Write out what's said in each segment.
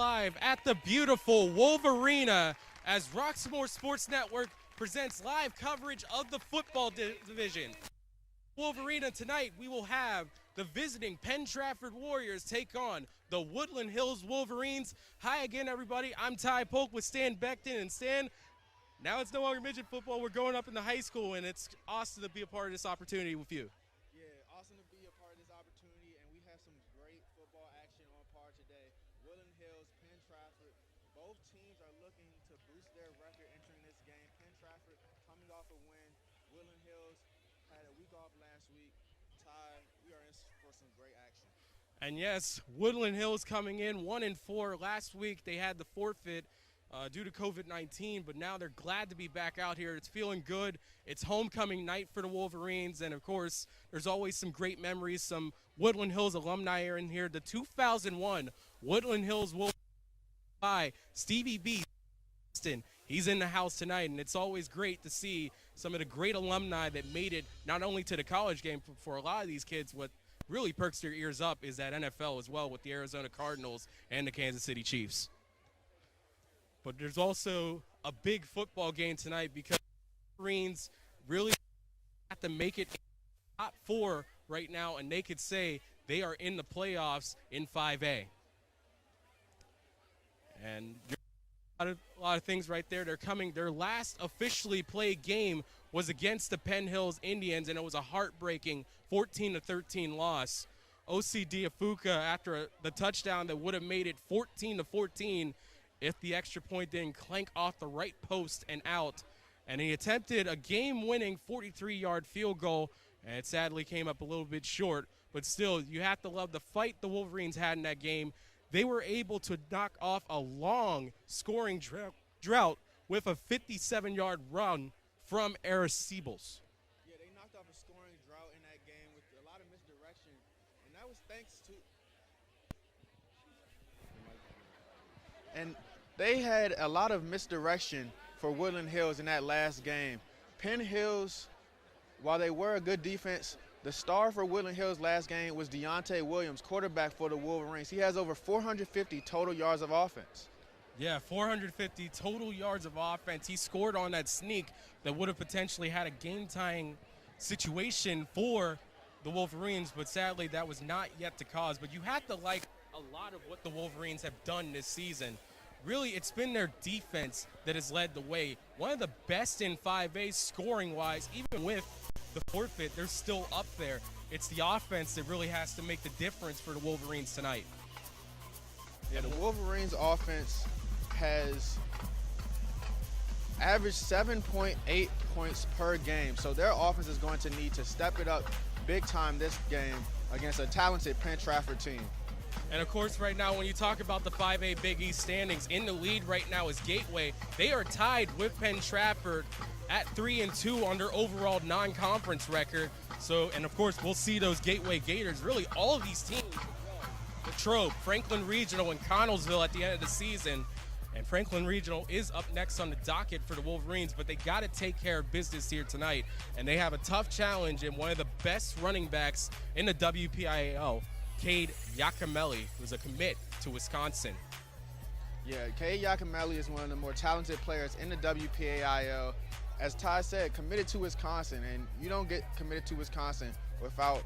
live at the beautiful Wolverina as Roxamore Sports Network presents live coverage of the football division. Wolverina tonight, we will have the visiting Penn Trafford Warriors take on the Woodland Hills Wolverines. Hi again, everybody. I'm Ty Polk with Stan Beckton. And Stan, now it's no longer midget football. We're going up in the high school, and it's awesome to be a part of this opportunity with you. Yeah, awesome to be a part of this opportunity, and we have some great football action on par today. Woodland Hills, Penn Trafford, both teams are looking to boost their record entering this game. Penn Trafford coming off a win. Woodland Hills had a week off last week. Ty, we are in for some great action. And yes, Woodland Hills coming in 1-4. Last week they had the forfeit due to COVID-19, but now they're glad to be back out here. It's feeling good. It's homecoming night for the Wolverines, and of course, there's always some great memories. Some Woodland Hills alumni are in here. The 2001 Woodland Hills Wolverines by Stevie B. He's in the house tonight, and it's always great to see some of the great alumni that made it not only to the college game for a lot of these kids. What really perks their ears up is that NFL as well with the Arizona Cardinals and the Kansas City Chiefs. But there's also a big football game tonight because the Wolverines really have to make it top 4 right now, and they could say they are in the playoffs in 5A. And a lot of things right there. They're coming. Their last officially played game was against the Penn Hills Indians, and it was a heartbreaking 14-13 loss. O.C. Diafuca, after the touchdown that would have made it 14-14 if the extra point didn't clank off the right post and out. And he attempted a game-winning 43-yard field goal, and it sadly came up a little bit short. But still, you have to love the fight the Wolverines had in that game. They were able to knock off a long scoring drought with a 57-yard run from Arecibles. Yeah, they knocked off a scoring drought in that game with a lot of misdirection, and that was thanks to and they had a lot of misdirection for Woodland Hills in that last game. Penn Hills, while they were a good defense, the star for Woodland Hills last game was Deontay Williams, quarterback for the Wolverines. He has over 450 total yards of offense. Yeah, 450 total yards of offense. He scored on that sneak that would have potentially had a game-tying situation for the Wolverines, but sadly that was not yet the cause. But you have to like a lot of what the Wolverines have done this season. Really, it's been their defense that has led the way. One of the best in 5A scoring-wise, even with the forfeit, they're still up there. It's the offense that really has to make the difference for the Wolverines tonight. Yeah, the Wolverines offense has averaged 7.8 points per game. So their offense is going to need to step it up big time this game against a talented Penn Trafford team. And, of course, right now when you talk about the 5A Big East standings, in the lead right now is Gateway. They are tied with Penn Trafford at 3-2 on their overall non-conference record. So, and, of course, we'll see those Gateway Gators. Really, all of these teams, Latrobe, Franklin Regional, and Connellsville at the end of the season. And Franklin Regional is up next on the docket for the Wolverines, but they got to take care of business here tonight. And they have a tough challenge in one of the best running backs in the WPIAL, Cade Yakimelli, who's a commit to Wisconsin. Yeah, Cade Yakimelli is one of the more talented players in the WPAIL. As Ty said, committed to Wisconsin, and you don't get committed to Wisconsin without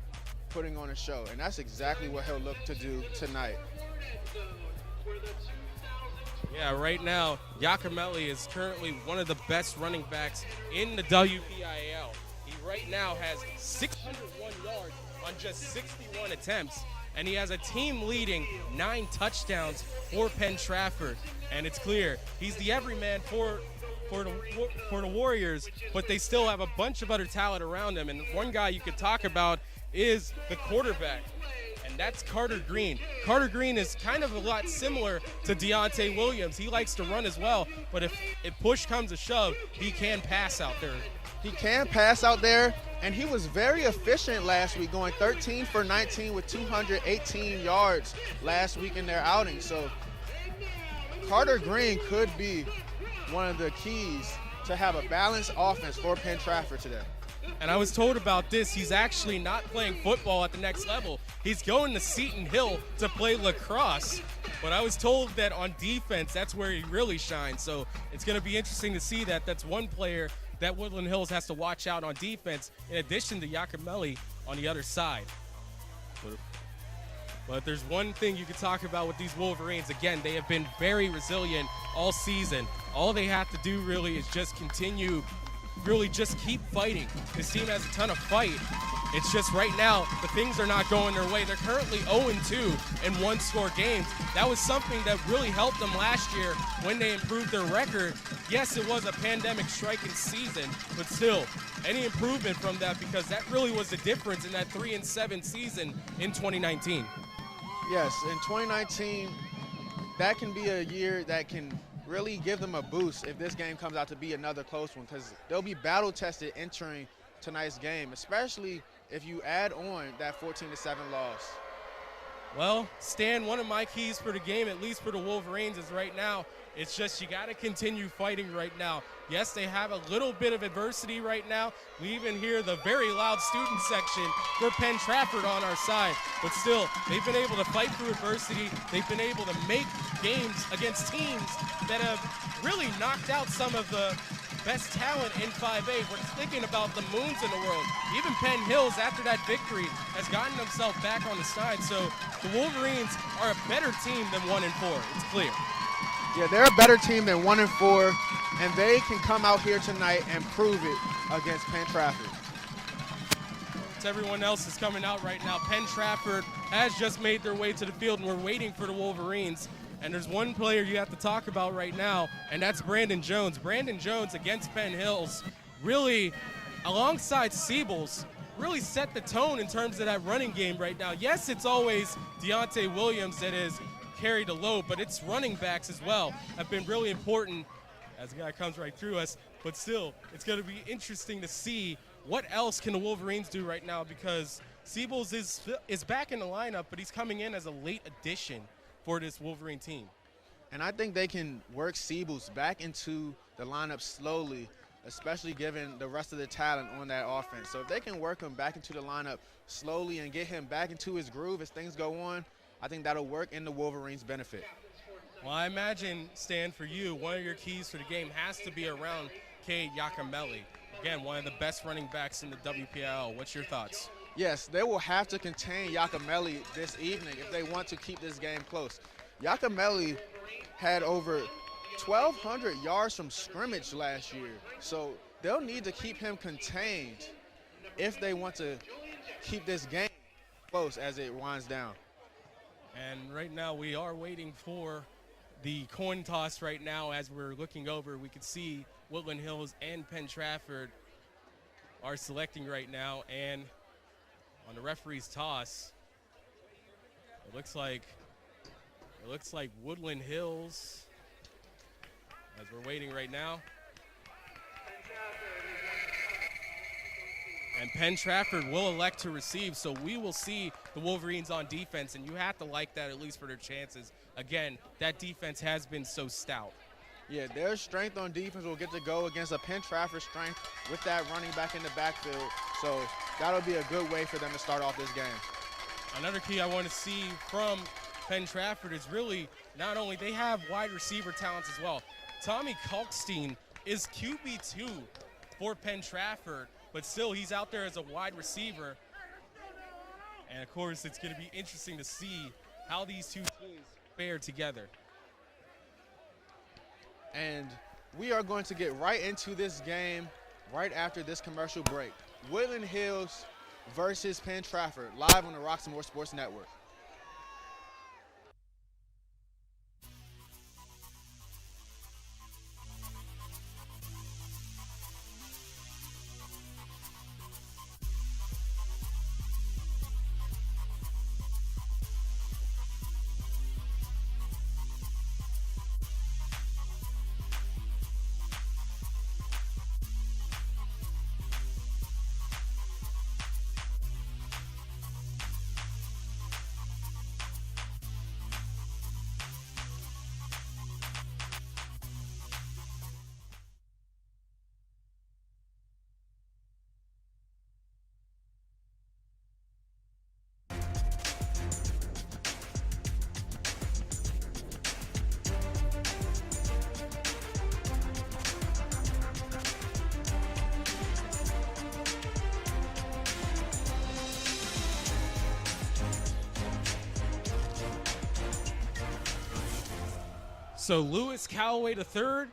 putting on a show, and that's exactly what he'll look to do tonight. Yeah, right now, Yakimelli is currently one of the best running backs in the WPIAL. He right now has 601 yards on just 61 attempts. And he has a team-leading 9 touchdowns for Penn Trafford. And it's clear he's the everyman for the Warriors, but they still have a bunch of other talent around them. And one guy you could talk about is the quarterback, and that's Carter Green. Carter Green is kind of a lot similar to Deontay Williams. He likes to run as well, but if push comes to shove, he can pass out there. He can pass out there, and he was very efficient last week, going 13 for 19 with 218 yards last week in their outing. So Carter Green could be one of the keys to have a balanced offense for Penn Trafford today. And I was told about this. He's actually not playing football at the next level. He's going to Seton Hill to play lacrosse. But I was told that on defense, that's where he really shines. So it's going to be interesting to see that. That's one player that Woodland Hills has to watch out on defense, in addition to Yakimelli on the other side. But there's one thing you can talk about with these Wolverines. Again, they have been very resilient all season. All they have to do really is just continue, really just keep fighting. This team has a ton of fight. It's just right now, the things are not going their way. They're currently 0-2 in one-score games. That was something that really helped them last year when they improved their record. Yes, it was a pandemic striking season, but still, any improvement from that, because that really was the difference in that 3-7 season in 2019. Yes, in 2019, that can be a year that can really give them a boost if this game comes out to be another close one, because they'll be battle-tested entering tonight's game, especially if you add on that 14-7 loss. Well, Stan, one of my keys for the game, at least for the Wolverines, is right now, it's just you got to continue fighting right now. Yes, they have a little bit of adversity right now. We even hear the very loud student section for Penn Trafford on our side. But still, they've been able to fight through adversity. They've been able to make games against teams that have really knocked out some of the best talent in 5A. We're thinking about the Moons in the world. Even Penn Hills, after that victory, has gotten themselves back on the side. So the Wolverines are a better team than 1-4. It's clear. Yeah, they're a better team than 1-4, and they can come out here tonight and prove it against Penn Trafford. Everyone else is coming out right now. Penn Trafford has just made their way to the field, and we're waiting for the Wolverines. And there's one player you have to talk about right now, and that's Brandon Jones. Brandon Jones against Penn Hills really, alongside Siebels, really set the tone in terms of that running game right now. Yes, it's always Deontay Williams that is carried the load, but its running backs as well have been really important as the guy comes right through us. But still, it's going to be interesting to see what else can the Wolverines do right now, because Siebels is back in the lineup, but he's coming in as a late addition for this Wolverine team. And I think they can work Siebels back into the lineup slowly, especially given the rest of the talent on that offense. So if they can work him back into the lineup slowly and get him back into his groove as things go on, I think that'll work in the Wolverines' benefit. Well, I imagine, Stan, for you, one of your keys for the game has to be around Cade Yakimelli. Again, one of the best running backs in the WPL. What's your thoughts? Yes, they will have to contain Yakimelli this evening if they want to keep this game close. Yakimelli had over 1,200 yards from scrimmage last year, so they'll need to keep him contained if they want to keep this game close as it winds down. And right now we are waiting for the coin toss right now. As we're looking over, we can see Woodland Hills and Penn Trafford are selecting right now. And on the referee's toss, it looks like Woodland Hills, as we're waiting right now. And Penn Trafford will elect to receive, so we will see the Wolverines on defense, and you have to like that, at least for their chances. Again, that defense has been so stout. Yeah, their strength on defense will get to go against a Penn Trafford strength with that running back in the backfield, so that'll be a good way for them to start off this game. Another key I want to see from Penn Trafford is really not only they have wide receiver talents as well. Tommy Kalkstein is QB2 for Penn Trafford, but still he's out there as a wide receiver. And of course, it's going to be interesting to see how these two teams fare together. And we are going to get right into this game right after this commercial break. Woodland Hills versus Penn Trafford, live on the Roxamore Sports Network. So Lewis Callaway III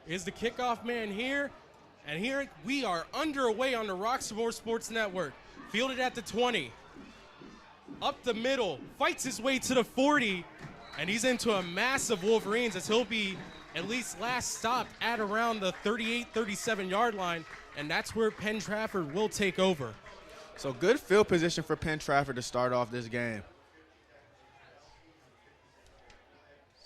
is the kickoff man here. And here we are underway on the Roxamore Sports Network. Fielded at the 20. Up the middle, fights his way to the 40. And he's into a massive Wolverines as he'll be at least last stopped at around the 38, 37-yard line. And that's where Penn Trafford will take over. So good field position for Penn Trafford to start off this game.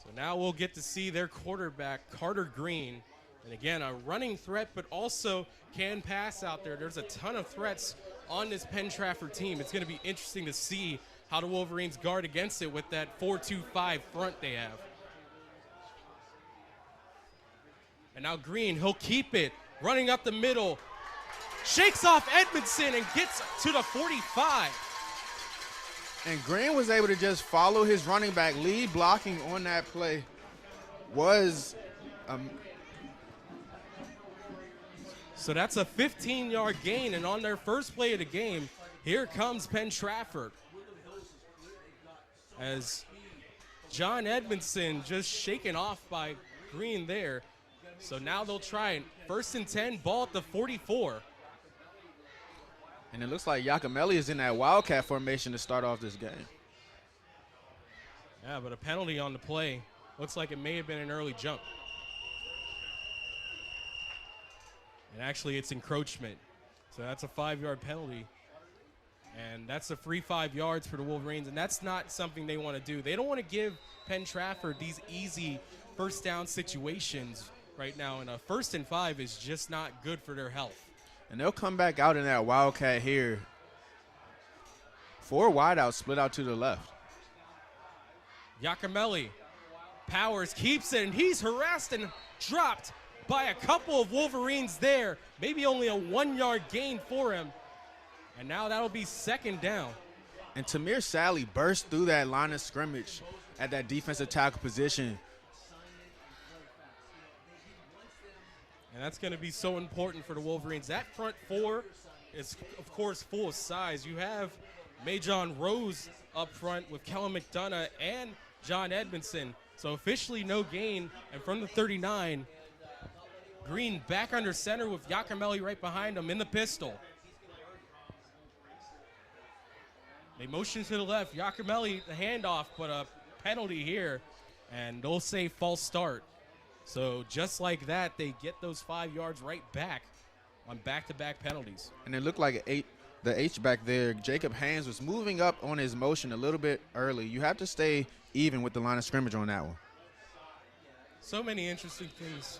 So now we'll get to see their quarterback, Carter Green. And again, a running threat, but also can pass out there. There's a ton of threats on this Penn Trafford team. It's going to be interesting to see how the Wolverines guard against it with that 4-2-5 front they have. And now Green, he'll keep it. Running up the middle. Shakes off Edmondson and gets to the 45. And Green was able to just follow his running back. Lead blocking on that play was So that's a 15-yard gain, and on their first play of the game, here comes Penn Trafford. As John Edmondson just shaken off by Green there. So now they'll try it. 1st and 10, ball at the 44. And it looks like Yakimelli is in that Wildcat formation to start off this game. Yeah, but a penalty on the play. Looks like it may have been an early jump. And actually, it's encroachment. So that's a 5-yard penalty. And that's a free 5 yards for the Wolverines. And that's not something they want to do. They don't want to give Penn Trafford these easy first down situations right now. And a 1st and 5 is just not good for their health. And they'll come back out in that Wildcat here. 4 wideouts split out to the left. Yakimelli, Powers keeps it, and he's harassed and dropped by a couple of Wolverines there. Maybe only a 1-yard gain for him. And now that'll be 2nd down. And Tamir Sally burst through that line of scrimmage at that defensive tackle position. And that's going to be so important for the Wolverines. That front 4 is, of course, full of size. You have Majon Rose up front with Kellen McDonough and John Edmondson. So officially no gain. And from the 39, Green back under center with Yakimelli right behind him in the pistol. They motion to the left. Yakimelli, the handoff, but a penalty here. And they'll say false start. So just like that, they get those 5 yards right back on back-to-back penalties. And it looked like the H-back there, Jacob Haynes, was moving up on his motion a little bit early. You have to stay even with the line of scrimmage on that one. So many interesting things.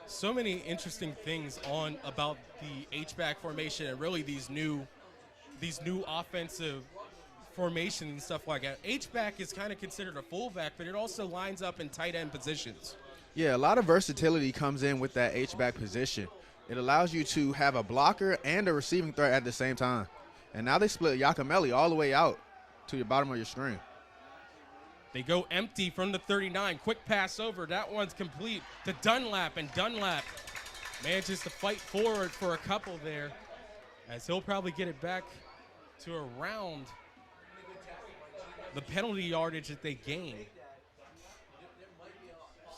So many interesting things on about the H-back formation and really these new offensive formation and stuff like that. H-back is kind of considered a fullback, but it also lines up in tight end positions. Yeah, a lot of versatility comes in with that H-back position. It allows you to have a blocker and a receiving threat at the same time. And now they split Yakimelli all the way out to the bottom of your screen. They go empty from the 39. Quick pass over. That one's complete to Dunlap, and Dunlap manages to fight forward for a couple there as he'll probably get it back to around the penalty yardage that they gain.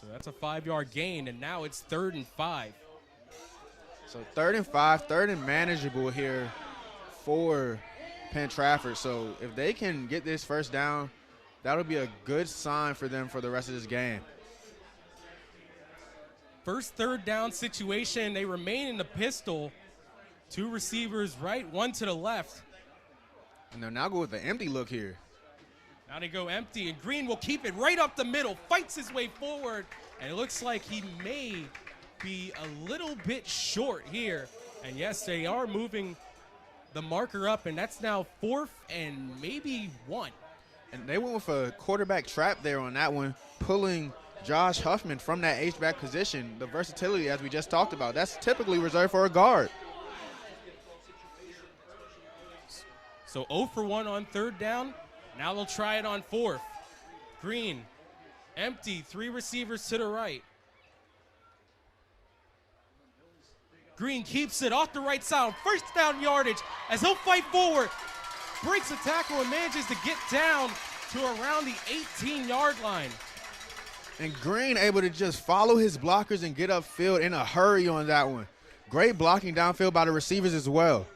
So that's a 5-yard gain, and now it's 3rd and 5. So 3rd and 5, 3rd and manageable here for Penn Trafford. So if they can get this first down, that'll be a good sign for them for the rest of this game. First 3rd down situation, they remain in the pistol. 2 receivers right, 1 to the left. And they'll now go with the empty look here. Now they go empty, and Green will keep it right up the middle, fights his way forward, and it looks like he may be a little bit short here. And yes, they are moving the marker up, and that's now 4th and maybe 1. And they went with a quarterback trap there on that one, pulling Josh Huffman from that H-back position. The versatility, as we just talked about, that's typically reserved for a guard. So 0 for 1 on 3rd down. Now they'll try it on 4th. Green, empty, 3 receivers to the right. Green keeps it off the right side. 1st down yardage as he'll fight forward. Breaks a tackle and manages to get down to around the 18-yard line. And Green able to just follow his blockers and get upfield in a hurry on that one. Great blocking downfield by the receivers as well.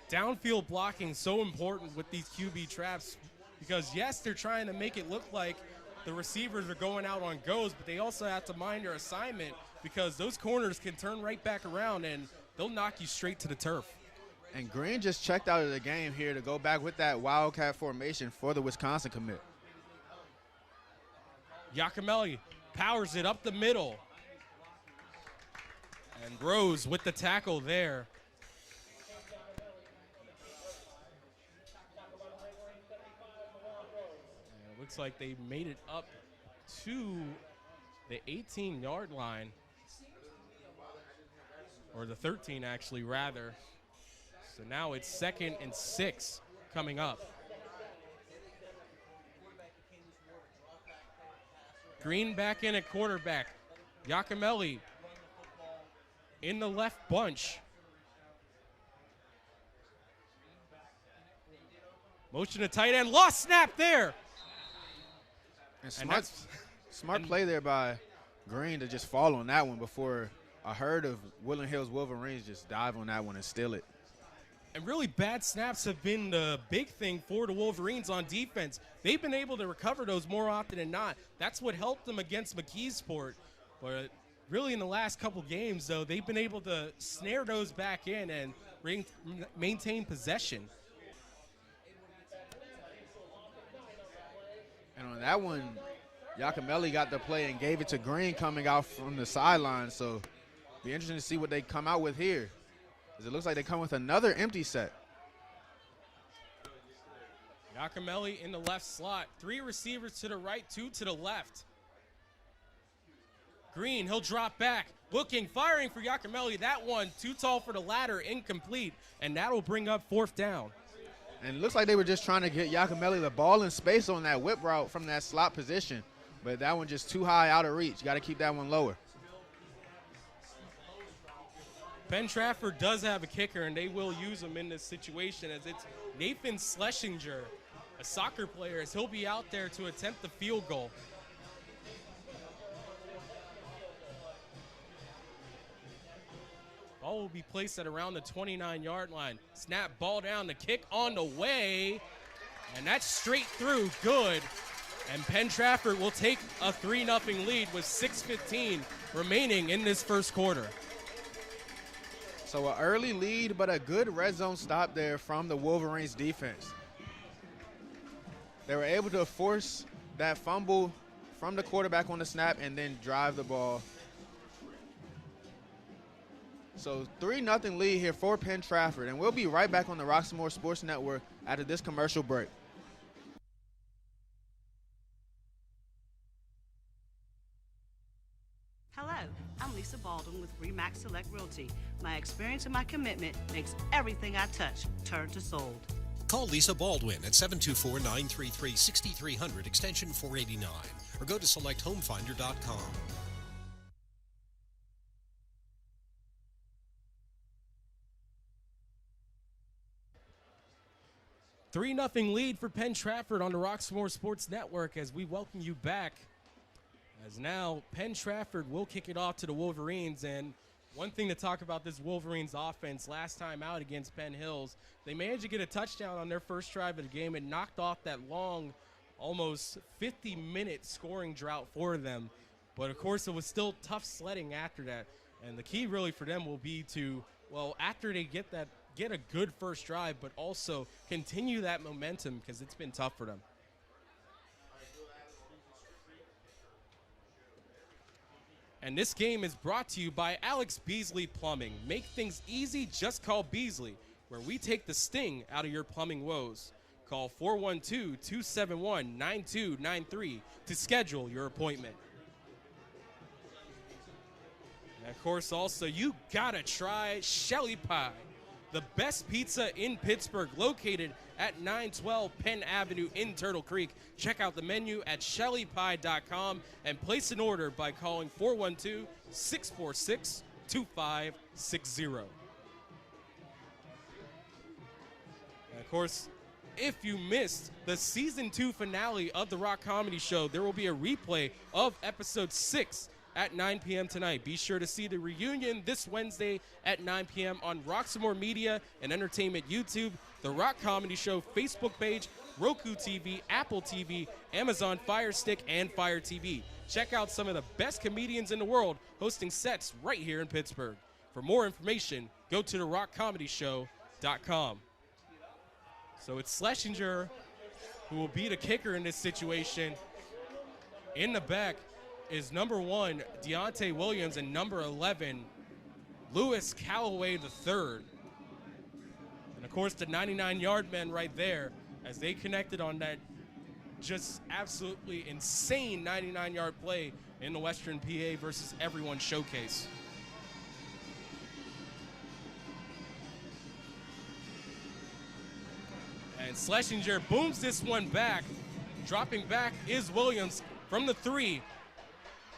Downfield blocking so important with these QB traps because, yes, they're trying to make it look like the receivers are going out on goes, but they also have to mind their assignment because those corners can turn right back around and they'll knock you straight to the turf. And Green just checked out of the game here to go back with that Wildcat formation for the Wisconsin commit. Giacomelli powers it up the middle. And Rose with the tackle there. And it looks like they made it up to the 18-yard line. Or the 13, actually, rather. So now it's 2nd and 6 coming up. Green back in at quarterback. Giacomelli in the left bunch. Motion to tight end. Lost snap there. And smart play there by Green to just fall on that one before a herd of Woodland Hills Wolverines just dive on that one and steal it. And really bad snaps have been the big thing for the Wolverines on defense. They've been able to recover those more often than not. That's what helped them against McKeesport. But really in the last couple games, though, they've been able to snare those back in and maintain possession. And on that one, Giacomelli got the play and gave it to Green coming out from the sideline. So be interesting to see what they come out with here. It looks like they come with another empty set. Giacomelli in the left slot. 3 receivers to the right, 2 to the left. Green, he'll drop back. Looking, firing for Giacomelli. That one too tall for the ladder, incomplete. And that'll bring up 4th down. And it looks like they were just trying to get Giacomelli the ball in space on that whip route from that slot position. But that one just too high out of reach. Got to keep that one lower. Penn Trafford does have a kicker, and they will use him in this situation as it's Nathan Schlesinger, a soccer player, as he'll be out there to attempt the field goal. Ball will be placed at around the 29-yard line. Snap, ball down, the kick on the way, and that's straight through, good. And Penn Trafford will take a 3-0 lead with 6:15 remaining in this first quarter. So an early lead, but a good red zone stop there from the Wolverines defense. They were able to force that fumble from the quarterback on the snap and then drive the ball. So 3-0 lead here for Penn Trafford, and we'll be right back on the Roxamore Sports Network after this commercial break. Hello, I'm Lisa Baldwin with Remax Select Realty. My experience and my commitment makes everything I touch turn to sold. Call Lisa Baldwin at 724-933-6300 extension 489 or go to selecthomefinder.com. 3-0 lead for Penn Trafford on the Roxamore Sports Network as we welcome you back. As now Penn Trafford will kick it off to the Wolverines. And one thing to talk about this Wolverines offense, last time out against Penn Hills, they managed to get a touchdown on their first drive of the game and knocked off that long, almost 50-minute scoring drought for them. But of course, it was still tough sledding after that. And the key really for them will be to, well, after they get a good first drive, but also continue that momentum because it's been tough for them. And this game is brought to you by Alex Beasley Plumbing. Make things easy, just call Beasley, where we take the sting out of your plumbing woes. Call 412-271-9293 to schedule your appointment. And of course, also, you gotta try Shelly Pie, the best pizza in Pittsburgh, located at 912 Penn Avenue in Turtle Creek. Check out the menu at shellypie.com and place an order by calling 412-646-2560. And of course, if you missed the season 2 finale of the Rock Comedy Show, there will be a replay of episode 6 at 9 p.m. tonight. Be sure to see the reunion this Wednesday at 9 p.m. on Roxamore Media and Entertainment YouTube, the Rock Comedy Show Facebook page, Roku TV, Apple TV, Amazon Fire Stick, and Fire TV. Check out some of the best comedians in the world hosting sets right here in Pittsburgh. For more information, go to therockcomedyshow.com. So it's Schlesinger who will be the kicker in this situation. In the back is number 1, Deontay Williams, and number 11, Lewis Callaway III. And, of course, the 99-yard men right there as they connected on that just absolutely insane 99-yard play in the Western PA versus Everyone Showcase. And Schlesinger booms this one back. Dropping back is Williams from the 3.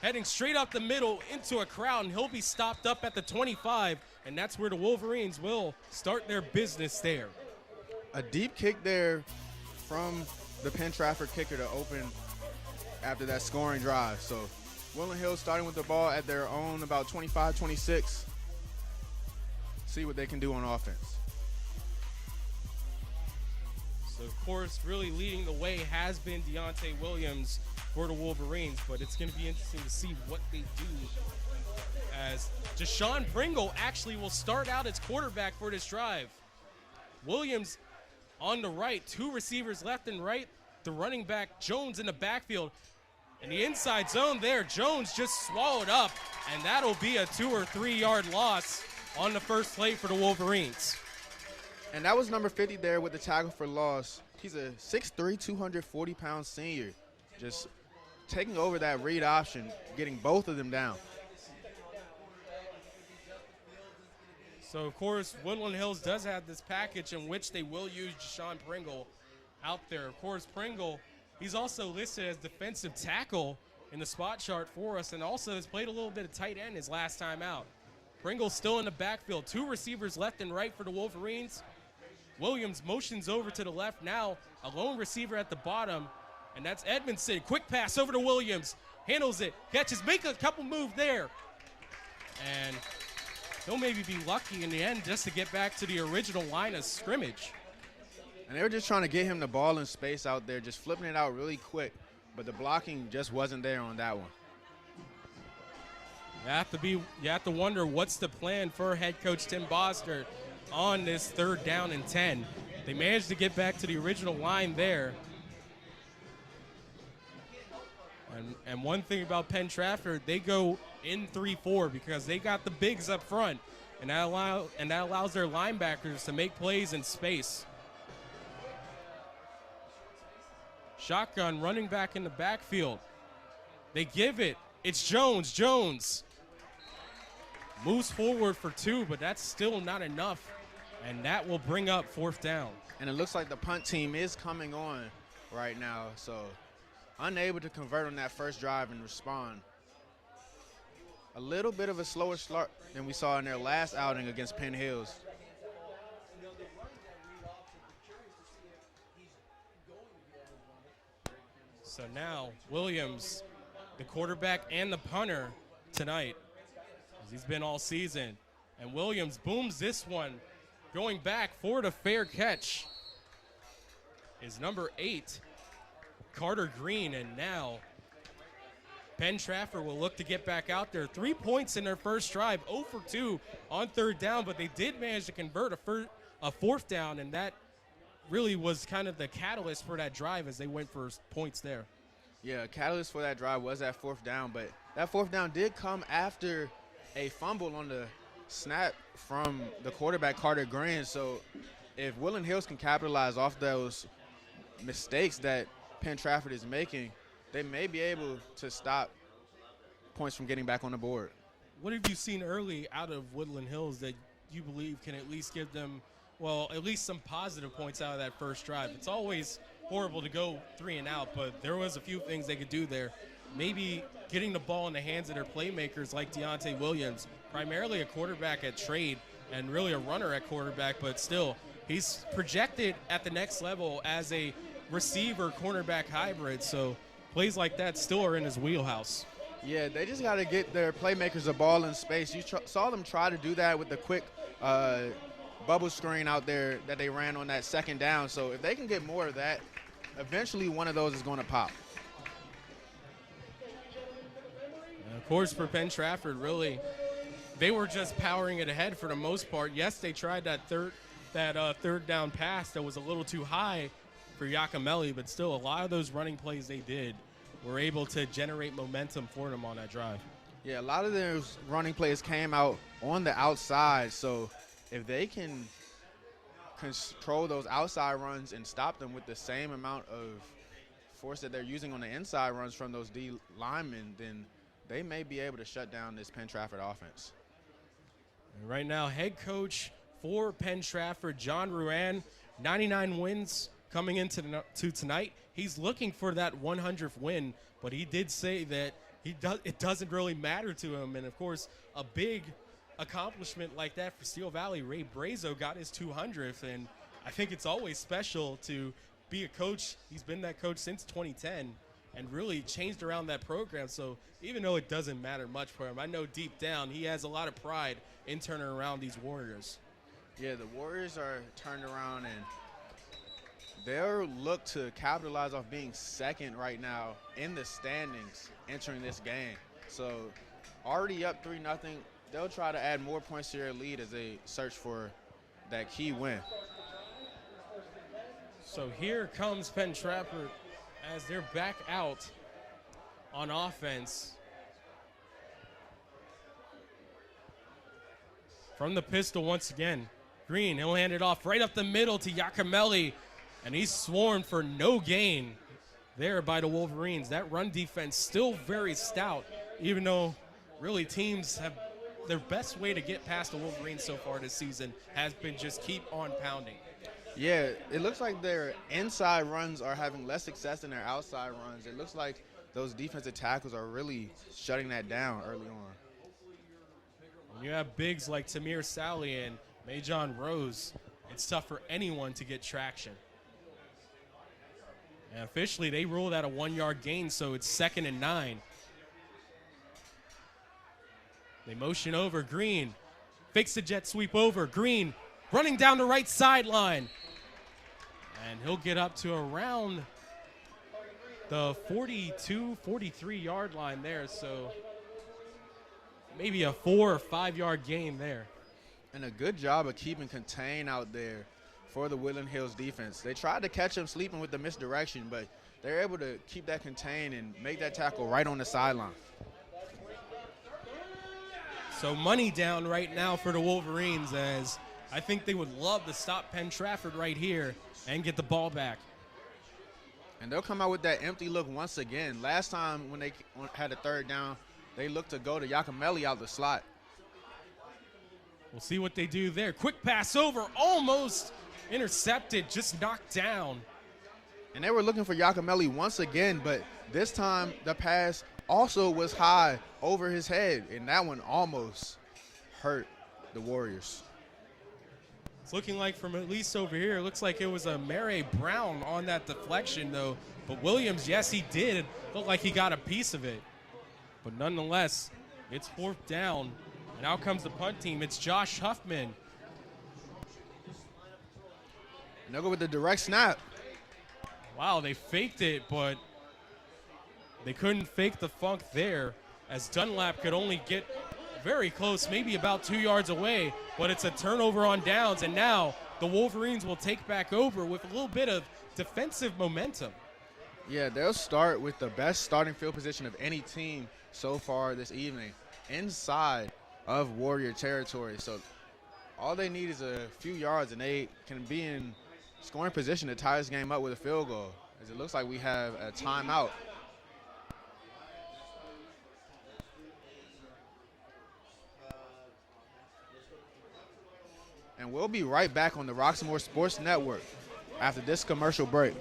Heading straight up the middle into a crowd, and he'll be stopped up at the 25, and that's where the Wolverines will start their business there. A deep kick there from the Penn Trafford kicker to open after that scoring drive. So Woodland Hills starting with the ball at their own about 25-26. See what they can do on offense. So, of course, really leading the way has been Deontay Williams for the Wolverines, but it's going to be interesting to see what they do as Deshaun Pringle actually will start out as quarterback for this drive. Williams on the right, 2 receivers left and right, the running back Jones in the backfield. In the inside zone there, Jones just swallowed up, and that'll be a 2 or 3 yard loss on the first play for the Wolverines. And that was number 50 there with the tackle for loss. He's a 6'3", 240-pound senior. Just taking over that read option, getting both of them down. So, of course, Woodland Hills does have this package in which they will use Deshaun Pringle out there. Of course, Pringle, he's also listed as defensive tackle in the spot chart for us, and also has played a little bit of tight end his last time out. Pringle's still in the backfield. 2 receivers left and right for the Wolverines. Williams motions over to the left now. A lone receiver at the bottom, and that's Edmondson. Quick pass over to Williams. Handles it, catches, make a couple moves there. And he'll maybe be lucky in the end just to get back to the original line of scrimmage. And they were just trying to get him the ball in space out there, just flipping it out really quick. But the blocking just wasn't there on that one. You have to wonder what's the plan for head coach Tim Boster on this 3rd down and 10. They managed to get back to the original line there. And one thing about Penn Trafford, they go in 3-4 because they got the bigs up front, and that allows their linebackers to make plays in space. Shotgun running back in the backfield. They give it. It's Jones. Jones moves forward for 2, but that's still not enough, and that will bring up 4th down. And it looks like the punt team is coming on right now, so unable to convert on that first drive and respond. A little bit of a slower start than we saw in their last outing against Penn Hills. So now Williams, the quarterback and the punter tonight, as he's been all season. And Williams booms this one. Going back for the fair catch is number 8, Carter Green. And now Penn Trafford will look to get back out there. 3 points in their first drive, 0 for 2 on 3rd down, but they did manage to convert a 4th down, and that really was kind of the catalyst for that drive as they went for points there. Yeah, catalyst for that drive was that 4th down, but that 4th down did come after a fumble on the snap from the quarterback, Carter Green. So if Woodland Hills can capitalize off those mistakes that Penn Trafford is making, they may be able to stop points from getting back on the board. What have you seen early out of Woodland Hills that you believe can at least give them, well, at least some positive points out of that first drive? It's always horrible to go 3 and out, but there was a few things they could do there. Maybe getting the ball in the hands of their playmakers like Deontay Williams, primarily a quarterback at trade and really a runner at quarterback, but still he's projected at the next level as a receiver cornerback hybrid. So plays like that still are in his wheelhouse. Yeah, they just got to get their playmakers the ball in space. You saw them try to do that with the quick bubble screen out there that they ran on that second down. So if they can get more of that, eventually one of those is going to pop. And of course, for Penn Trafford, really, they were just powering it ahead for the most part. Yes, they tried that third down pass that was a little too high for Giacomelli, but still a lot of those running plays they did were able to generate momentum for them on that drive. Yeah, a lot of those running plays came out on the outside, so if they can control those outside runs and stop them with the same amount of force that they're using on the inside runs from those D linemen, then they may be able to shut down this Penn Trafford offense. And right now, head coach for Penn Trafford, John Ruan, 99 wins coming into tonight. He's looking for that 100th win, but he did say that it doesn't really matter to him. And, of course, a big accomplishment like that for Steel Valley, Ray Brazo got his 200th, and I think it's always special to be a coach. He's been that coach since 2010 and really changed around that program. So even though it doesn't matter much for him, I know deep down he has a lot of pride in turning around these Warriors. Yeah, the Warriors are turned around, and they'll look to capitalize off being second right now in the standings entering this game. So already up 3-0, they'll try to add more points to their lead as they search for that key win. So here comes Penn Trafford as they're back out on offense. From the pistol once again, Green, he'll hand it off right up the middle to Giacomelli, and he's swarmed for no gain there by the Wolverines. That run defense still very stout, even though really teams have their best way to get past the Wolverines so far this season has been just keep on pounding. Yeah, it looks like their inside runs are having less success than their outside runs. It looks like those defensive tackles are really shutting that down early on. When you have bigs like Tamir Sally and Majon Rose, it's tough for anyone to get traction. And officially, they ruled out a 1-yard gain, so it's 2nd and 9. They motion over Green. Fakes the jet sweep over. Green running down the right sideline. And he'll get up to around the 42, 43-yard line there. So maybe a 4 or 5-yard gain there. And a good job of keeping contained out there for the Woodland Hills defense. They tried to catch him sleeping with the misdirection, but they're able to keep that contained and make that tackle right on the sideline. So money down right now for the Wolverines, as I think they would love to stop Penn Trafford right here and get the ball back. And they'll come out with that empty look once again. Last time when they had a third down, they looked to go to Giacomelli out the slot. We'll see what they do there. Quick pass over, almost intercepted, just knocked down. And they were looking for Giacomelli once again, but this time the pass also was high over his head, and that one almost hurt the Warriors. It's looking like from at least over here, it looks like it was a Mary Brown on that deflection, though. But Williams, yes, he did. Looked like he got a piece of it. But nonetheless, it's 4th down. And out comes the punt team. It's Josh Huffman. And they'll go with the direct snap. Wow, they faked it, but they couldn't fake the funk there, as Dunlap could only get very close, maybe about 2 yards away, but it's a turnover on downs, and now the Wolverines will take back over with a little bit of defensive momentum. Yeah, they'll start with the best starting field position of any team so far this evening, inside of Warrior territory. So all they need is a few yards, and they can be in scoring position to tie this game up with a field goal, as it looks like we have a timeout. And we'll be right back on the Roxamore Sports Network after this commercial break.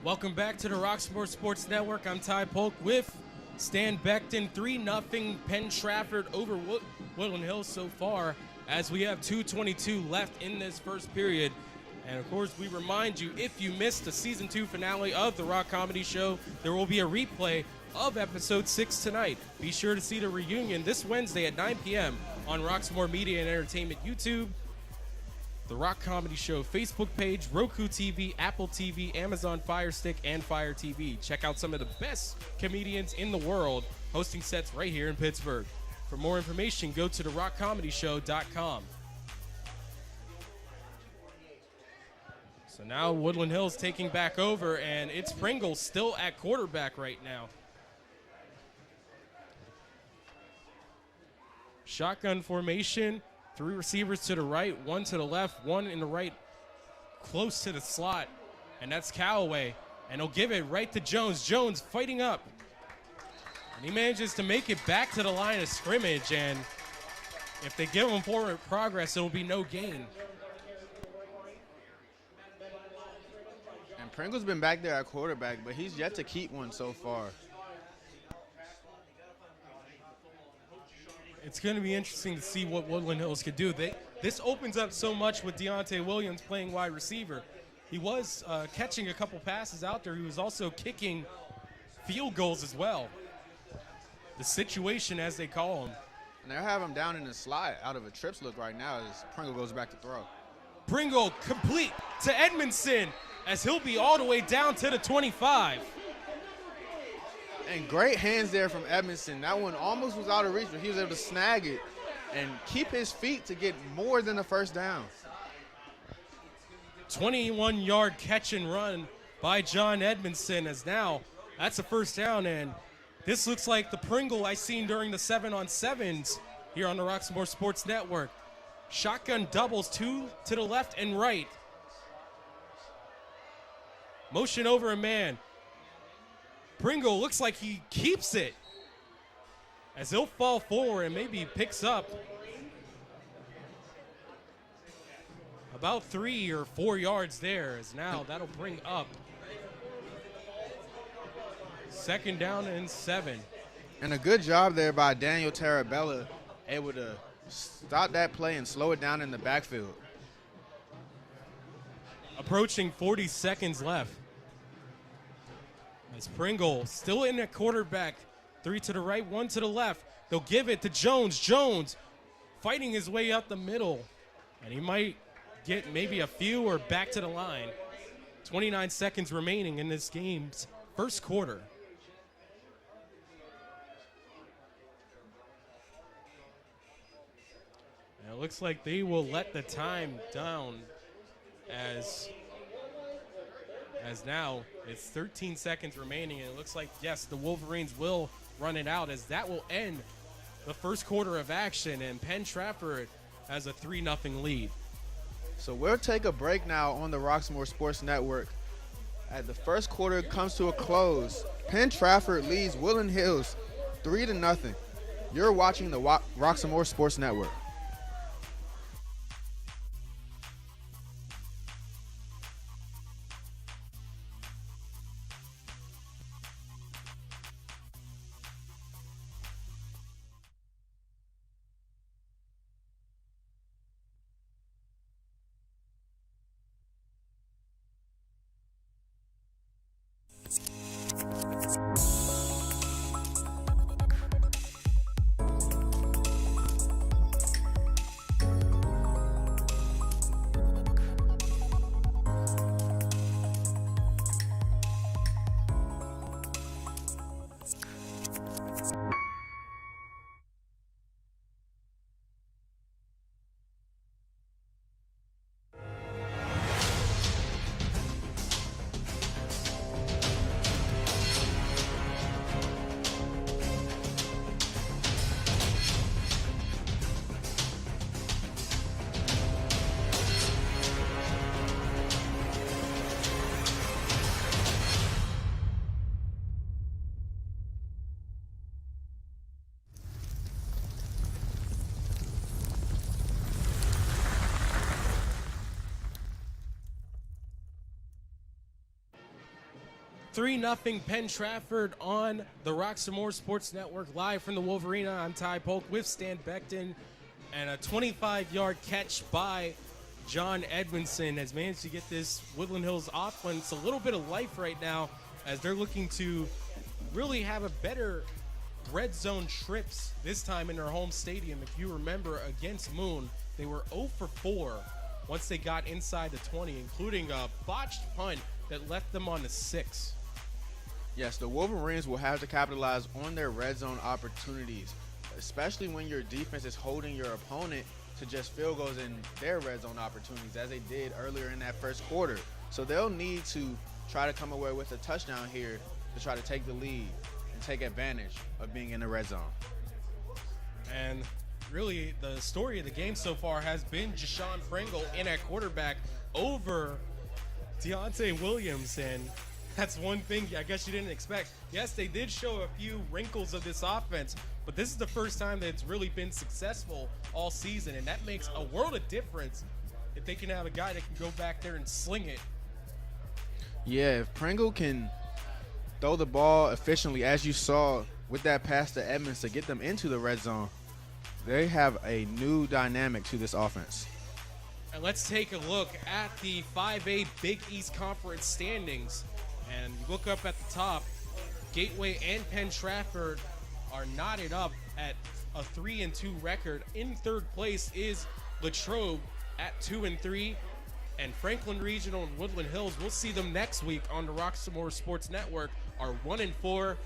Welcome back to the Roxamore Sports Network. I'm Ty Polk with Stan Beckton. 3-0 Penn Trafford over Woodland Hills so far, as we have 2:22 left in this first period. And of course, we remind you, if you missed the season 2 finale of the Rock Comedy Show, there will be a replay of episode 6 tonight. Be sure to see the reunion this Wednesday at 9 p.m. on Roxamore Media and Entertainment YouTube, the Rock Comedy Show Facebook page, Roku TV, Apple TV, Amazon Fire Stick, and Fire TV. Check out some of the best comedians in the world hosting sets right here in Pittsburgh. For more information, go to therockcomedyshow.com. So now Woodland Hills taking back over, and it's Pringle still at quarterback right now. Shotgun formation. 3 receivers to the right, 1 to the left, 1 in the right, close to the slot. And that's Callaway. And he'll give it right to Jones. Jones fighting up. And he manages to make it back to the line of scrimmage. And if they give him forward progress, it'll be no gain. And Pringle's been back there at quarterback, but he's yet to keep one so far. It's going to be interesting to see what Woodland Hills could do. This opens up so much with Deontay Williams playing wide receiver. He was catching a couple passes out there. He was also kicking field goals as well. The situation, as they call him. And they'll have him down in the slot out of a trips look right now as Pringle goes back to throw. Pringle complete to Edmondson as he'll be all the way down to the 25. And great hands there from Edmondson. That one almost was out of reach, but he was able to snag it and keep his feet to get more than a first down. 21-yard catch and run by John Edmondson, as now that's a first down. And this looks like the Pringle I seen during the 7-on-7s here on the Roxamore Sports Network. Shotgun doubles, 2 to the left and right. Motion over a man. Pringle looks like he keeps it as he'll fall forward and maybe picks up about 3 or 4 yards there, as now that'll bring up 2nd down and 7. And a good job there by Daniel Tarabella, able to stop that play and slow it down in the backfield. Approaching 40 seconds left. As Pringle still in at quarterback, 3 to the right, 1 to the left. They'll give it to Jones. Jones fighting his way up the middle, and he might get maybe a few or back to the line. 29 seconds remaining in this game's first quarter. And it looks like they will let the time down as now it's 13 seconds remaining, and it looks like, yes, the Wolverines will run it out, as that will end the first quarter of action, and Penn Trafford has a 3-0 lead. So we'll take a break now on the Roxamore Sports Network. As the first quarter comes to a close, Penn Trafford leads Woodland Hills 3-0. You're watching the Roxamore Sports Network. 3-0 Penn Trafford on the Roxamore Sports Network, live from the Wolverina. I'm Ty Polk with Stan Beckton, and a 25-yard catch by John Edmondson has managed to get this Woodland Hills offense a little bit of life right now as they're looking to really have a better red zone trips this time in their home stadium. If you remember, against Moon, they were 0 for 4 once they got inside the 20, including a botched punt that left them on the 6. Yes, the Wolverines will have to capitalize on their red zone opportunities, especially when your defense is holding your opponent to just field goals in their red zone opportunities, as they did earlier in that first quarter. So they'll need to try to come away with a touchdown here to try to take the lead and take advantage of being in the red zone. And really, the story of the game so far has been Jashawn Pringle in at quarterback over Deontay Williams, and that's one thing I guess you didn't expect. Yes, they did show a few wrinkles of this offense, but this is the first time that it's really been successful all season, and that makes a world of difference if they can have a guy that can go back there and sling it. Yeah, if Pringle can throw the ball efficiently, as you saw with that pass to Edmonds to get them into the red zone, they have a new dynamic to this offense. And let's take a look at the 5A Big East Conference standings. And you look up at the top, Gateway and Penn Trafford are knotted up at a 3-2 record. In third place is Latrobe at 2-3. And Franklin Regional and Woodland Hills, we'll see them next week on the Roxamore Sports Network, are 1-4.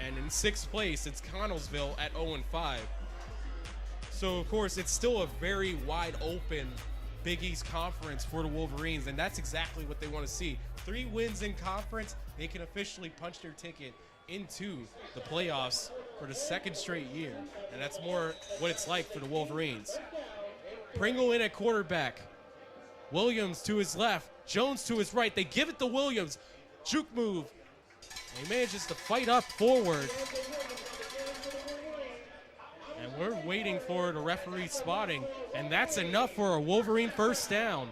And in sixth place, it's Connellsville at 0-5. So, of course, it's still a very wide open Big East Conference for the Wolverines, and that's exactly what they want to see. 3 wins in conference, they can officially punch their ticket into the playoffs for the second straight year, and that's more what it's like for the Wolverines. Pringle in at quarterback. Williams to his left, Jones to his right. They give it to Williams. Juke move. He manages to fight up forward. And we're waiting for the referee spotting, and that's enough for a Wolverine first down.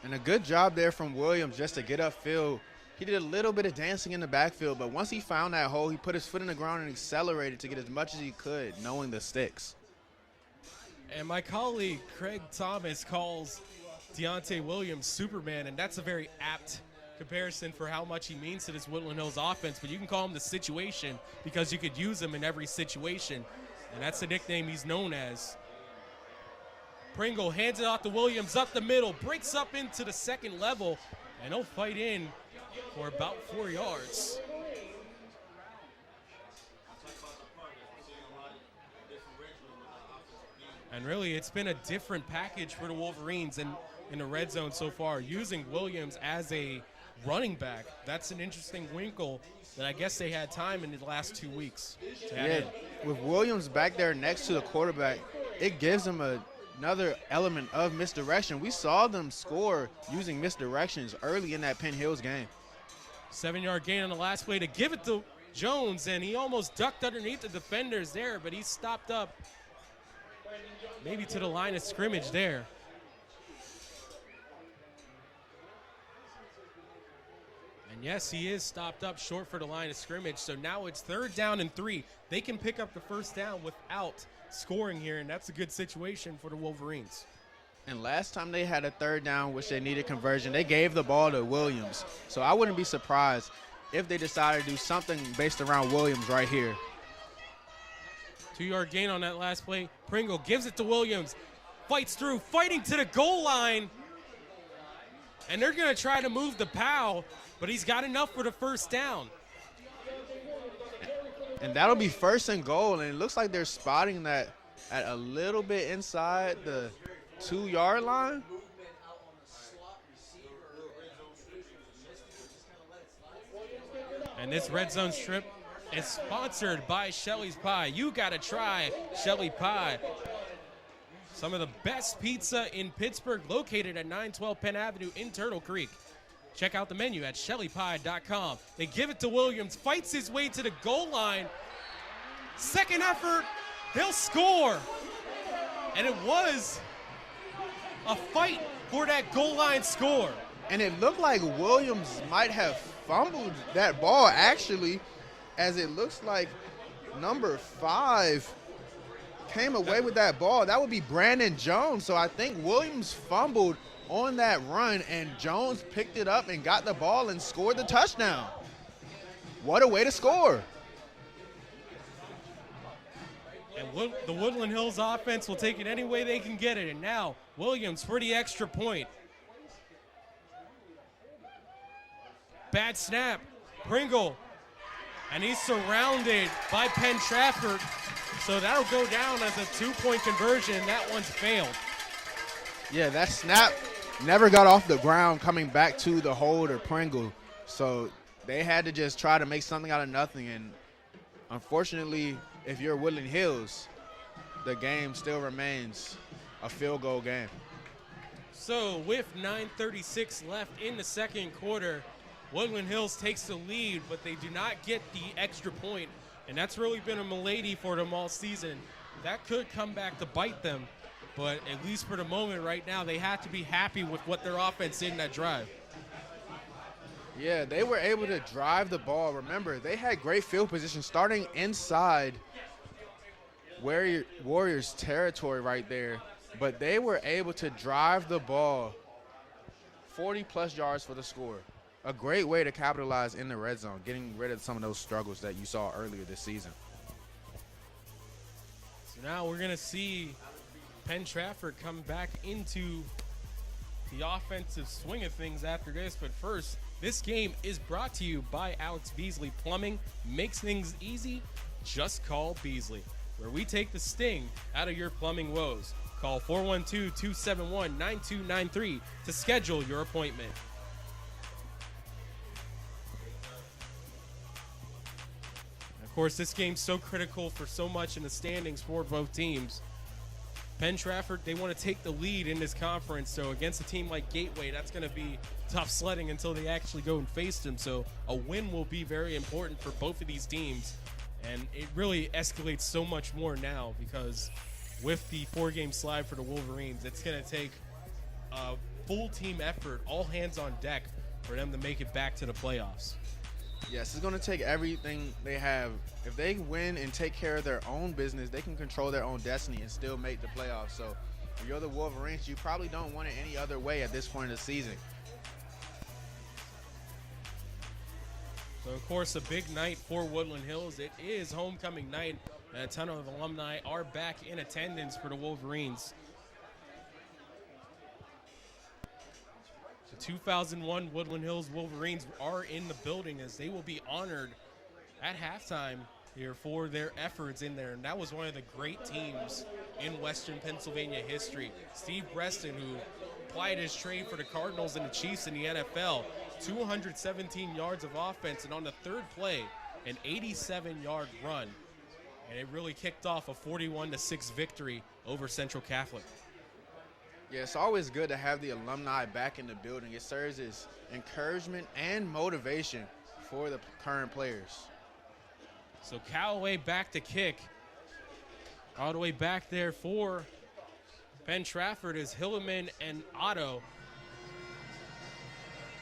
And a good job there from Williams just to get upfield. He did a little bit of dancing in the backfield, but once he found that hole, he put his foot in the ground and accelerated to get as much as he could, knowing the sticks. And my colleague, Craig Thomas, calls Deontay Williams Superman, and that's a very apt comparison for how much he means to this Woodland Hills offense, but you can call him the situation because you could use him in every situation. And that's the nickname he's known as. Pringle hands it off to Williams up the middle, breaks up into the second level, and he'll fight in for about 4 yards. And really, it's been a different package for the Wolverines in the red zone so far, using Williams as a running back. That's an interesting wrinkle that I guess they had time in the last 2 weeks to add in. With Williams back there next to the quarterback, it gives them another element of misdirection. We saw them score using misdirections early in that Penn Hills game. 7-yard gain on the last play to give it to Jones, and he almost ducked underneath the defenders there, but he stopped up maybe to the line of scrimmage there. And yes, he is stopped up short for the line of scrimmage. So now it's 3rd down and 3. They can pick up the first down without scoring here, and that's a good situation for the Wolverines. And last time they had a 3rd down, which they needed conversion, they gave the ball to Williams. So I wouldn't be surprised if they decided to do something based around Williams right here. 2-yard gain on that last play. Pringle gives it to Williams, fights through, fighting to the goal line. And they're going to try to move the POW, but he's got enough for the first down. And that'll be 1st and goal, and it looks like they're spotting that at a little bit inside the 2-yard line. And this red zone strip is sponsored by Shelley's Pie. You got to try Shelley Pie. Some of the best pizza in Pittsburgh, located at 912 Penn Avenue in Turtle Creek. Check out the menu at shellypie.com. They give it to Williams, fights his way to the goal line. Second effort, they'll score. And it was a fight for that goal line score. And it looked like Williams might have fumbled that ball, actually, as it looks like number 5 came away with that ball. That would be Brandon Jones. So I think Williams fumbled on that run, and Jones picked it up and got the ball and scored the touchdown. What a way to score. And the Woodland Hills offense will take it any way they can get it. And now Williams for the extra point. Bad snap. Pringle. And he's surrounded by Penn Trafford. So that'll go down as a 2-point conversion. That one's failed. Yeah, that snap never got off the ground coming back to the hold or Pringle. So they had to just try to make something out of nothing. And unfortunately, if you're Woodland Hills, the game still remains a field goal game. So with 9:36 left in the second quarter, Woodland Hills takes the lead, but they do not get the extra point. And that's really been a malady for them all season. That could come back to bite them. But at least for the moment right now, they have to be happy with what their offense did in that drive. Yeah, they were able to drive the ball. Remember, they had great field position starting inside Warriors territory right there. But they were able to drive the ball 40-plus yards for the score. A great way to capitalize in the red zone, getting rid of some of those struggles that you saw earlier this season. So now we're going to see Penn Trafford come back into the offensive swing of things after this. But first, this game is brought to you by Alex Beasley Plumbing. Makes things easy. Just call Beasley, where we take the sting out of your plumbing woes. Call 412-271-9293 to schedule your appointment. Of course, this game's so critical for so much in the standings for both teams. Penn Trafford, they want to take the lead in this conference, so against a team like Gateway, that's going to be tough sledding until they actually go and face them. So a win will be very important for both of these teams, and it really escalates so much more now because with the 4-game slide for the Wolverines, it's going to take a full team effort, all hands on deck, for them to make it back to the playoffs. Yes, it's going to take everything they have. If they win and take care of their own business, they can control their own destiny and still make the playoffs. So if you're the Wolverines, you probably don't want it any other way at this point in the season. So, of course, a big night for Woodland Hills. It is homecoming night, and a ton of alumni are back in attendance for the Wolverines. The 2001 Woodland Hills Wolverines are in the building as they will be honored at halftime here for their efforts in there. And that was one of the great teams in Western Pennsylvania history. Steve Breston, who plied his trade for the Cardinals and the Chiefs in the NFL, 217 yards of offense, and on the third play, an 87-yard run. And it really kicked off a 41-6 victory over Central Catholic. Yeah, it's always good to have the alumni back in the building. It serves as encouragement and motivation for the current players. So Callaway back to kick. All the way back there for Penn Trafford is Hilleman and Otto.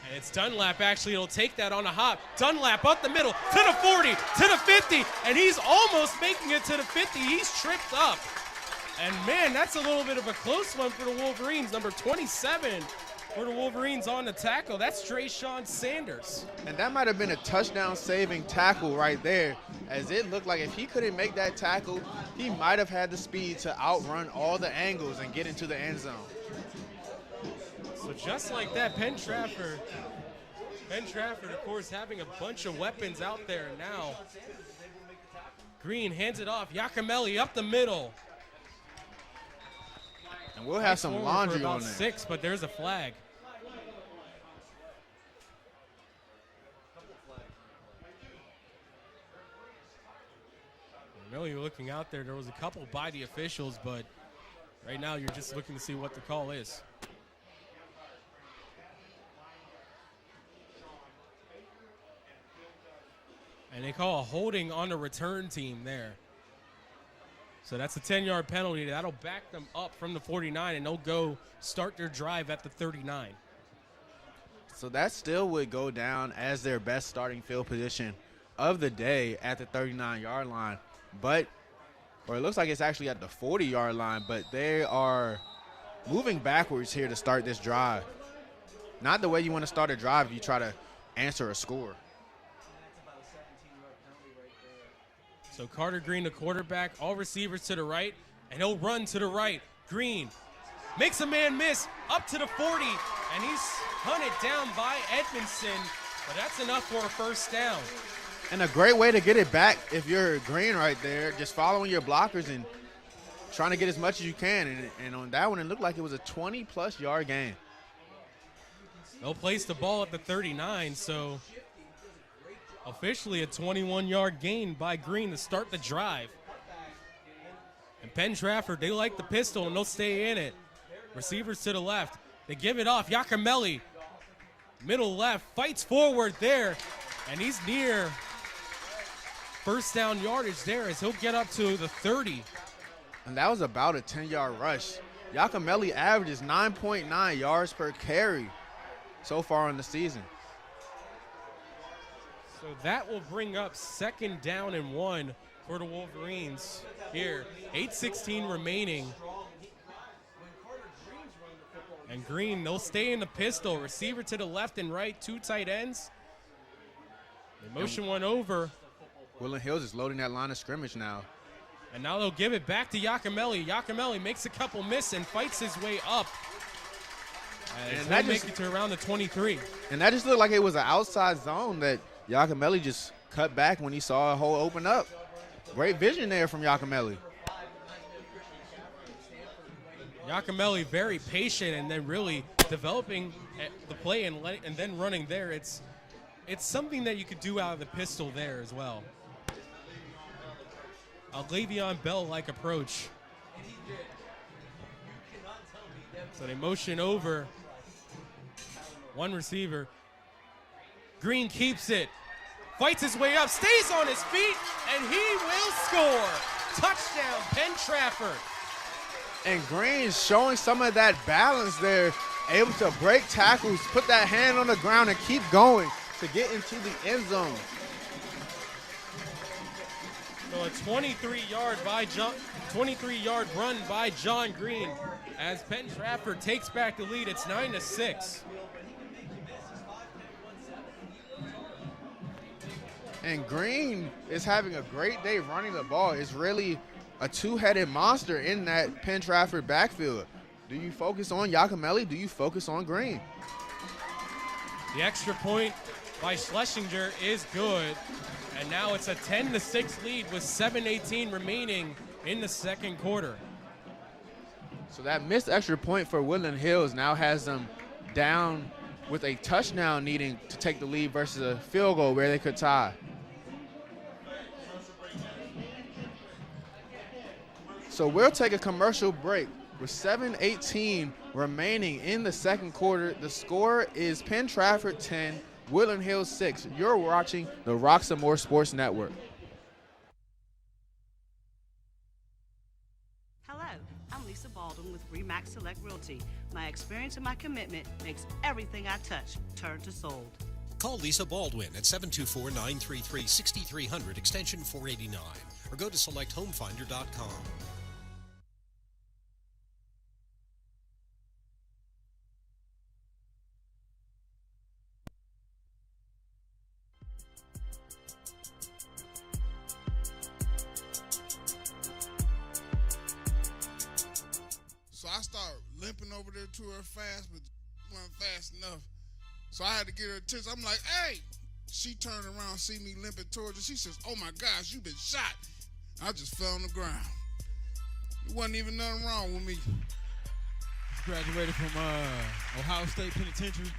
And it's Dunlap, actually. It'll take that on a hop. Dunlap up the middle to the 40, to the 50, and he's almost making it to the 50. He's tripped up. And, man, that's a little bit of a close one for the Wolverines. Number 27 for the Wolverines on the tackle. That's Drayshawn Sanders. And that might have been a touchdown-saving tackle right there, as it looked like if he couldn't make that tackle, he might have had the speed to outrun all the angles and get into the end zone. So just like that, Penn Trafford, of course, having a bunch of weapons out there now. Green hands it off. Yakimelli up the middle. And we'll have some laundry on there. 6, but there's a flag. I know you're looking out there. There was a couple by the officials, but right now you're just looking to see what the call is. And they call a holding on the return team there. So that's a 10-yard penalty. That'll back them up from the 49, and they'll go start their drive at the 39. So that still would go down as their best starting field position of the day at the 39-yard line. Or it looks like it's actually at the 40-yard line, but they are moving backwards here to start this drive. Not the way you want to start a drive if you try to answer a score. So Carter Green, the quarterback, all receivers to the right, and he'll run to the right. Green makes a man miss up to the 40, and he's hunted down by Edmondson, but that's enough for a first down. And a great way to get it back if you're Green right there, just following your blockers and trying to get as much as you can. And on that one, it looked like it was a 20-plus yard gain. They'll place the ball at the 39, so officially a 21-yard gain by Green to start the drive. And Penn Trafford, they like the pistol, and they'll stay in it. Receivers to the left. They give it off. Yakimelli, middle left, fights forward there, and he's near first down yardage there as he'll get up to the 30. And that was about a 10-yard rush. Yakimelli averages 9.9 yards per carry so far in the season. So that will bring up second down and 1 for the Wolverines here. 8:16 remaining. And Green, they'll stay in the pistol. Receiver to the left and right, 2 tight ends. They motion one over. Woodland Hills is loading that line of scrimmage now. And now they'll give it back to Yakimelli. Yakimelli makes a couple miss and fights his way up. And that make it to around the 23. And that just looked like it was an outside zone that Yakimelli just cut back when he saw a hole open up. Great vision there from Yakimelli. Yakimelli very patient and then really developing the play and then running there. It's something that you could do out of the pistol there as well. A Le'Veon Bell-like approach. So they motion over one receiver. Green keeps it, fights his way up, stays on his feet, and he will score. Touchdown, Penn Trafford. And Green showing some of that balance there, able to break tackles, put that hand on the ground, and keep going to get into the end zone. So a 23-yard run by John Green as Penn Trafford takes back the lead. It's 9-6. And Green is having a great day running the ball. It's really a two-headed monster in that Penn Trafford backfield. Do you focus on Yakimelli? Do you focus on Green? The extra point by Schlesinger is good. And now it's a 10-6 lead with 7:18 remaining in the second quarter. So that missed extra point for Woodland Hills now has them down with a touchdown needing to take the lead versus a field goal where they could tie. So we'll take a commercial break with 7:18 remaining in the second quarter. The score is Penn Trafford 10, Woodland Hills 6. You're watching the Roxamore Sports Network. Hello, I'm Lisa Baldwin with Remax Select Realty. My experience and my commitment makes everything I touch turn to sold. Call Lisa Baldwin at 724-933-6300 extension 489 or go to selecthomefinder.com. So I started limping over there to her fast, but wasn't fast enough. So I had to get her attention. I'm like, hey. She turned around, see me limping towards her. She says, oh my gosh, you been shot. I just fell on the ground. There wasn't even nothing wrong with me. Graduated from Ohio State Penitentiary.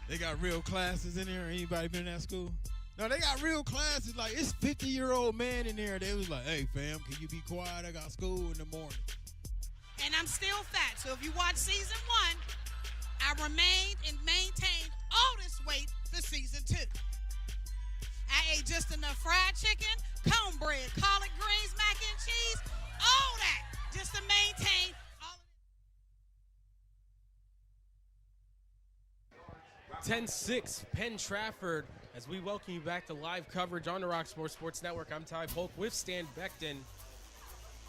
They got real classes in there. Anybody been in that school? No, they got real classes. Like, it's 50-year-old man in there. They was like, hey, fam, can you be quiet? I got school in the morning. And I'm still fat. So if you watch season 1, I remained and maintained all this weight for season 2. I ate just enough fried chicken, cornbread, collard greens, mac and cheese, all that, just to maintain all of it. 10-6 Penn Trafford, as we welcome you back to live coverage on the Roxamore Sports Network. I'm Ty Polk with Stan Beckton.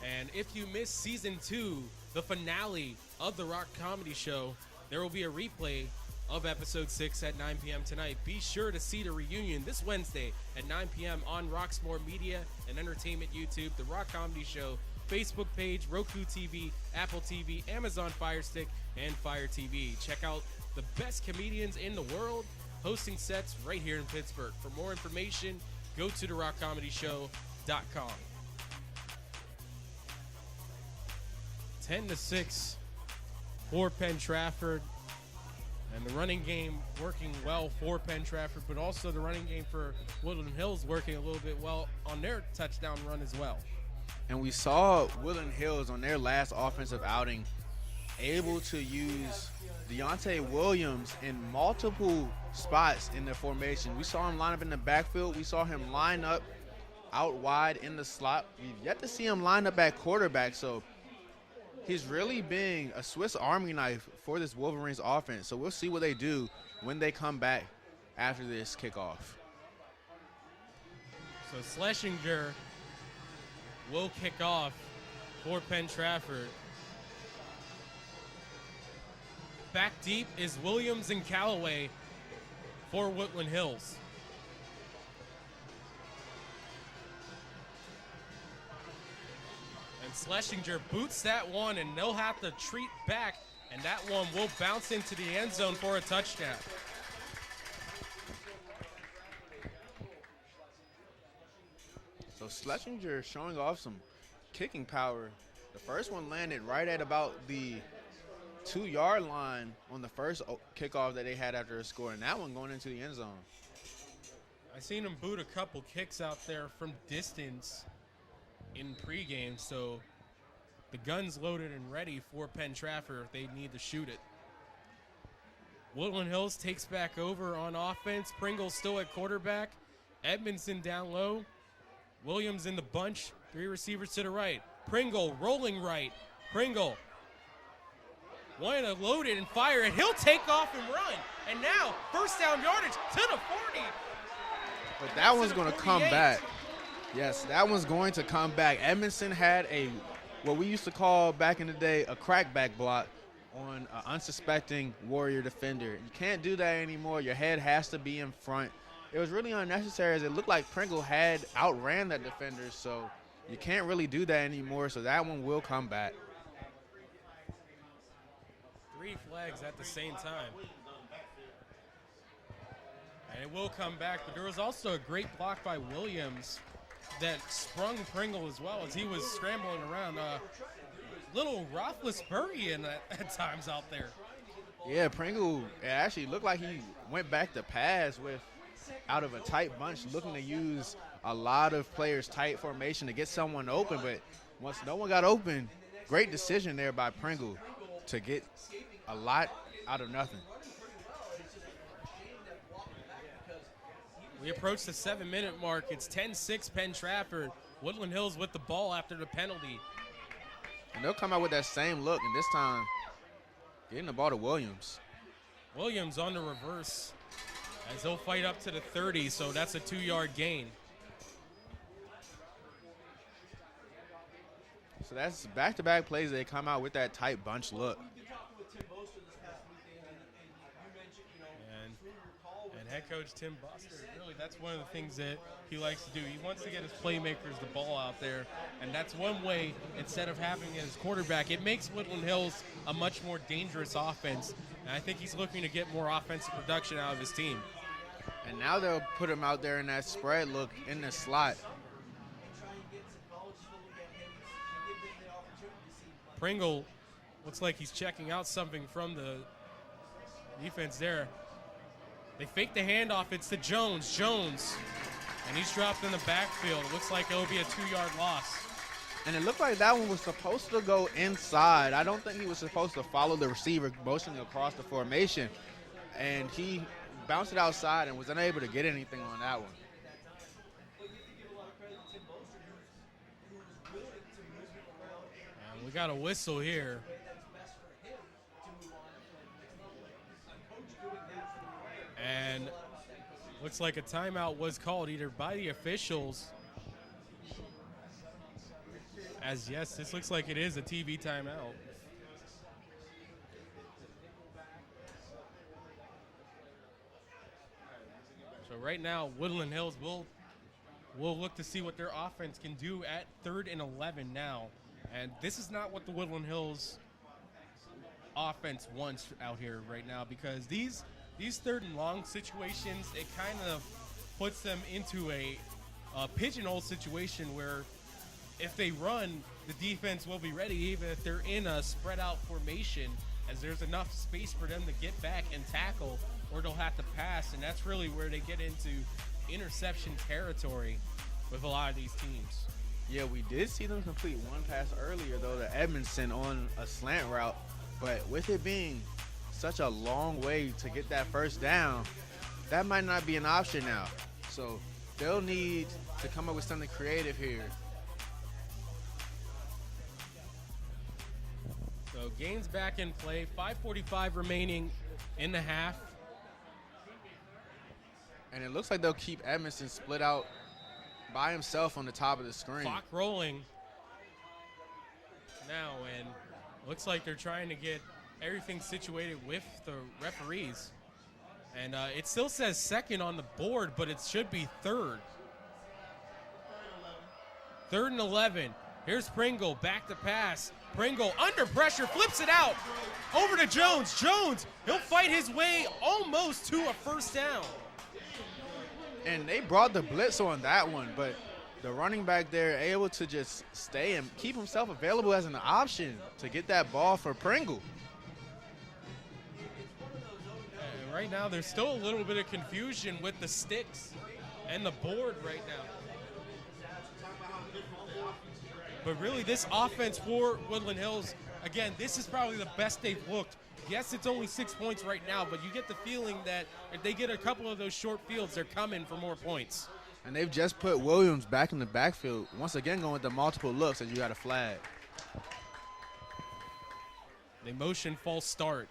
And if you missed season 2, the finale of the Rock Comedy Show, there will be a replay of episode 6 at 9 p.m. tonight. Be sure to see the reunion this Wednesday at 9 p.m. on Roxamore Media and Entertainment YouTube, the Rock Comedy Show Facebook page, Roku TV, Apple TV, Amazon Fire Stick, and Fire TV. Check out the best comedians in the world hosting sets right here in Pittsburgh. For more information, go to therockcomedyshow.com. 10-6 for Penn Trafford. And the running game working well for Penn Trafford, but also the running game for Woodland Hills working a little bit well on their touchdown run as well. And we saw Woodland Hills on their last offensive outing able to use Deontay Williams in multiple spots in the formation. We saw him line up in the backfield. We saw him line up out wide in the slot. We've yet to see him line up at quarterback, so he's really being a Swiss Army knife for this Wolverines offense. So we'll see what they do when they come back after this kickoff. So Schlesinger will kick off for Penn Trafford. Back deep is Williams and Callaway for Woodland Hills. And Schlesinger boots that one, and they'll have to treat back, and that one will bounce into the end zone for a touchdown. So Schlesinger showing off some kicking power. The first one landed right at about the 2-yard line on the first kickoff that they had after a score, and that one going into the end zone. I seen him boot a couple kicks out there from distance in pregame, so the gun's loaded and ready for Penn Trafford if they need to shoot it. Woodland Hills takes back over on offense. Pringle still at quarterback. Edmondson down low. Williams in the bunch. 3 receivers to the right. Pringle rolling right. Pringle wanting to load it and fire it. He'll take off and run. And now, first down yardage to the 40. But that one's going to come back. Yes, that one's going to come back. Edmondson had what we used to call back in the day a crackback block on an unsuspecting Warrior defender. You can't do that anymore. Your head has to be in front. It was really unnecessary, as it looked like Pringle had outran that defender, so you can't really do that anymore, so that one will come back. 3 flags at the same time. And it will come back, but there was also a great block by Williams that sprung Pringle as well as he was scrambling around. Little Roethlisbergerian at times out there. Yeah, Pringle, it actually looked like he went back to pass out of a tight bunch, looking to use a lot of players' tight formation to get someone open, but once no one got open, great decision there by Pringle to get a lot out of nothing. We approach the 7-minute mark. It's 10-6 Penn Trafford. Woodland Hills with the ball after the penalty. And they'll come out with that same look, and this time getting the ball to Williams. Williams on the reverse as he'll fight up to the 30, so that's a 2-yard gain. So that's back-to-back plays. They come out with that tight bunch look. And head coach Tim Buster, really, that's one of the things that he likes to do. He wants to get his playmakers the ball out there, and that's one way, instead of having his quarterback, it makes Woodland Hills a much more dangerous offense, and I think he's looking to get more offensive production out of his team. And now they'll put him out there in that spread look in the slot. Pringle looks like he's checking out something from the defense there. They fake the handoff. It's to Jones. Jones. And he's dropped in the backfield. It looks like it'll be a 2-yard loss. And it looked like that one was supposed to go inside. I don't think he was supposed to follow the receiver motioning across the formation. And he bounced it outside and was unable to get anything on that one. And we got a whistle here. And looks like a timeout was called either by the officials. As yes, this looks like it is a TV timeout. So right now, Woodland Hills will look to see what their offense can do at 3rd and 11 now. And this is not what the Woodland Hills offense wants out here right now, because these 3rd and long situations, it kind of puts them into a pigeonhole situation where if they run, the defense will be ready even if they're in a spread out formation, as there's enough space for them to get back and tackle, or they'll have to pass, and that's really where they get into interception territory with a lot of these teams. Yeah, we did see them complete one pass earlier, though, to Edmondson on a slant route. But with it being such a long way to get that first down, that might not be an option now. So they'll need to come up with something creative here. So game's back in play. 5:45 remaining in the half. And it looks like they'll keep Edmondson split out by himself on the top of the screen. Clock rolling now, and looks like they're trying to get everything situated with the referees. And it still says 2nd on the board, but it should be 3rd. 3rd and 11. Here's Pringle, back to pass. Pringle under pressure, flips it out. Over to Jones. Jones, he'll fight his way almost to a first down. And they brought the blitz on that one, but the running back there able to just stay and keep himself available as an option to get that ball for Pringle. And right now, there's still a little bit of confusion with the sticks and the board right now. But really, this offense for Woodland Hills, again, this is probably the best they've looked. Yes, it's only 6 points right now, but you get the feeling that if they get a couple of those short fields, they're coming for more points. And they've just put Williams back in the backfield. Once again, going with the multiple looks, as you got a flag. They motion false start.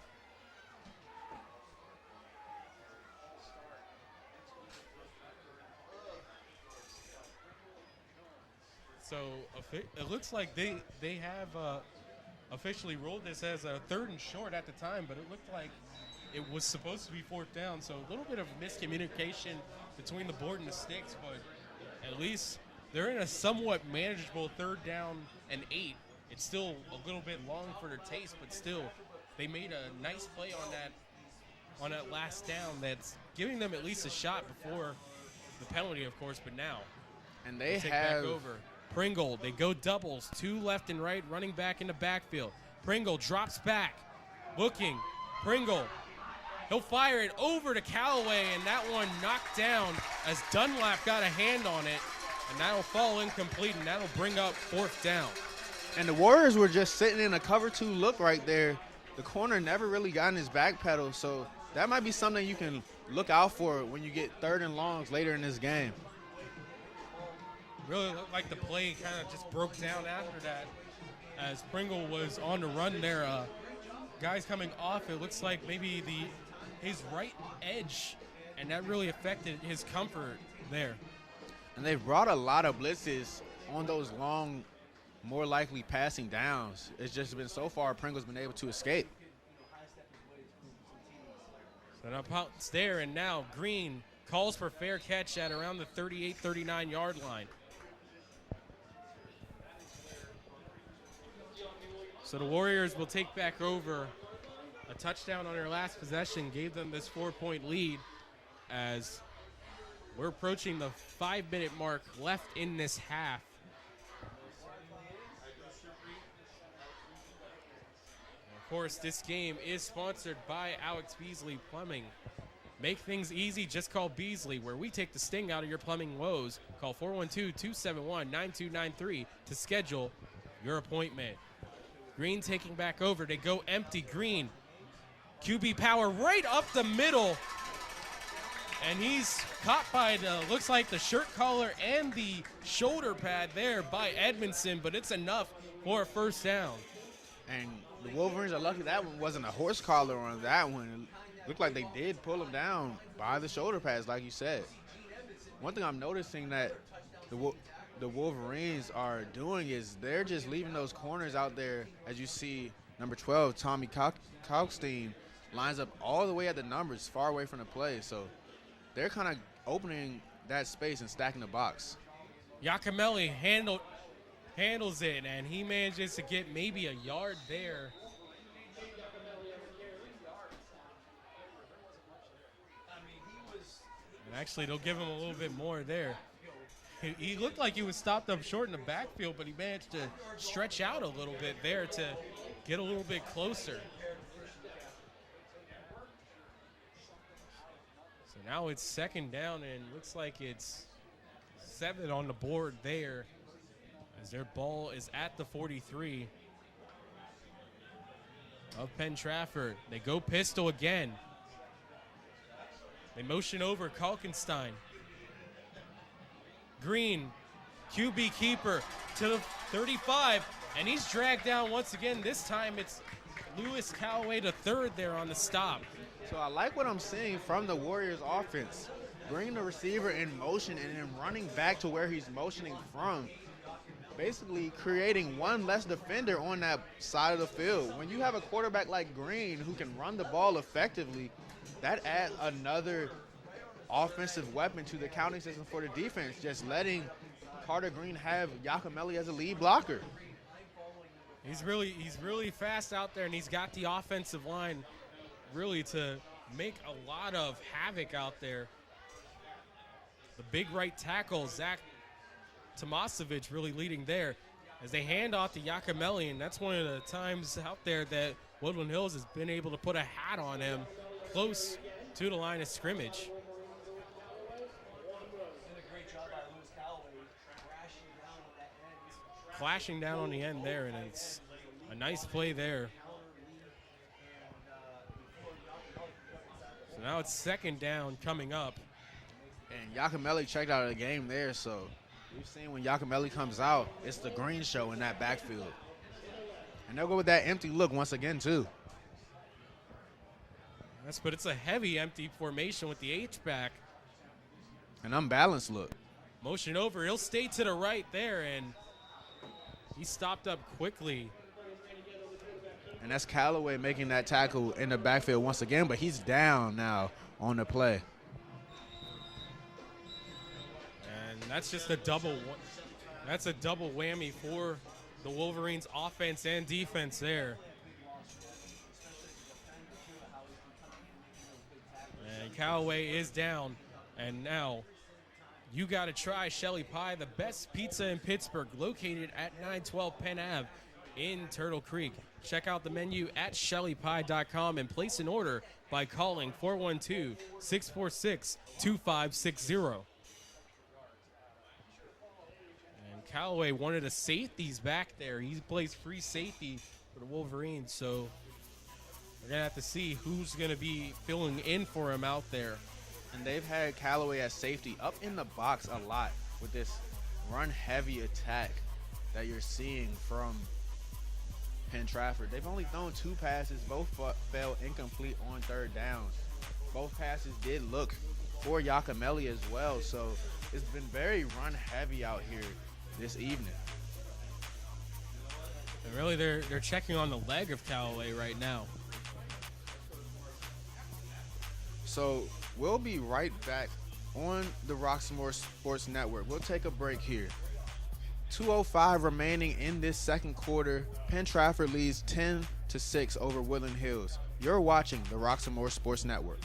So it looks like they have officially ruled this as a 3rd and short at the time, but it looked like it was supposed to be 4th down. So a little bit of miscommunication between the board and the sticks, but at least they're in a somewhat manageable 3rd down and 8. It's still a little bit long for their taste, but still they made a nice play on that last down that's giving them at least a shot before the penalty, of course, but now. And they take have back over. Pringle, they go doubles, 2 left and right, running back in the backfield. Pringle drops back, looking. Pringle, he'll fire it over to Callaway, and that one knocked down as Dunlap got a hand on it, and that'll fall incomplete, and that'll bring up 4th down. And the Warriors were just sitting in a cover 2 look right there. The corner never really got in his back pedal, so that might be something you can look out for when you get 3rd and longs later in this game. Really looked like the play kind of just broke down after that as Pringle was on the run there. Guys coming off, it looks like maybe his right edge, and that really affected his comfort there. And they've brought a lot of blitzes on those long, more likely passing downs. It's just been so far Pringle's been able to escape. So now Pounce there, and now Green calls for fair catch at around the 38-39 yard line. So the Warriors will take back over. A touchdown on their last possession gave them this 4-point lead, as we're approaching the 5-minute mark left in this half. Of course, this game is sponsored by Alex Beasley Plumbing. Make things easy, just call Beasley, where we take the sting out of your plumbing woes. Call 412-271-9293 to schedule your appointment. Green taking back over. They go empty. Green, QB power right up the middle. And he's caught by looks like the shirt collar and the shoulder pad there by Edmondson, but it's enough for a 1st down. And the Wolverines are lucky that one wasn't a horse collar on that one. looked like they did pull him down by the shoulder pads, like you said. One thing I'm noticing that the Wolverines are doing is they're just leaving those corners out there. As you see, number 12, Tommy Kalkstein, lines up all the way at the numbers, far away from the play. So they're kind of opening that space and stacking the box. Giacomelli handles it, and he manages to get maybe a yard there. And actually, they'll give him a little bit more there. He looked like he was stopped up short in the backfield, but he managed to stretch out a little bit there to get a little bit closer. So now it's second down, and looks like it's 7 on the board there as their ball is at the 43 of Penn Trafford. They go pistol again. They motion over Kalkenstein. Green, QB keeper to the 35, and he's dragged down once again. This time it's Lewis Callaway the third there on the stop. So I like what I'm seeing from the Warriors offense. Bringing the receiver in motion and then running back to where he's motioning from. Basically creating one less defender on that side of the field. When you have a quarterback like Green who can run the ball effectively, that adds another offensive weapon to the counting system for the defense, just letting Carter Green have Giacomelli as a lead blocker. He's really fast out there, and he's got the offensive line really to make a lot of havoc out there. The big right tackle, Zach Tomasevich, really leading there as they hand off to Giacomelli, and that's one of the times out there that Woodland Hills has been able to put a hat on him close to the line of scrimmage. Flashing down on the end there, and it's a nice play there. So now it's second down coming up. And Giacomelli checked out of the game there, so we've seen when Giacomelli comes out, it's the Green show in that backfield. And they'll go with that empty look once again, too. Yes, but it's a heavy empty formation with the H-back. An unbalanced look. Motion over, he'll stay to the right there, and he stopped up quickly. And that's Callaway making that tackle in the backfield once again, but he's down now on the play. And that's just a double whammy for the Wolverines offense and defense there. And Callaway is down, and now you got to try Shelly Pie, the best pizza in Pittsburgh, located at 912 Penn Ave in Turtle Creek. Check out the menu at shellypie.com and place an order by calling 412-646-2560. And Callaway wanted a safeties back there. He plays free safety for the Wolverines, so we're going to have to see who's going to be filling in for him out there. And they've had Callaway as safety up in the box a lot with this run-heavy attack that you're seeing from Penn Trafford. They've only thrown 2 passes. Both fell incomplete on third downs. Both passes did look for Giacomelli as well, so it's been very run-heavy out here this evening. And really, they're checking on the leg of Callaway right now. So we'll be right back on the Roxamore Sports Network. We'll take a break here. 2:05 remaining in this second quarter. Penn Trafford leads 10-6 over Woodland Hills. You're watching the Roxamore Sports Network.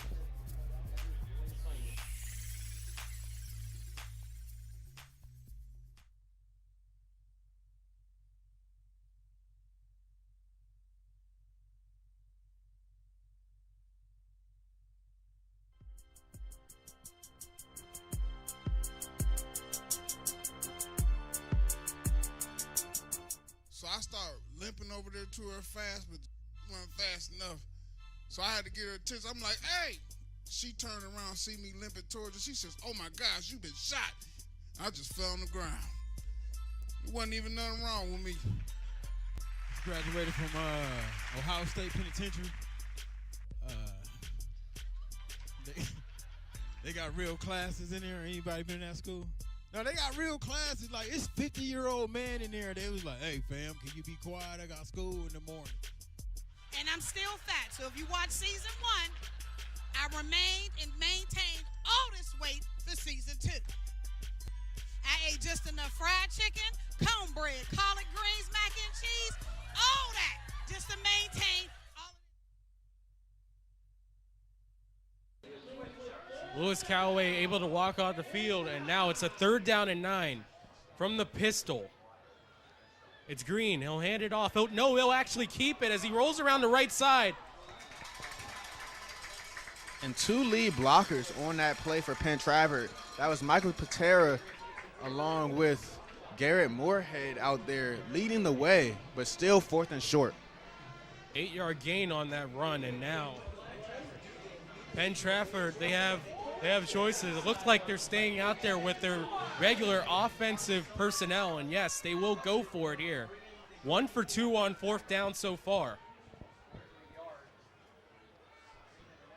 So I started limping over there to her fast, but wasn't fast enough. So I had to get her attention. I'm like, hey. She turned around, see me limping towards her. She says, oh my gosh, you've been shot. I just fell on the ground. There wasn't even nothing wrong with me. Graduated from Ohio State Penitentiary. They got real classes in there. Anybody been in that school? No, they got real classes. Like, it's 50-year-old man in there. They was like, hey, fam, can you be quiet? I got school in the morning. And I'm still fat. So if you watch season 1, I remained and maintained all this weight for season 2. I ate just enough fried chicken, cornbread, collard greens, mac and cheese, all that, just to maintain all of Lewis Callaway able to walk off the field, and now it's a 3rd down and 9 from the pistol. It's Green. He'll hand it off. He'll actually keep it as he rolls around the right side. And 2 lead blockers on that play for Penn Trafford. That was Michael Patera along with Garrett Moorhead out there leading the way, but still 4th and short. 8-yard gain on that run, and now Penn Trafford, they have choices. It looks like they're staying out there with their regular offensive personnel, and yes, they will go for it here. 1 for 2 on 4th down so far.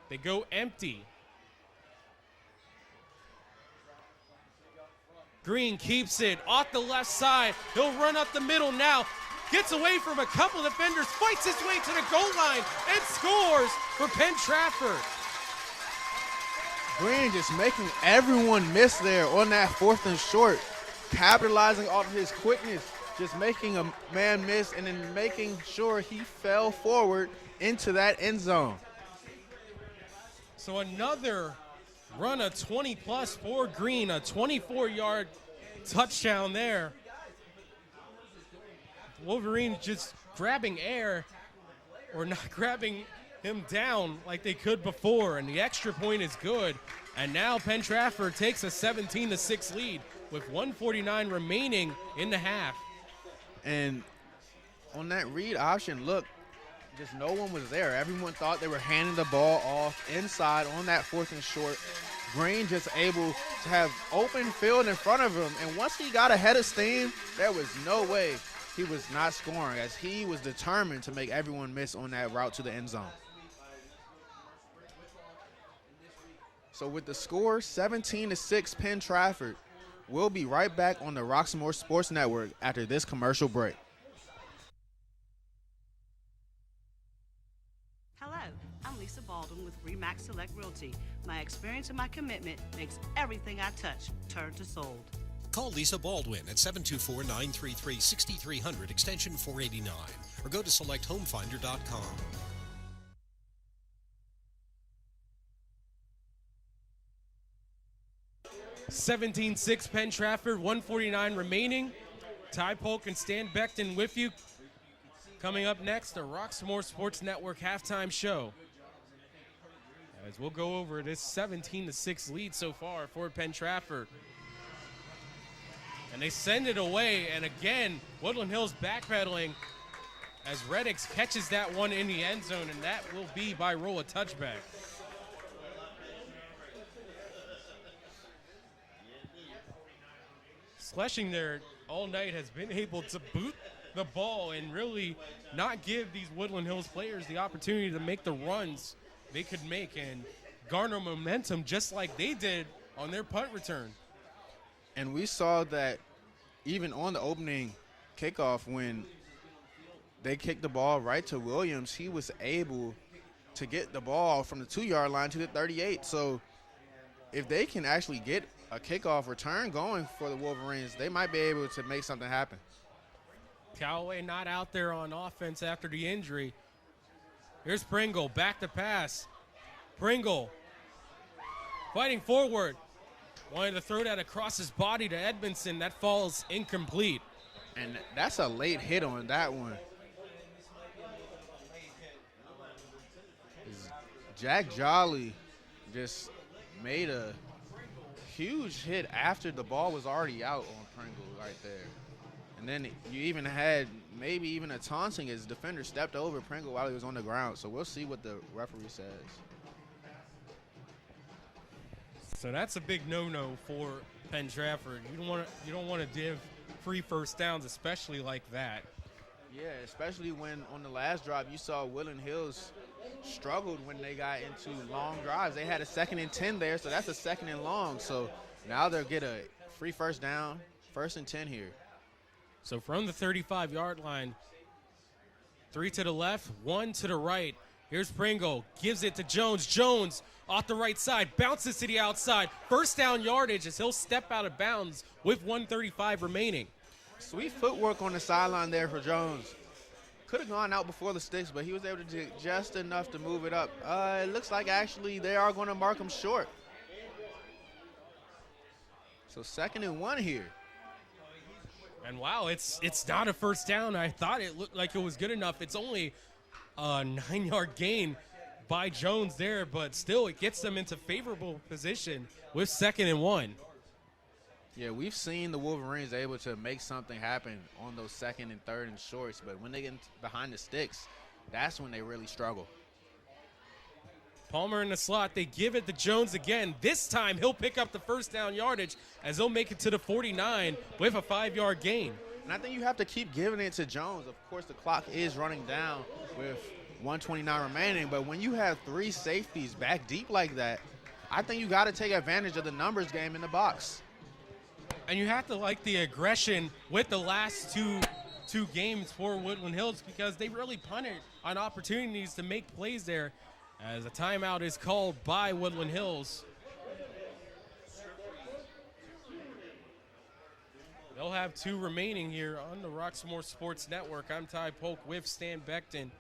They go empty. Green keeps it off the left side. He'll run up the middle now. Gets away from a couple defenders, fights his way to the goal line, and scores for Penn Trafford. Green just making everyone miss there on that 4th and short, capitalizing off of his quickness, just making a man miss and then making sure he fell forward into that end zone. So another run of 20-plus for Green, a 24-yard touchdown there. Wolverines just grabbing air or not grabbing him down like they could before, and the extra point is good. And now Penn Trafford takes a 17-6 lead with 1:49 remaining in the half. And on that read option, look, just no one was there. Everyone thought they were handing the ball off inside on that 4th and short. Green just able to have open field in front of him. And once he got ahead of steam, there was no way he was not scoring, as he was determined to make everyone miss on that route to the end zone. So with the score 17-6 Penn Trafford, we'll be right back on the Roxamore Sports Network after this commercial break. Hello, I'm Lisa Baldwin with Remax Select Realty. My experience and my commitment makes everything I touch turn to sold. Call Lisa Baldwin at 724-933-6300 extension 489 or go to selecthomefinder.com. 17-6 Penn Trafford, 1:49 remaining. Ty Polk and Stan Beckton with you. Coming up next, the Roxamore Sports Network halftime show. As we'll go over this 17-6 lead so far for Penn Trafford. And they send it away, and again, Woodland Hills backpedaling as Reddix catches that one in the end zone, and that will be by roll a touchback. Schlesing there all night has been able to boot the ball and really not give these Woodland Hills players the opportunity to make the runs they could make and garner momentum just like they did on their punt return. And we saw that even on the opening kickoff when they kicked the ball right to Williams, he was able to get the ball from the 2-yard line to the 38. So if they can actually get a kickoff return going for the Wolverines, they might be able to make something happen. Callaway not out there on offense after the injury. Here's Pringle, back to pass. Pringle fighting forward. Wanted to throw that across his body to Edmondson. That falls incomplete. And that's a late hit on that one. Jack Jolly just made a huge hit after the ball was already out on Pringle right there. And then you even had maybe even a taunting as defender stepped over Pringle while he was on the ground. So we'll see what the referee says. So that's a big no-no for Penn Trafford. You don't want to give free first downs, especially like that. Yeah, especially when on the last drive you saw Woodland Hills struggled when they got into long drives. They had a 2nd and 10 there, so that's a 2nd and long. So now they'll get a free first down, 1st and 10 here. So from the 35-yard line, 3 to the left, 1 to the right. Here's Pringle, gives it to Jones. Jones off the right side, bounces to the outside. First down yardage as he'll step out of bounds with 1:35 remaining. Sweet footwork on the sideline there for Jones. Could have gone out before the sticks, but he was able to do just enough to move it up. It looks like actually they are going to mark him short. So 2nd and 1 here. And wow, it's not a first down. I thought it looked like it was good enough. It's only a 9-yard gain by Jones there, but still it gets them into favorable position with 2nd and 1. Yeah, we've seen the Wolverines able to make something happen on those 2nd and 3rd and shorts, but when they get behind the sticks, that's when they really struggle. Palmer in the slot. They give it to Jones again. This time he'll pick up the first down yardage as they'll make it to the 49 with a 5-yard gain. And I think you have to keep giving it to Jones. Of course, the clock is running down with 1:29 remaining, but when you have 3 safeties back deep like that, I think you got to take advantage of the numbers game in the box. And you have to like the aggression with the last two games for Woodland Hills because they really punted on opportunities to make plays there as a timeout is called by Woodland Hills. They'll have 2 remaining here on the Roxamore Sports Network. I'm Ty Polk with Stan Beckton.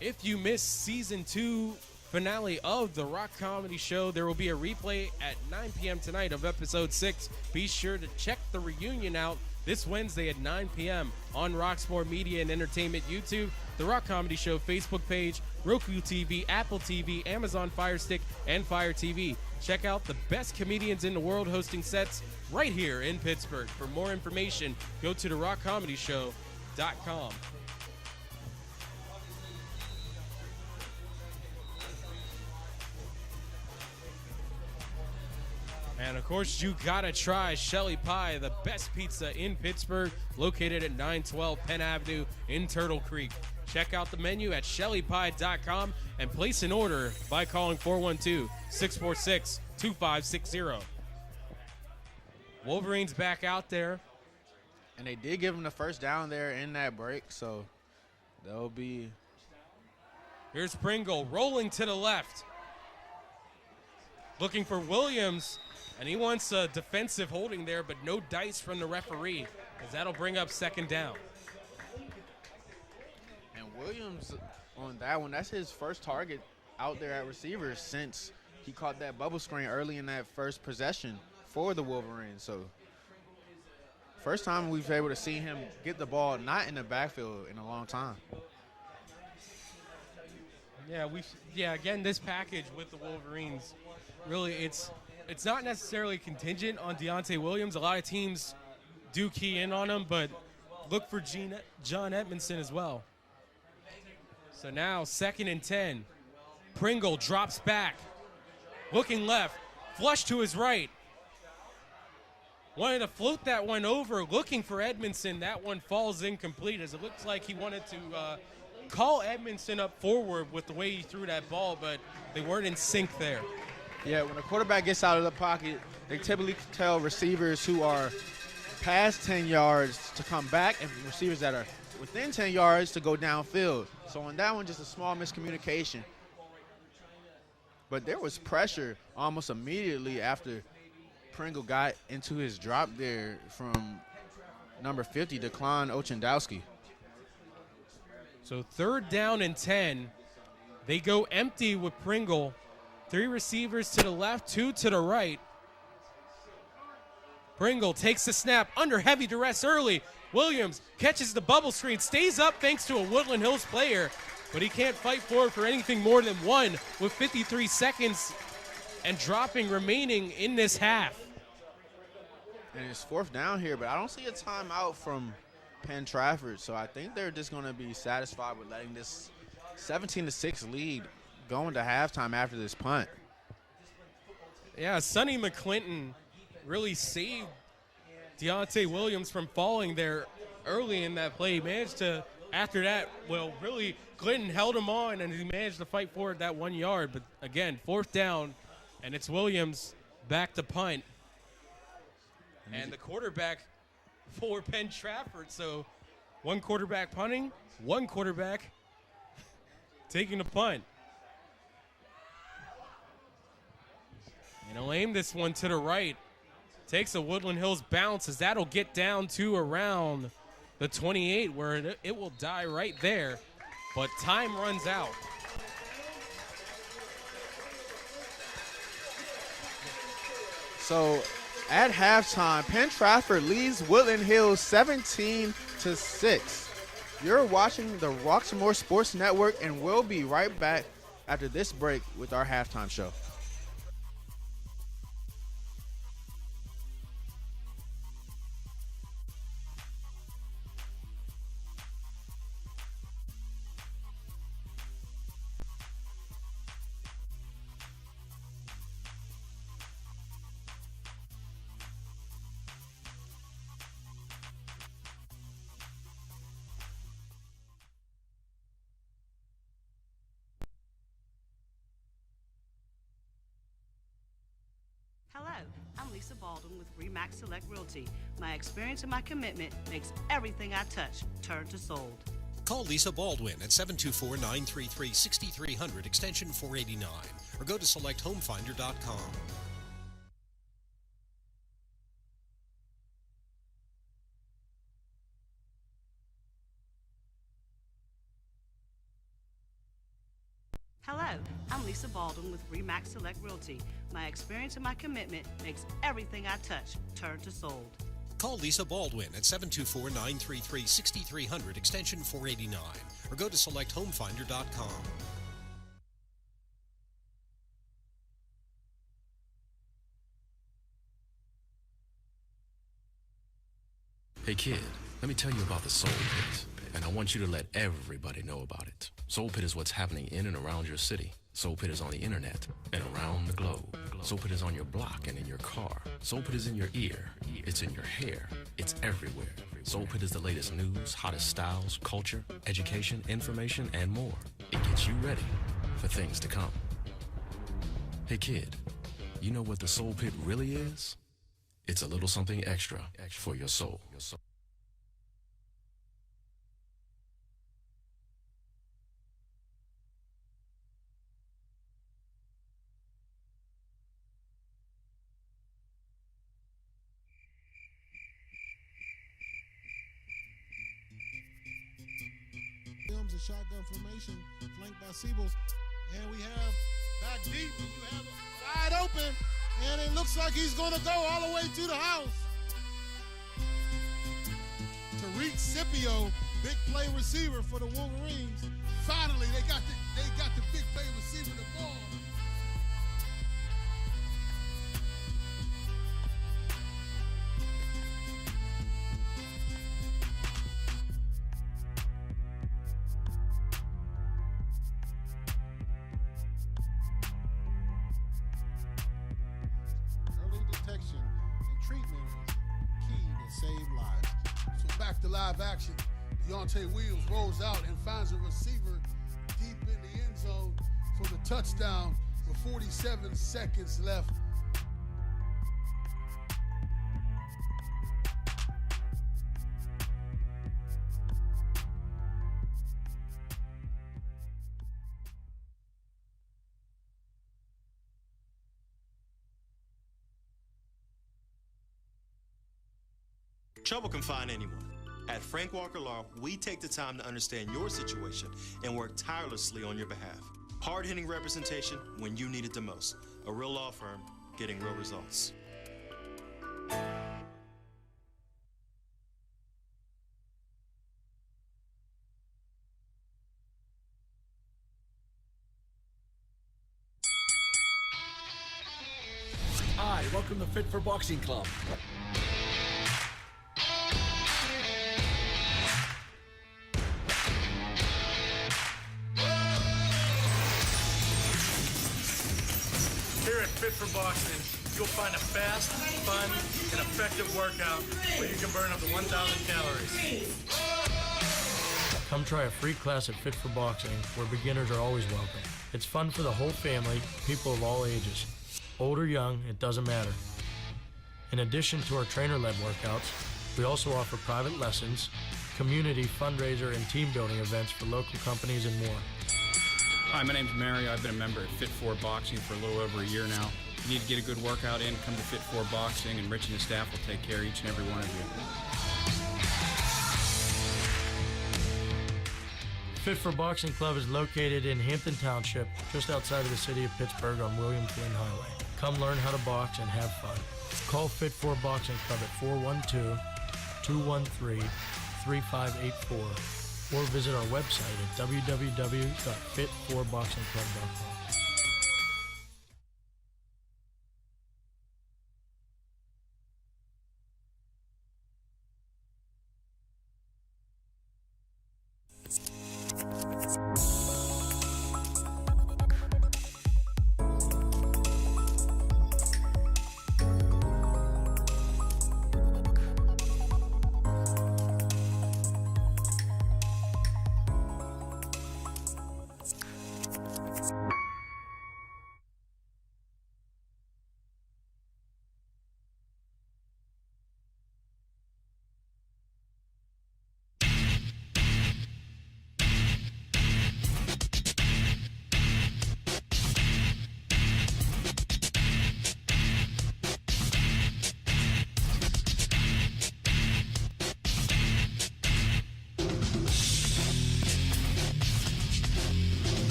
If you missed season 2 finale of the Rock Comedy Show, there will be a replay at 9 p.m. tonight of episode 6. Be sure to check the reunion out this Wednesday at 9 p.m. on Roxmore Media and Entertainment YouTube, the Rock Comedy Show Facebook page, Roku TV, Apple TV, Amazon Fire Stick, and Fire TV. Check out the best comedians in the world hosting sets right here in Pittsburgh. For more information, go to therockcomedyshow.com. And, of course, you gotta try Shelly Pie, the best pizza in Pittsburgh, located at 912 Penn Avenue in Turtle Creek. Check out the menu at shellypie.com and place an order by calling 412-646-2560. Wolverines back out there. And they did give him the first down there in that break, so they'll be. Here's Pringle rolling to the left. Looking for Williams. And he wants a defensive holding there, but no dice from the referee, as that'll bring up 2nd down. And Williams on that one, that's his first target out there at receiver since he caught that bubble screen early in that first possession for the Wolverines. So first time we've been able to see him get the ball not in the backfield in a long time. Yeah, again, this package with the Wolverines, really it's not necessarily contingent on Deontay Williams. A lot of teams do key in on him, but look for John Edmondson as well. So now 2nd and 10. Pringle drops back. Looking left. Flush to his right. Wanted to float that one over. Looking for Edmondson. That one falls incomplete as it looks like he wanted to call Edmondson up forward with the way he threw that ball, but they weren't in sync there. Yeah, when a quarterback gets out of the pocket, they typically tell receivers who are past 10 yards to come back and receivers that are within 10 yards to go downfield. So on that one, just a small miscommunication. But there was pressure almost immediately after Pringle got into his drop there from number 50, Declan Ochendowski. So 3rd down and 10. They go empty with Pringle. 3 receivers to the left, 2 to the right. Pringle takes the snap under heavy duress early. Williams catches the bubble screen, stays up thanks to a Woodland Hills player, but he can't fight for anything more than 1 with 53 seconds and dropping remaining in this half. And it's 4th down here, but I don't see a timeout from Penn Trafford, so I think they're just going to be satisfied with letting this 17-6 lead going to halftime after this punt. Yeah, Sonny McClinton really saved Deontay Williams from falling there early in that play. He managed to, after that, really, Clinton held him on, and he managed to fight forward that 1 yard. But, again, 4th down, and it's Williams back to punt. And the quarterback for Penn Trafford. So, one quarterback punting, one quarterback taking the punt. And he'll aim this one to the right. Takes a Woodland Hills bounce, as that'll get down to around the 28, where it will die right there. But time runs out. So at halftime, Penn Trafford leads Woodland Hills 17-6. You're watching the Roxamore Sports Network, and we'll be right back after this break with our halftime show. Hello, I'm Lisa Baldwin with Remax Select Realty. My experience and my commitment makes everything I touch turn to sold. Call Lisa Baldwin at 724-933-6300 extension 489 or go to selecthomefinder.com. Hello, I'm Lisa Baldwin with Remax Select Realty. My experience and my commitment makes everything I touch turn to sold. Call Lisa Baldwin at 724-933-6300 extension 489 or go to selecthomefinder.com. Hey kid, let me tell you about the Soul Pit, and I want you to let everybody know about it. Soul Pit is what's happening in and around your city. Soul Pit is on the internet and around the globe. Soul Pit is on your block and in your car. Soul Pit is in your ear. It's in your hair. It's everywhere. Soul Pit is the latest news, hottest styles, culture, education, information, and more. It gets you ready for things to come. Hey kid, you know what the Soul Pit really is? It's a little something extra for your soul. A shotgun formation flanked by Siebels, and we have back deep, and you have wide open, and it looks like he's going to go all the way to the house. Tariq Scipio, big play receiver for the Wolverines. Finally, they got the big play receiver the ball. Detection and treatment is key to save lives. So back to live action. Deontay Williams rolls out and finds a receiver deep in the end zone for the touchdown with 47 seconds left. Trouble can find anyone. At Frank Walker Law, we take the time to understand your situation and work tirelessly on your behalf. Hard-hitting representation when you need it the most. A real law firm getting real results. Hi, welcome to Fit for Boxing Club. Here at Fit for Boxing, you'll find a fast, fun, and effective workout where you can burn up to 1,000 calories. Come try a free class at Fit for Boxing, where beginners are always welcome. It's fun for the whole family, people of all ages. Old or young, it doesn't matter. In addition to our trainer-led workouts, we also offer private lessons, community, fundraiser, and team building events for local companies and more. Hi, my name's Mario. I've been a member at Fit for Boxing for a little over a year now. If you need to get a good workout in, come to Fit for Boxing, and Rich and his staff will take care of each and every one of you. Fit for Boxing Club is located in Hampton Township, just outside of the city of Pittsburgh on William Flynn Highway. Come learn how to box and have fun. Call Fit for Boxing Club at 412-213-3584 or visit our website at www.fit4boxingclub.com.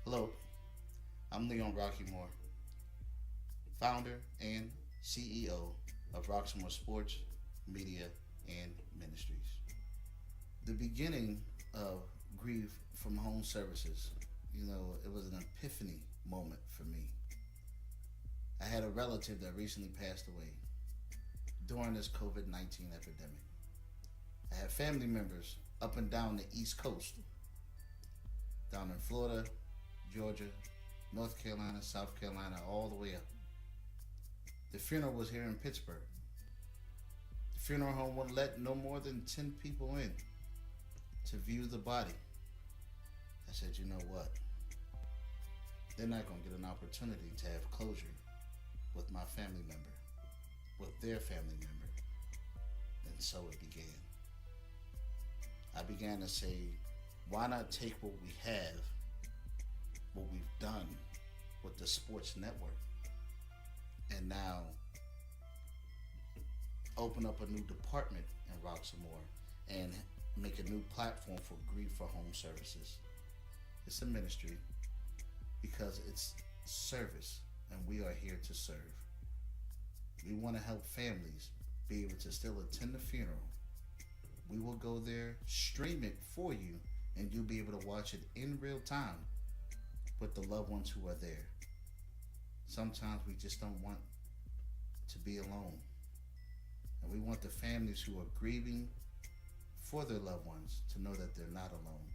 Hello, I'm Leon Roxamore, founder and CEO of Roxamore Sports, Media, and Ministries. The beginning of Grief from Home Services, it was an epiphany moment for me. I had a relative that recently passed away during this COVID-19 epidemic. I had family members up and down the East Coast, down in Florida, Georgia, North Carolina, South Carolina, all the way up. The funeral was here in Pittsburgh. The funeral home wouldn't let no more than 10 people in to view the body. I said, you know what? They're not going to get an opportunity to have closure with my family member, with their family member. And so it began. I began to say, why not take what we have, what we've done with the sports network, and now open up a new department in Roxamore and make a new platform for Grief for Home Services. It's a ministry because it's service, and we are here to serve. We want to help families be able to still attend the funeral. We will go there, stream it for you, and you'll be able to watch it in real time with the loved ones who are there. Sometimes we just don't want to be alone. And we want the families who are grieving for their loved ones to know that they're not alone.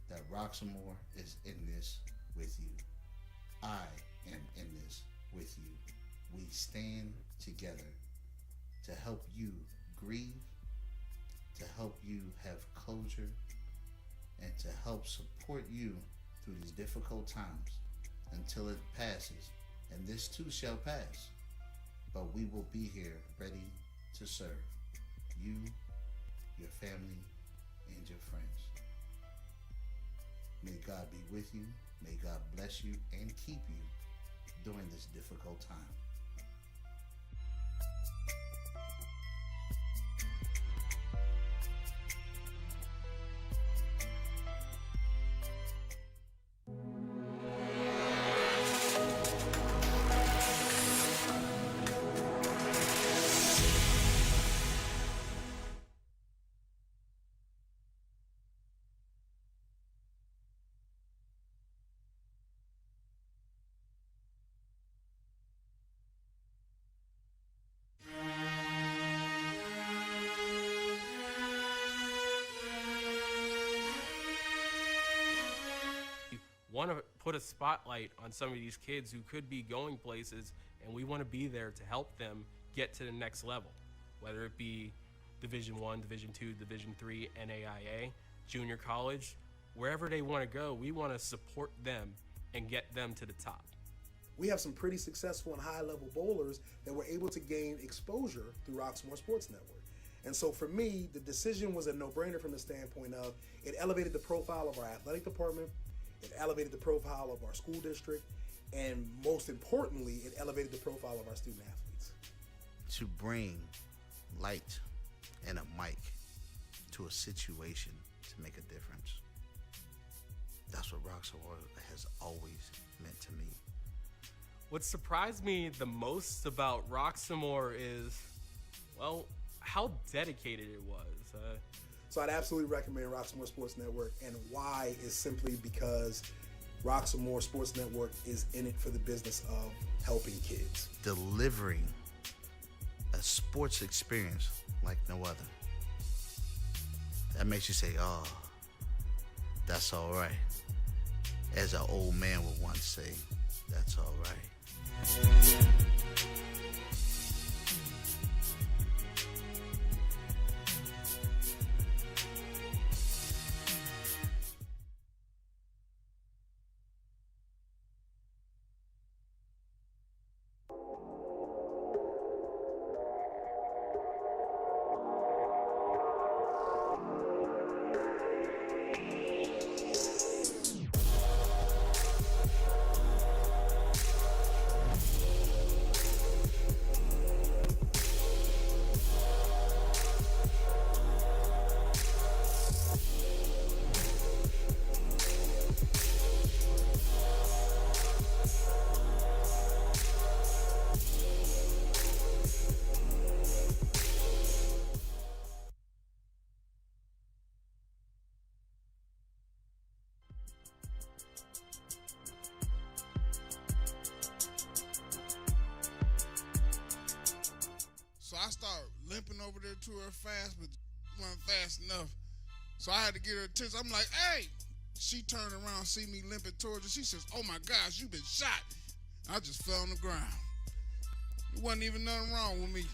That Roxamore is in this with you. I am in this with you. We stand together to help you grieve, to help you have closure, and to help support you through these difficult times until it passes. And this too shall pass. But we will be here ready to serve you, your family, and your friends. May God be with you. May God bless you and keep you during this difficult time. Want to put a spotlight on some of these kids who could be going places, and we want to be there to help them get to the next level, whether it be Division I, Division II, Division III, NAIA, junior college, wherever they want to go. We want to support them and get them to the top. We have some pretty successful and high-level bowlers that were able to gain exposure through Roxamore Sports Network. And so for me, the decision was a no-brainer from the standpoint of it elevated the profile of our athletic department, it elevated the profile of our school district, and most importantly, it elevated the profile of our student athletes. To bring light and a mic to a situation to make a difference. That's what Roxamore has always meant to me. What surprised me the most about Roxamore is, well, how dedicated it was. So I'd absolutely recommend Roxamore Sports Network, and why is simply because Roxamore Sports Network is in it for the business of helping kids. Delivering a sports experience like no other. That makes you say, oh, that's all right. As an old man would once say, that's all right. So I started limping over there to her fast, but wasn't fast enough. So I had to get her attention. I'm like, hey. She turned around, see me limping towards her. She says, oh my gosh, you been shot. I just fell on the ground. There wasn't even nothing wrong with me.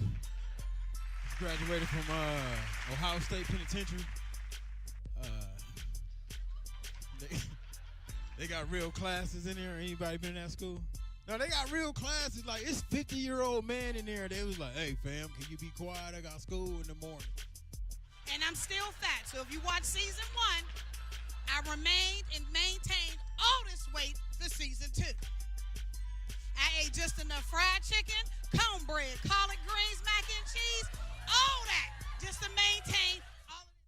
Graduated from Ohio State Penitentiary. They got real classes in there. Anybody been in that school? No, they got real classes. Like, it's 50-year-old man in there. They was like, hey, fam, can you be quiet? I got school in the morning. And I'm still fat. So if you watch season 1, I remained and maintained all this weight for season 2. I ate just enough fried chicken, cornbread, collard greens, mac and cheese, all that, just to maintain all of it.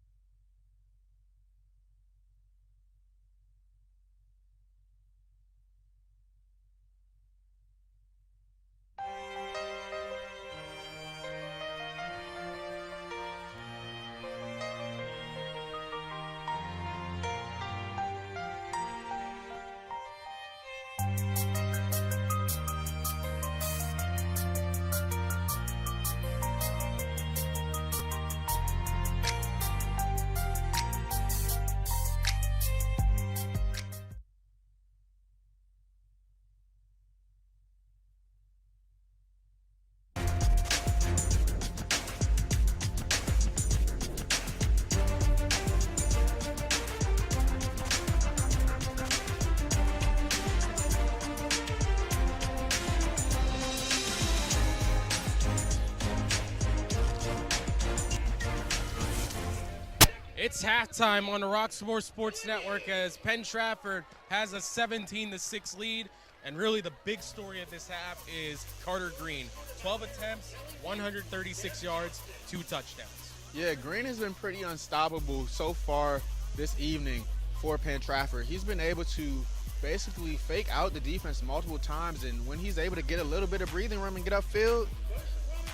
It's halftime on the Roxamore Sports Network as Penn Trafford has a 17-6 lead. And really the big story of this half is Carter Green. 12 attempts, 136 yards, 2 touchdowns. Yeah, Green has been pretty unstoppable so far this evening for Penn Trafford. He's been able to basically fake out the defense multiple times, and when he's able to get a little bit of breathing room and get upfield,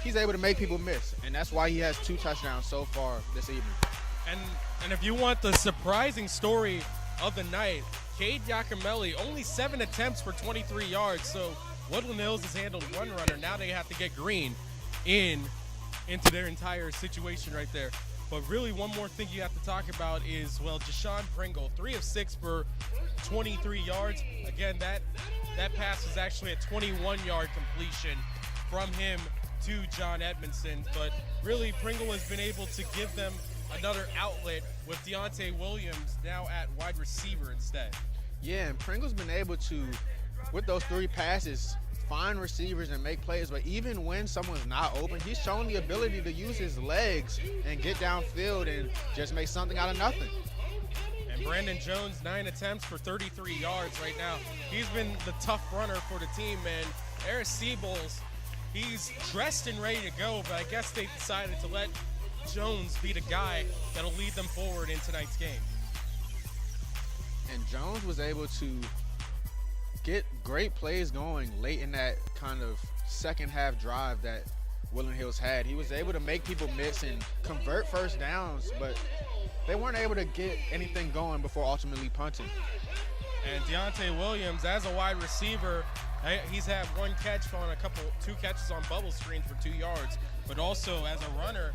he's able to make people miss. And that's why he has 2 touchdowns so far this evening. And if you want the surprising story of the night, Cade Giacomelli, only 7 attempts for 23 yards. So Woodland Hills has handled one runner. Now they have to get Green into their entire situation right there. But really one more thing you have to talk about is, well, Jashawn Pringle, 3 of 6 for 23 yards. Again, that pass was actually a 21-yard completion from him to John Edmondson. But really Pringle has been able to give them another outlet with Deontay Williams now at wide receiver instead. Yeah, and Pringle's been able to, with those 3 passes, find receivers and make plays. But even when someone's not open, he's shown the ability to use his legs and get downfield and just make something out of nothing. And Brandon Jones, 9 attempts for 33 yards right now. He's been the tough runner for the team, and Eris Seables, he's dressed and ready to go, but I guess they decided to let Jones be the guy that'll lead them forward in tonight's game. And Jones was able to get great plays going late in that kind of second half drive that Woodland Hills had. He was able to make people miss and convert first downs, but they weren't able to get anything going before ultimately punting. And Deontay Williams, as a wide receiver, he's had 1 catch on 2 catches on bubble screens for 2 yards, but also as a runner,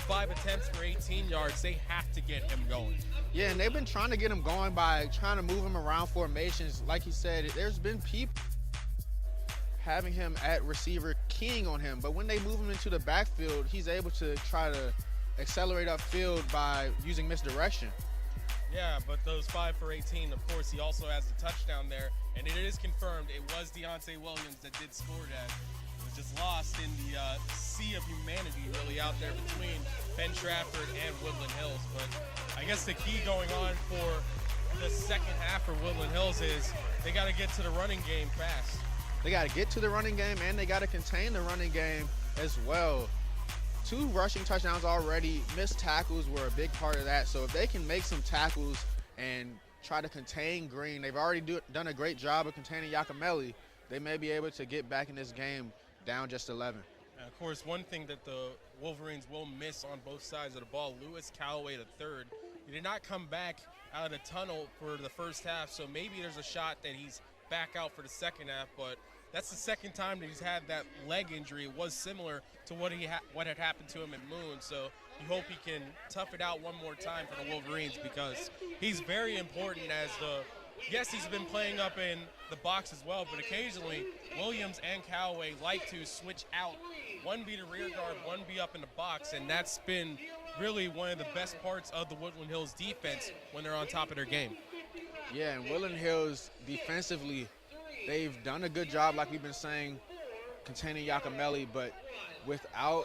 5 attempts for 18 yards. They have to get him going. Yeah, and they've been trying to get him going by trying to move him around formations. Like he said, there's been people having him at receiver, keying on him, but when they move him into the backfield, he's able to try to accelerate upfield by using misdirection. Yeah, but those 5 for 18, of course, he also has the touchdown there, and it is confirmed it was Deontay Williams that did score that. It was just lost in the sea of humanity really out there between Penn Trafford and Woodland Hills. But I guess the key going on for the second half for Woodland Hills is they got to get to the running game fast. They got to get to the running game, and they got to contain the running game as well. 2 rushing touchdowns already. Missed tackles were a big part of that. So if they can make some tackles and try to contain Green, they've already done a great job of containing Giacomelli. They may be able to get back in this game down just 11. And of course, one thing that the Wolverines will miss on both sides of the ball, Lewis Callaway III. He did not come back out of the tunnel for the first half, so maybe there's a shot that he's back out for the second half, but that's the second time that he's had that leg injury. It was similar to what had happened to him at Moon, so you hope he can tough it out one more time for the Wolverines, because he's very important as yes, he's been playing up in the box as well, but occasionally Williams and Callaway like to switch out. One be the rear guard, one be up in the box, and that's been really one of the best parts of the Woodland Hills defense when they're on top of their game. Yeah, and Woodland Hills defensively, they've done a good job, like we've been saying, containing Giacomelli, but without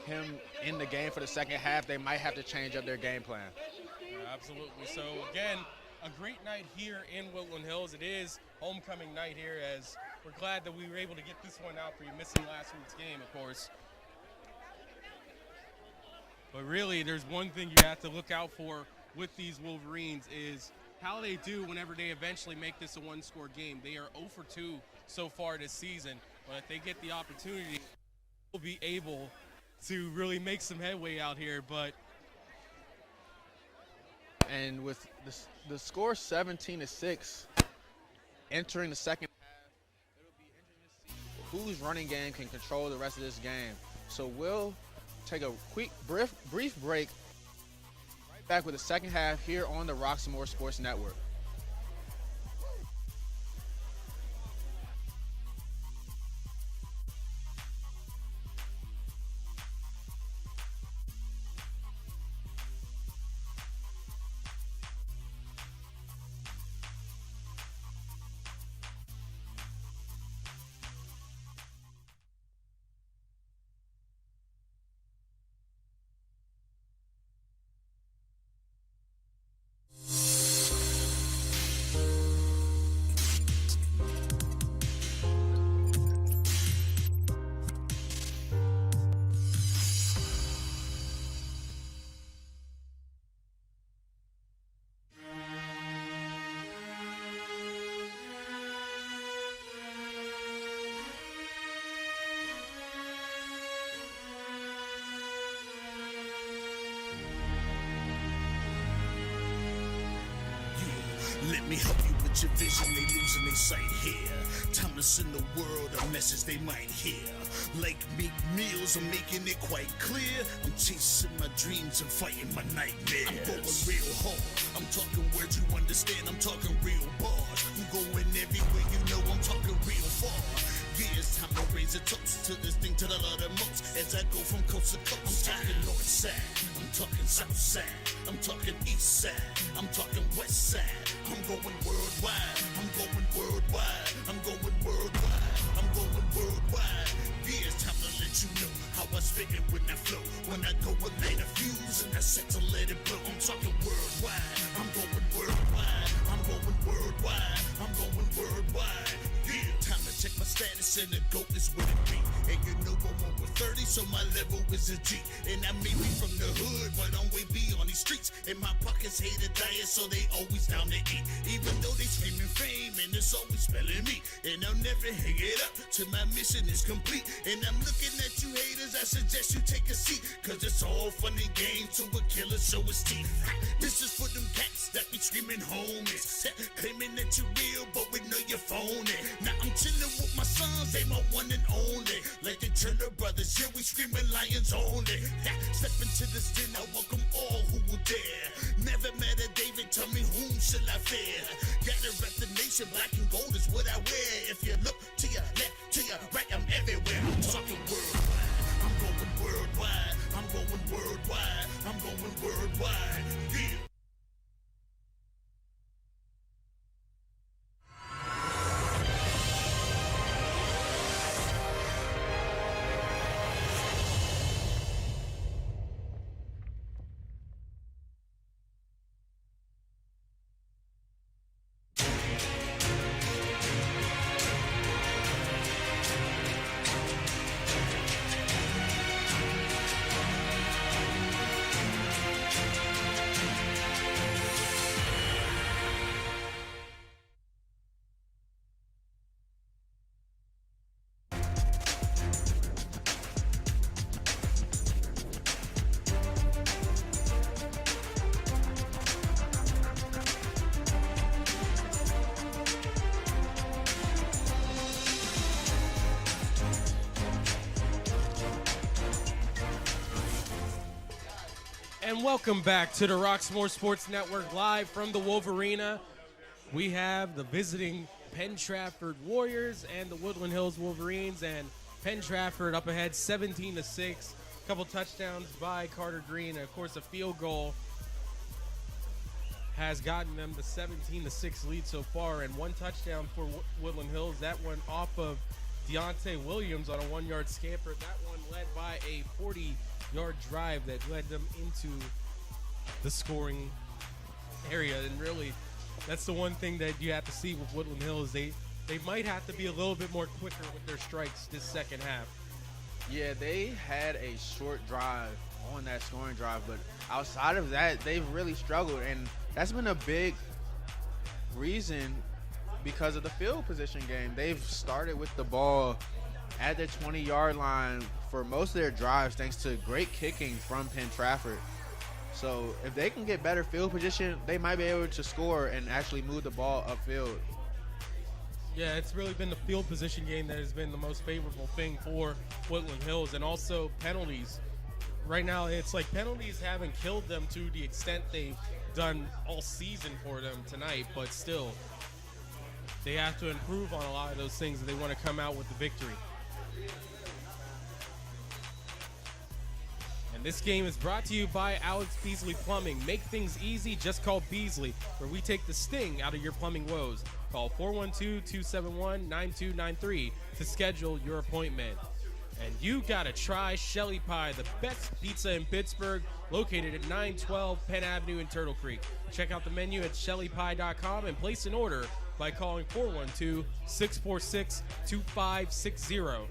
him in the game for the second half, they might have to change up their game plan. Yeah, absolutely. So again, a great night here in Woodland Hills. It is homecoming night here, as we're glad that we were able to get this one out for you, missing last week's game, of course. But really, there's one thing you have to look out for with these Wolverines is how they do whenever they eventually make this a 1-score game. They are 0 for 2 so far this season, but if they get the opportunity, they'll be able to really make some headway out here. But and with the score 17-6 entering the second half, it'll be interesting to see whose running game can control the rest of this game. So we'll take a quick brief break. Right back with the second half here on the Roxamore Sports Network. Me help you with your vision, they losing their sight here. Time to send the world a message they might hear. Like Meek Mills, I'm making it quite clear. I'm chasing my dreams and fighting my nightmares. I'm going real hard. I'm talking words you understand. I'm talking real bars. I'm going everywhere you know. I'm talking real far. Yeah, it's time to raise a toast to this thing to the uttermost. As I go from coast to coast, I'm talking north side, I'm talking south side, I'm talking east side, I'm talking west side. I'm going worldwide, I'm going worldwide, I'm going worldwide, I'm going worldwide. Yeah, it's time to let you know how I spit it when I flow. When I go and light a fuse and I set to let it blow. I'm talking worldwide, I'm going worldwide, I'm going worldwide, I'm going worldwide. Yeah, time to check my status and the GOAT is what it be. And you know I'm over 30, so my level is a G. And I may be from the hood, but I'm way beyond these streets. And my pockets hate a diet, so they always down to eat. Even though they screaming fame, and it's always spelling me. And I'll never hang it up till my mission is complete. And I'm looking at you haters, I suggest you take a seat. Cause it's all fun and games to a killer show his teeth. This is for them cats that be screaming homies. Claiming that you're real, but we know you're phony. Now I'm chilling with my sons, they my one and only. Like the Turner brothers, yeah, we screaming lions only. Step into this den, I welcome all who will dare. Never met a David, tell me whom shall I fear? Gotta rep the nation, black and gold is what I wear. If you look to your left, to your right, I'm everywhere. I'm talking worldwide, I'm going worldwide, I'm going worldwide, I'm going worldwide, yeah. And welcome back to the Roxamore Sports Network, live from the Wolverina. We have the visiting Penn Trafford Warriors and the Woodland Hills Wolverines, and Penn Trafford up ahead 17-6. A couple touchdowns by Carter Green, and of course a field goal has gotten them the 17-6 lead so far, and one touchdown for Woodland Hills. That one off of Deontay Williams on a 1-yard scamper. That one led by a 40-yard drive that led them into the scoring area. And really, that's the one thing that you have to see with Woodland Hills. They might have to be a little bit more quicker with their strikes this second half. Yeah, they had a short drive on that scoring drive, but outside of that, they've really struggled, and that's been a big reason because of the field position game. They've started with the ball at the 20-yard line for most of their drives thanks to great kicking from Penn Trafford. So if they can get better field position, they might be able to score and actually move the ball upfield. Yeah, it's really been the field position game that has been the most favorable thing for Woodland Hills, and also penalties. Right now, it's like penalties haven't killed them to the extent they've done all season for them tonight, but still, they have to improve on a lot of those things if they want to come out with the victory. And this game is brought to you by Alex Beasley Plumbing. Make things easy, just call Beasley, where we take the sting out of your plumbing woes. Call 412-271-9293 to schedule your appointment. And you gotta try Shelly Pie, the best pizza in Pittsburgh, located at 912 Penn Avenue in Turtle Creek. Check out the menu at shellypie.com and place an order by calling 412-646-2560.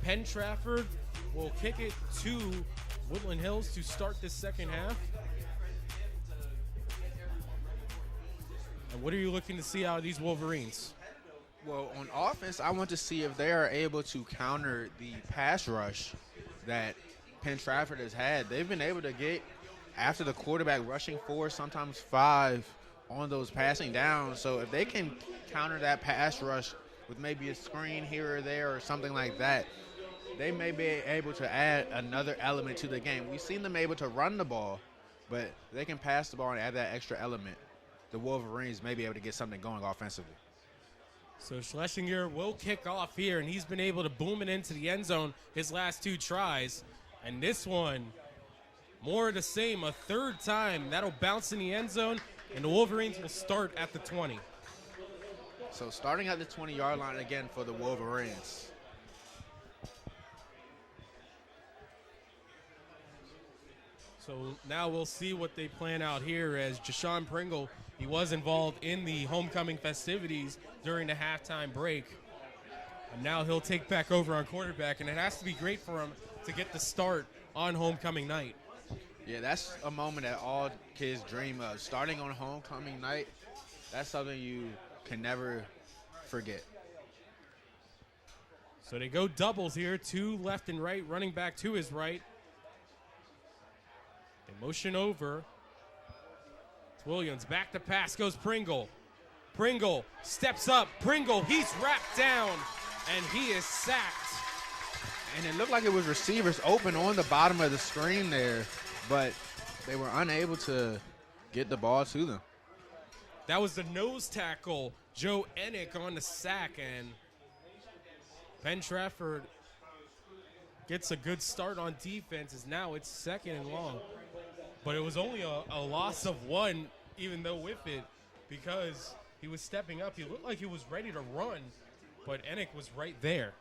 Penn Trafford will kick it to Woodland Hills to start this second half. And what are you looking to see out of these Wolverines? Well, on offense, I want to see if they are able to counter the pass rush that Penn Trafford has had. They've been able to get after the quarterback rushing 4, sometimes 5 on those passing downs. So if they can counter that pass rush with maybe a screen here or there or something like that, they may be able to add another element to the game. We've seen them able to run the ball, but they can pass the ball and add that extra element. The Wolverines may be able to get something going offensively. So Schlesinger will kick off here, and he's been able to boom it into the end zone his last 2 tries. And this one, more of the same, a third time. That'll bounce in the end zone, and the Wolverines will start at the 20. So starting at the 20-yard line again for the Wolverines. So now we'll see what they plan out here as Jashawn Pringle, he was involved in the homecoming festivities during the halftime break. And now he'll take back over on quarterback, and it has to be great for him to get the start on homecoming night. Yeah, that's a moment that all kids dream of. Starting on homecoming night, that's something you can never forget. So they go doubles here, 2 left and right, running back to his right. They motion over. It's Williams, back to pass goes Pringle. Pringle steps up. Pringle, he's wrapped down, and he is sacked. And it looked like it was receivers open on the bottom of the screen there, but they were unable to get the ball to them. That was the nose tackle, Joe Enick, on the sack, and Penn Trafford gets a good start on defense as now it's 2nd and long. But it was only a loss of 1, even though with it, because he was stepping up. He looked like he was ready to run, but Enick was right there.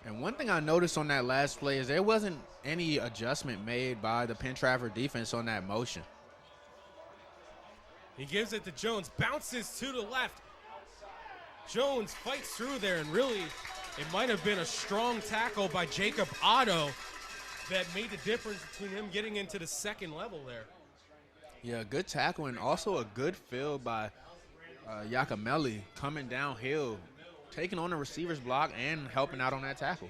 And one thing I noticed on that last play is there wasn't any adjustment made by the Penn Trafford defense on that motion. He gives it to Jones, bounces to the left. Jones fights through there, and really, it might have been a strong tackle by Jacob Otto that made the difference between him getting into the second level there. Yeah, good tackle, and also a good fill by Yakimelli coming downhill, taking on the receiver's block and helping out on that tackle.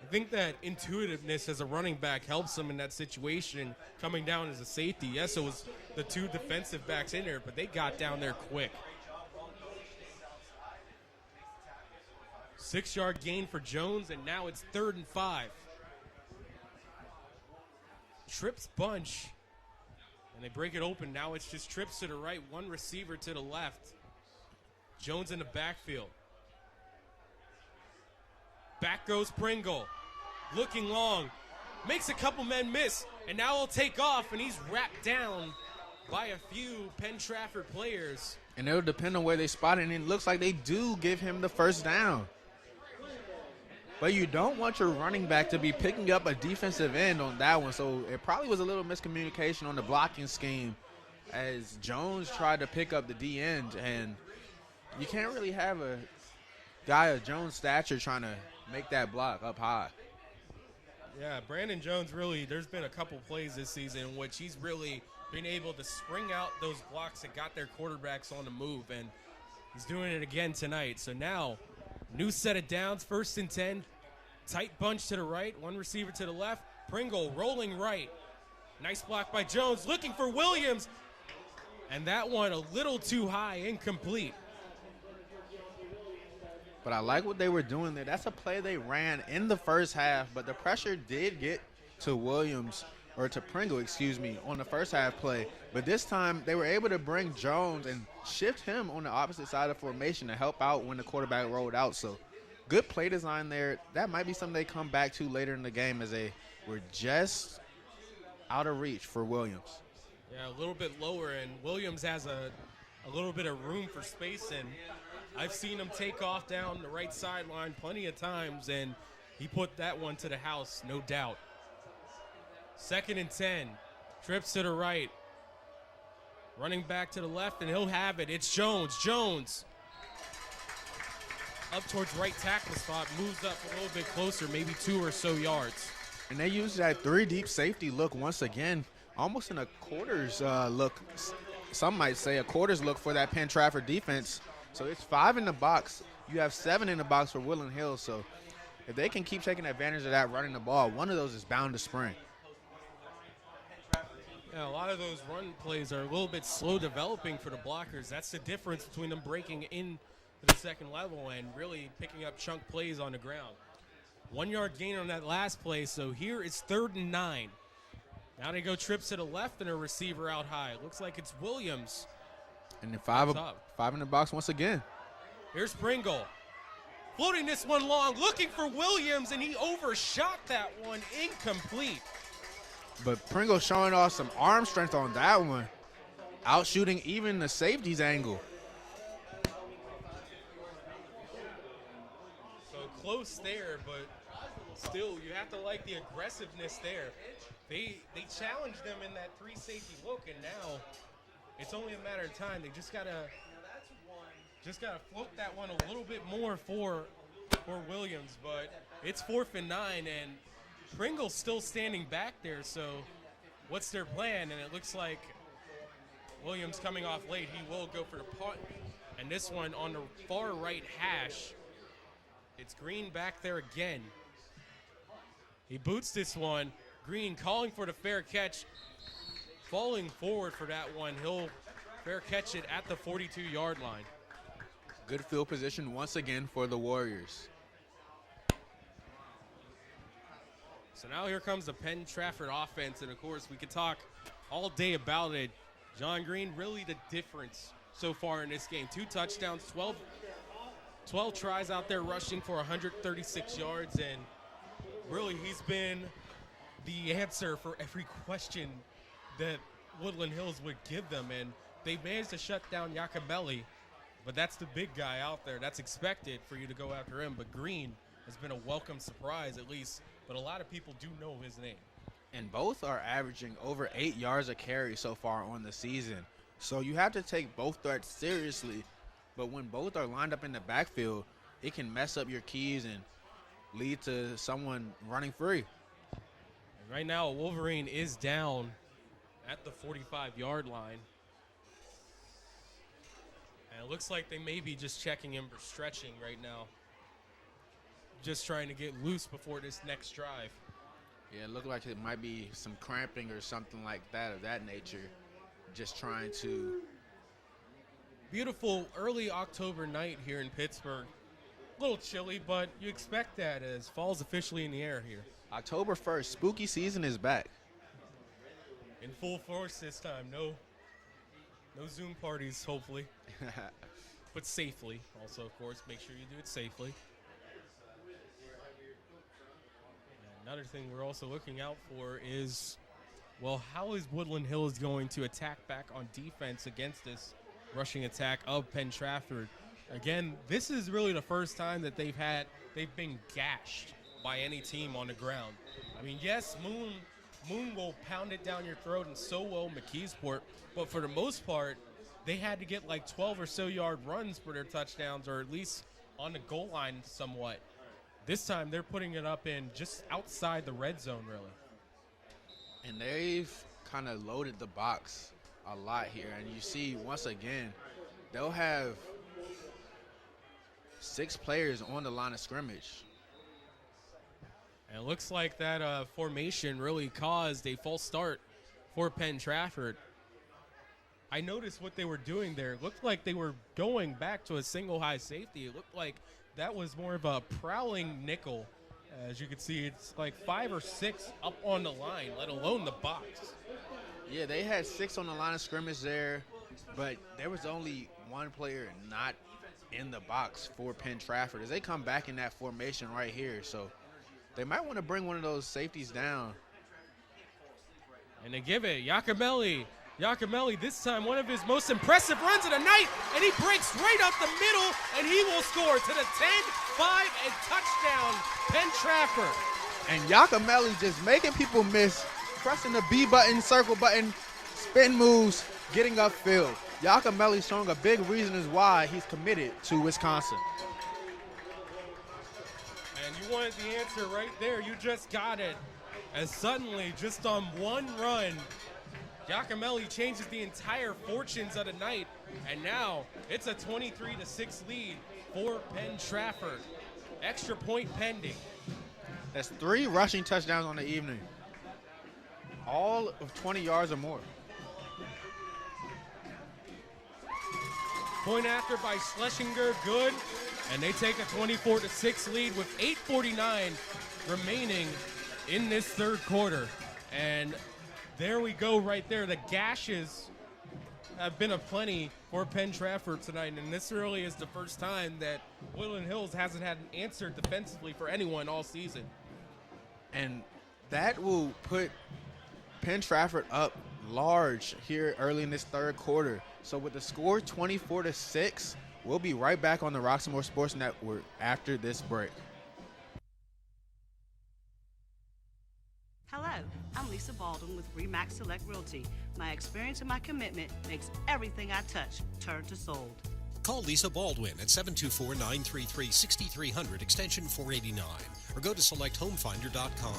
I think that intuitiveness as a running back helps him in that situation, coming down as a safety. Yes, it was the 2 defensive backs in there, but they got down there quick. 6-yard gain for Jones, and now it's 3rd and 5. Trips bunch, and they break it open. Now it's just trips to the right, 1 receiver to the left. Jones in the backfield. Back goes Pringle. Looking long. Makes a couple men miss, and now he'll take off, and he's wrapped down by a few Penn Trafford players. And it'll depend on where they spot it, and it looks like they do give him the first down. But you don't want your running back to be picking up a defensive end on that one. So it probably was a little miscommunication on the blocking scheme as Jones tried to pick up the D end. And you can't really have a guy of Jones' stature trying to make that block up high. Yeah, Brandon Jones really, there's been a couple plays this season in which he's really been able to spring out those blocks that got their quarterbacks on the move. And he's doing it again tonight. So now, new set of downs, 1st and 10. Tight bunch to the right, 1 receiver to the left. Pringle rolling right. Nice block by Jones, looking for Williams. And that one a little too high, incomplete. But I like what they were doing there. That's a play they ran in the first half, but the pressure did get to Williams, or to Pringle, excuse me, on the first half play. But this time they were able to bring Jones and shift him on the opposite side of formation to help out when the quarterback rolled out. So good play design there. That might be something they come back to later in the game as they were just out of reach for Williams. Yeah, a little bit lower, and Williams has a little bit of room for space, and I've seen him take off down the right sideline plenty of times, and he put that one to the house, no doubt. 2nd and 10, trips to the right, running back to the left, and he'll have it. It's Jones. Jones up towards right tackle spot, moves up a little bit closer, maybe 2 or so yards. And they used that 3 deep safety look once again, almost in a quarters look. Some might say a quarters look for that Penn Trafford defense. So it's 5 in the box. You have 7 in the box for Woodland Hills. So if they can keep taking advantage of that running the ball, one of those is bound to spring. Yeah, a lot of those run plays are a little bit slow developing for the blockers. That's the difference between them breaking in to the second level and really picking up chunk plays on the ground. 1 yard gain on that last play, so here it's 3rd and 9. Now they go trips to the left and a receiver out high. Looks like it's Williams. And then five in the box once again. Here's Pringle. Floating this one long, looking for Williams, and he overshot that one. Incomplete. But Pringle showing off some arm strength on that one. Outshooting even the safety's angle. So close there, but still, you have to like the aggressiveness there. They challenged them in that 3 safety look, and now it's only a matter of time. They just gotta float that one a little bit more for Williams. But it's 4th and 9, and Pringle's still standing back there. So what's their plan? And it looks like Williams coming off late. He will go for the punt, and this one on the far right hash. It's Green back there again. He boots this one. Green calling for the fair catch, falling forward for that one. He'll fair catch it at the 42-yard line. Good field position once again for the Warriors. So now here comes the Penn Trafford offense, and of course we could talk all day about it. John Green, really the difference so far in this game. 2 touchdowns, 12 tries out there rushing for 136 yards, and really he's been the answer for every question that Woodland Hills would give them, and they managed to shut down Yacomelli, but that's the big guy out there. That's expected for you to go after him, but Green has been a welcome surprise at least, but a lot of people do know his name. And both are averaging over 8 yards a carry so far on the season. So you have to take both threats seriously, but when both are lined up in the backfield, it can mess up your keys and lead to someone running free. Right now, a Wolverine is down at the 45-yard line. And it looks like they may be just checking him for stretching right now. Just trying to get loose before this next drive. Yeah, it looked like it might be some cramping or something like that of that nature. Just trying to. Beautiful early October night here in Pittsburgh. A little chilly, but you expect that as fall's officially in the air here. October 1st, spooky season is back. In full force this time. No Zoom parties, hopefully. But safely. Also, of course, make sure you do it safely. And another thing we're also looking out for is, well, how is Woodland Hills going to attack back on defense against this rushing attack of Penn Trafford? Again, this is really the first time that they've been gashed by any team on the ground. I mean, yes, Moon will pound it down your throat, and so will McKeesport, but for the most part, they had to get like 12 or so yard runs for their touchdowns, or at least on the goal line somewhat. This time, they're putting it up in just outside the red zone, really. And they've kind of loaded the box a lot here, and you see, once again, they'll have 6 players on the line of scrimmage. And it looks like that formation really caused a false start for Penn Trafford. I noticed what they were doing there. It looked like they were going back to a single high safety. It looked like that was more of a prowling nickel. As you can see, it's like 5 or 6 up on the line, let alone the box. Yeah, they had 6 on the line of scrimmage there, but there was only 1 player not in the box for Penn Trafford as they come back in that formation right here. So they might want to bring one of those safeties down. And they give it, Yacomelli. Yacomelli, this time one of his most impressive runs of the night, and he breaks right up the middle, and he will score to the 10-5 and touchdown, Penn Trafford. And Yacomelli just making people miss, pressing the B button, circle button, spin moves, getting upfield. Yacomelli showing a big reason is why he's committed to Wisconsin. And you wanted the answer right there. You just got it. As suddenly, just on one run, Yacomelli changes the entire fortunes of the night, and now it's a 23-6 lead for Penn Trafford. Extra point pending. That's 3 rushing touchdowns on the evening. all of 20 yards or more. Point after by Schlesinger, good. And they take a 24-6 lead with 8:49 remaining in this third quarter. And there we go right there. The gashes have been aplenty for Penn Trafford tonight. And this really is the first time that Woodland Hills hasn't had an answer defensively for anyone all season. And that will put Penn Trafford up large here early in this third quarter. So with the score 24-6, we'll be right back on the Roxamore Sports Network after this break. Hello, I'm Lisa Baldwin with Remax Select Realty. My experience and my commitment makes everything I touch turn to sold. Call Lisa Baldwin at 724-933-6300 extension 489 or go to selecthomefinder.com.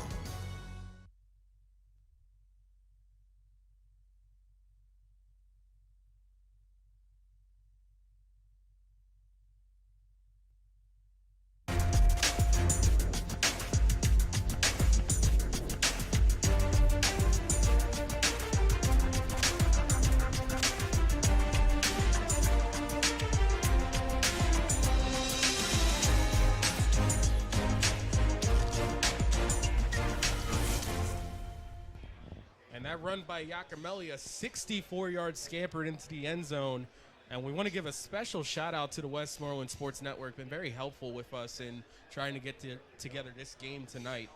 Run by Yakimelli, a 64-yard scampered into the end zone. And we want to give a special shout-out to the Westmoreland Sports Network. Been very helpful with us in trying to get together this game tonight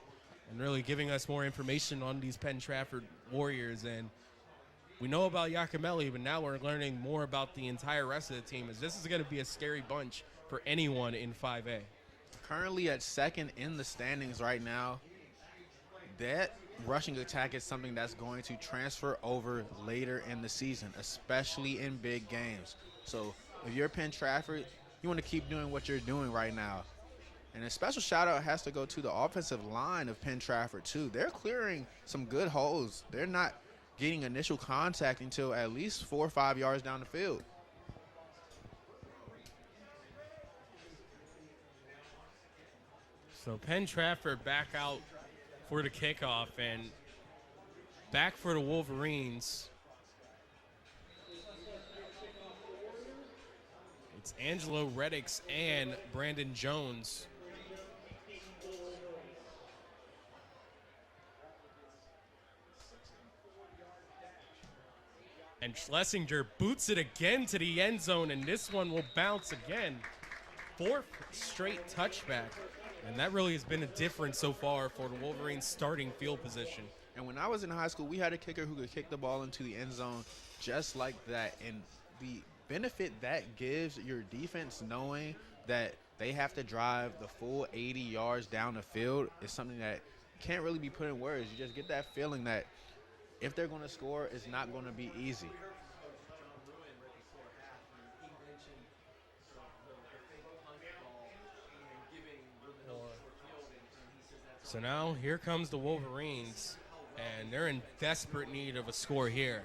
and really giving us more information on these Penn Trafford Warriors. And we know about Yakimelli, but now we're learning more about the entire rest of the team, as this is going to be a scary bunch for anyone in 5A. Currently at second in the standings right now. That rushing attack is something that's going to transfer over later in the season, especially in big games. So if you're Penn Trafford, you want to keep doing what you're doing right now. And a special shout out has to go to the offensive line of Penn Trafford too. They're clearing some good holes. They're not getting initial contact until at least 4 or 5 yards down the field. So Penn Trafford back out for the kickoff, and back for the Wolverines. It's Angelo Reddix and Brandon Jones. And Schlesinger boots it again to the end zone, and this one will bounce again. 4th straight touchback. And that really has been a difference so far for the Wolverines' starting field position. And when I was in high school, we had a kicker who could kick the ball into the end zone just like that. And the benefit that gives your defense, knowing that they have to drive the full 80 yards down the field, is something that can't really be put in words. You just get that feeling that if they're going to score, it's not going to be easy. So now here comes the Wolverines, and they're in desperate need of a score here.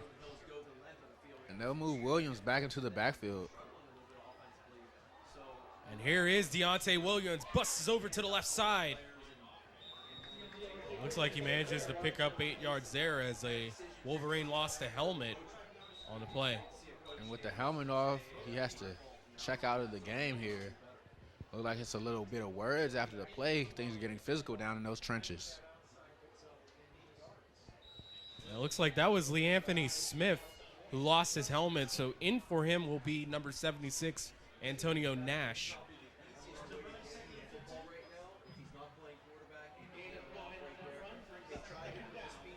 And they'll move Williams back into the backfield. And here is Deontay Williams, busts over to the left side. Looks like he manages to pick up 8 yards there as a Wolverine lost a helmet on the play. And with the helmet off, he has to check out of the game here. Look like it's a little bit of words after the play. Things are getting physical down in those trenches. It looks like that was Lee Anthony Smith who lost his helmet. So in for him will be number 76, Antonio Nash.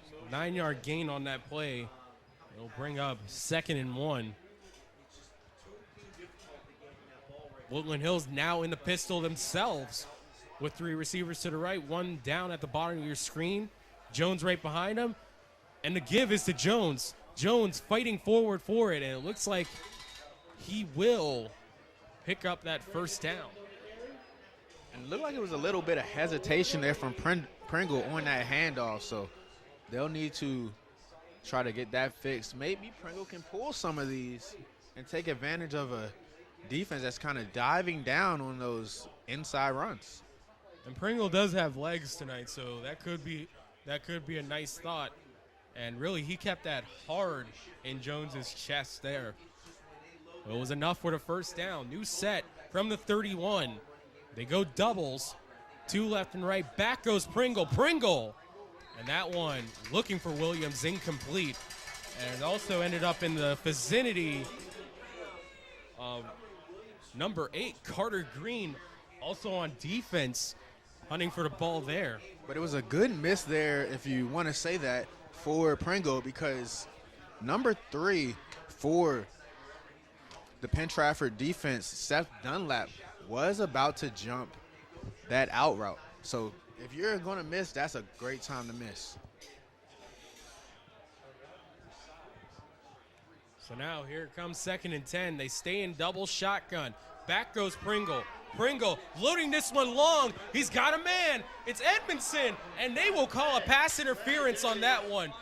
So 9-yard gain on that play. It'll bring up 2nd and 1. Woodland Hills now in the pistol themselves with 3 receivers to the right, 1 down at the bottom of your screen. Jones right behind him. And the give is to Jones. Jones fighting forward for it, and it looks like he will pick up that first down. And it looked like it was a little bit of hesitation there from Pringle on that handoff, so they'll need to try to get that fixed. Maybe Pringle can pull some of these and take advantage of a defense that's kind of diving down on those inside runs. And Pringle does have legs tonight, so that could be a nice thought. And really, he kept that hard in Jones's chest there. It was enough for the first down. New set from the 31. They go doubles. 2 left and right. Back goes Pringle. Pringle. And that one, looking for Williams, incomplete. And it also ended up in the vicinity of number 8, Carter Green, also on defense, hunting for the ball there. But it was a good miss there, if you want to say that, for Pringle, because number 3 for the Penn Trafford defense, Seth Dunlap, was about to jump that out route. So if you're going to miss, that's a great time to miss. So now here comes 2nd and 10. They stay in double shotgun. Back goes Pringle. Pringle loading this one long. He's got a man. It's Edmondson, and they will call a pass interference on that one.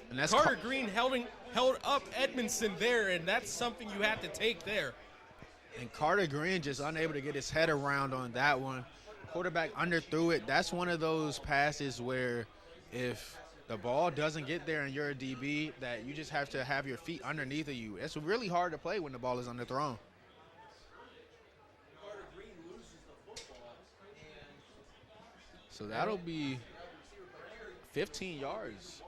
And that's Carter Green held up Edmondson there, and that's something you have to take there. And Carter Green just unable to get his head around on that one. Quarterback underthrew it. That's one of those passes where if the ball doesn't get there and you're a DB, that you just have to have your feet underneath of you. It's really hard to play when the ball is underthrown. So that'll be 15 yards.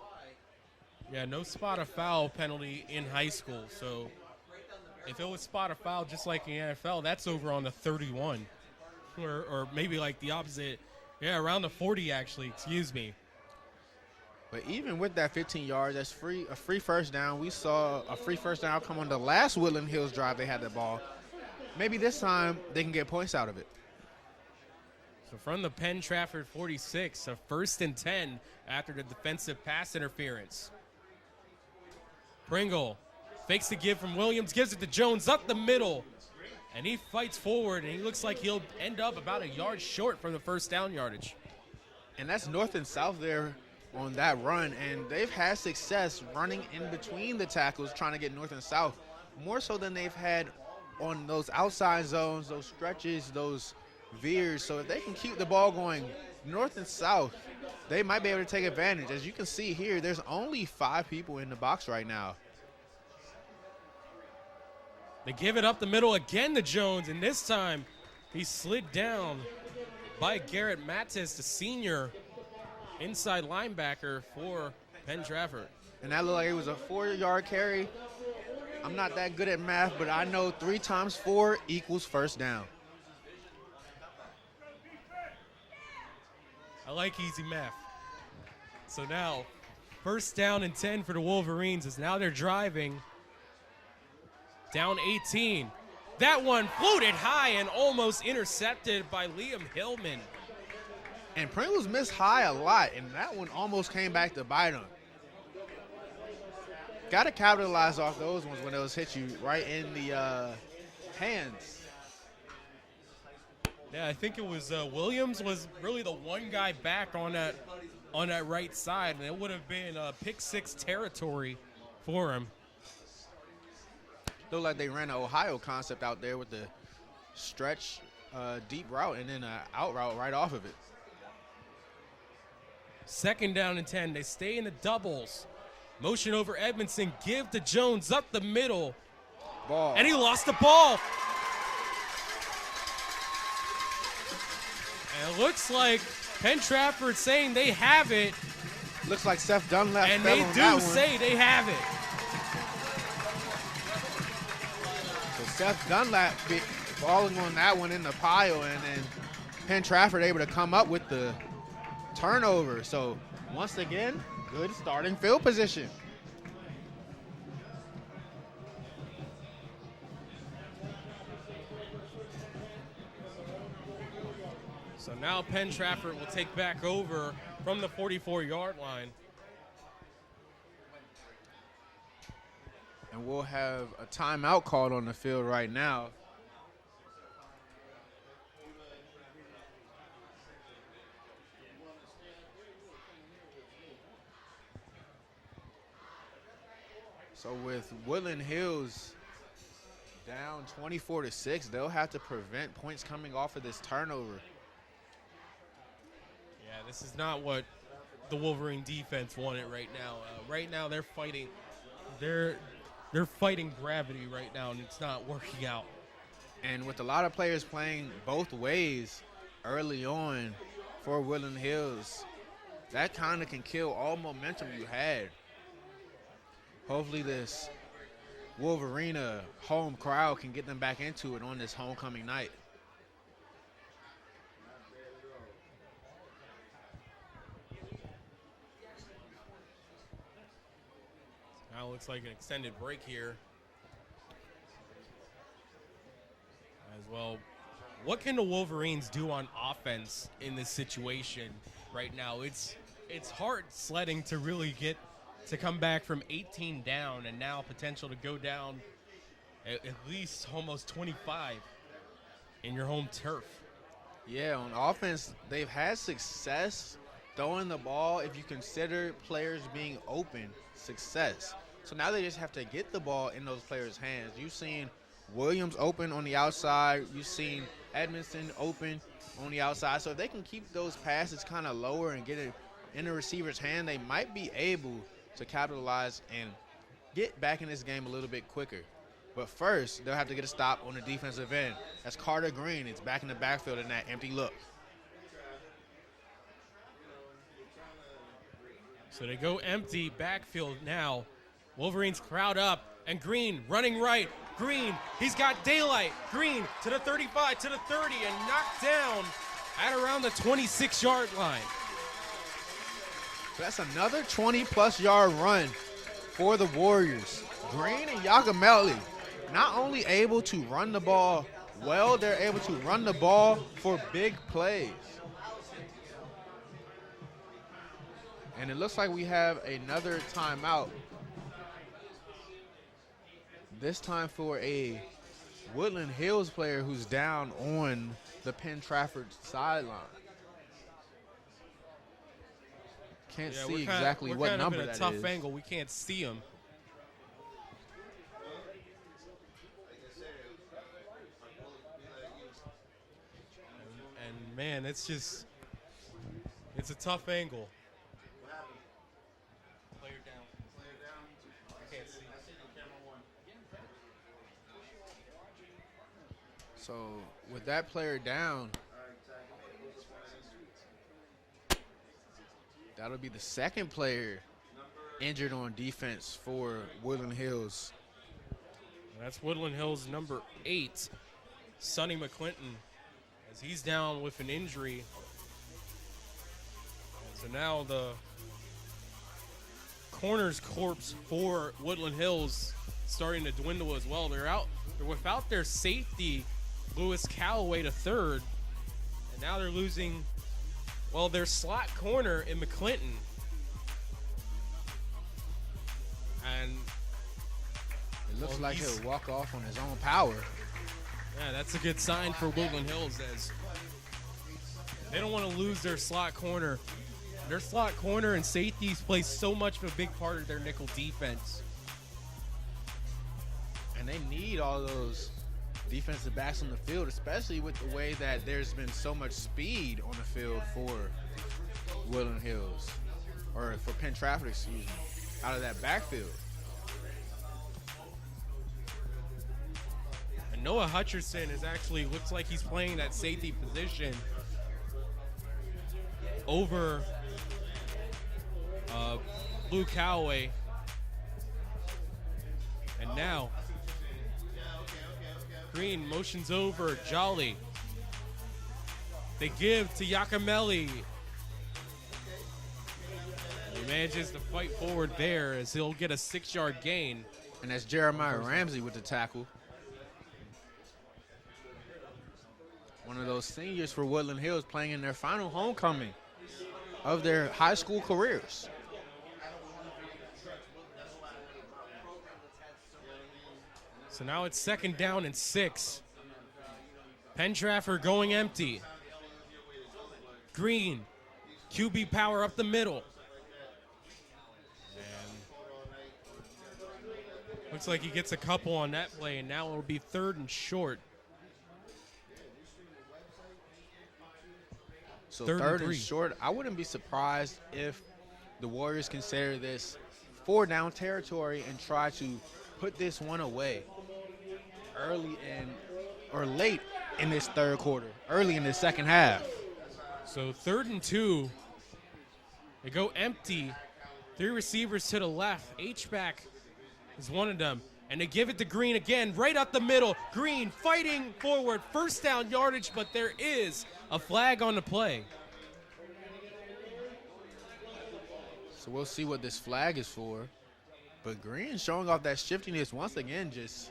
Yeah, no spot of foul penalty in high school. So if it was spot of foul just like in the NFL, that's over on the 31. Or maybe like the opposite. Yeah, around the 40 actually, excuse me. But even with that 15 yards, that's a free first down. We saw a free first down come on the last Woodland Hills drive they had the ball. Maybe this time they can get points out of it. So from the Penn Trafford 46, a 1st and 10 after the defensive pass interference. Pringle fakes the give from Williams, gives it to Jones up the middle. And he fights forward, and he looks like he'll end up about a yard short from the first down yardage. And that's north and south there on that run, and they've had success running in between the tackles trying to get north and south, more so than they've had on those outside zones, those stretches, those veers. So if they can keep the ball going north and south, they might be able to take advantage. As you can see here, there's only 5 people in the box right now. They give it up the middle again to Jones, and this time he slid down by Garrett Mattis, the senior inside linebacker for Penn Trafford. And that looked like it was a 4-yard carry. I'm not that good at math, but I know 3 times 4 equals first down. I like easy math. So now, 1st down and 10 for the Wolverines as now they're driving. Down 18. That one floated high and almost intercepted by Liam Hillman. And Pringle's missed high a lot, and that one almost came back to bite him. Got to capitalize off those ones when those hit you right in the hands. Yeah, I think it was Williams was really the one guy back on that right side, and it would have been pick 6 territory for him. Looked like they ran an Ohio concept out there with the stretch deep route and then an out route right off of it. 2nd down and 10. They stay in the doubles. Motion over Edmondson. Give to Jones up the middle. Ball. And he lost the ball. And it looks like Penn Trafford saying they have it. Looks like Seth Dunlap and fell they on do that say one. they have it. So Seth Dunlap falling on that one in the pile, and then Penn Trafford able to come up with the turnover. So once again, good starting field position. So now Penn Trafford will take back over from the 44-yard line. And we'll have a timeout called on the field right now. So with Woodland Hills down 24-6, they'll have to prevent points coming off of this turnover. Yeah, this is not what the Wolverine defense want it right now. Right now they're fighting. They're fighting gravity right now, and it's not working out. And with a lot of players playing both ways early on for Woodland Hills, that kind of can kill all momentum you had. Hopefully this Wolverine home crowd can get them back into it on this homecoming night. Now it looks like an extended break here. As well, what can the Wolverines do on offense in this situation right now? It's hard sledding to really get to come back from 18 down and now potential to go down at least almost 25 in your home turf. Yeah, on offense, they've had success throwing the ball if you consider players being open success. So now they just have to get the ball in those players' hands. You've seen Williams open on the outside. You've seen Edmondson open on the outside. So if they can keep those passes kind of lower and get it in the receiver's hand, they might be able to capitalize and get back in this game a little bit quicker. But first, they'll have to get a stop on the defensive end. That's Carter Green. It's back in the backfield in that empty look. So they go empty backfield now. Wolverines crowd up, and Green running right. Green, he's got daylight. Green to the 35, to the 30, and knocked down at around the 26-yard line. So that's another 20-plus yard run for the Warriors. Green and Yagamelli not only able to run the ball well, they're able to run the ball for big plays. And it looks like we have another timeout. This time for a Woodland Hills player who's down on the Penn Trafford sideline. Can't see exactly what number that is. We're kind of in a tough angle. We can't see him. And man, it's a tough angle. Player down. I can't see. So with that player down, that'll be the second player injured on defense for Woodland Hills. That's Woodland Hills number 8, Sonny McClinton, as he's down with an injury. And so now the corner's corpse for Woodland Hills starting to dwindle as well. They're without their safety, Lewis Calloway to third, and now they're losing, well, their slot corner in McClinton. And it looks like he'll walk off on his own power. Yeah, that's a good sign for Woodland Hills, as they don't want to lose their slot corner. Their slot corner and safeties play so much of a big part of their nickel defense. And they need all those defensive backs on the field, especially with the way that there's been so much speed on the field for Woodland Hills, or for Penn Trafford, excuse me, out of that backfield. And Noah Hutcherson looks like he's playing that safety position over Blue Calloway. And now Green motions over Jolly. They give to Yakamelli. He manages to fight forward there as he'll get a 6-yard gain. And that's Jeremiah Ramsey with the tackle. One of those seniors for Woodland Hills playing in their final homecoming of their high school careers. So now it's 2nd down and 6. Penn Trafford going empty. Green, QB power up the middle. And looks like he gets a couple on that play, and now it'll be 3rd and short. So 3rd and short, I wouldn't be surprised if the Warriors consider this 4-down territory and try to put this one away late in this third quarter, early in the second half. So 3rd and 2. They go empty. 3 receivers to the left. H-back is one of them. And they give it to Green again, right up the middle. Green fighting forward, 1st down yardage, but there is a flag on the play. So we'll see what this flag is for. But Green showing off that shiftiness once again, just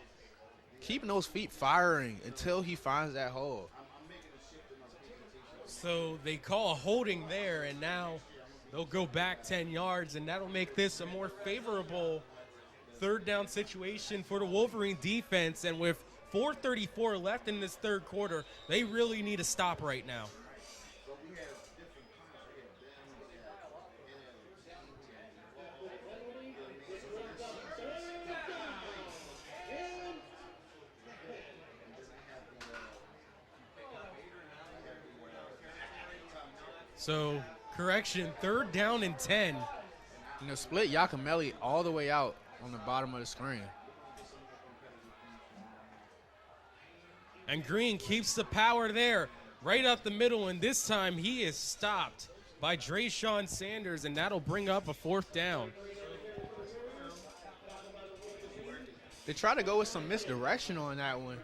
keeping those feet firing until he finds that hole. So they call a holding there, and now they'll go back 10 yards, and that'll make this a more favorable 3rd down situation for the Wolverine defense. And with 4:34 left in this 3rd quarter, they really need to stop right now. So, correction, 3rd down and 10. Split Yakimelli all the way out on the bottom of the screen. And Green keeps the power there, right up the middle, and this time he is stopped by Drayshawn Sanders, and that'll bring up a 4th down. They try to go with some misdirection on that one,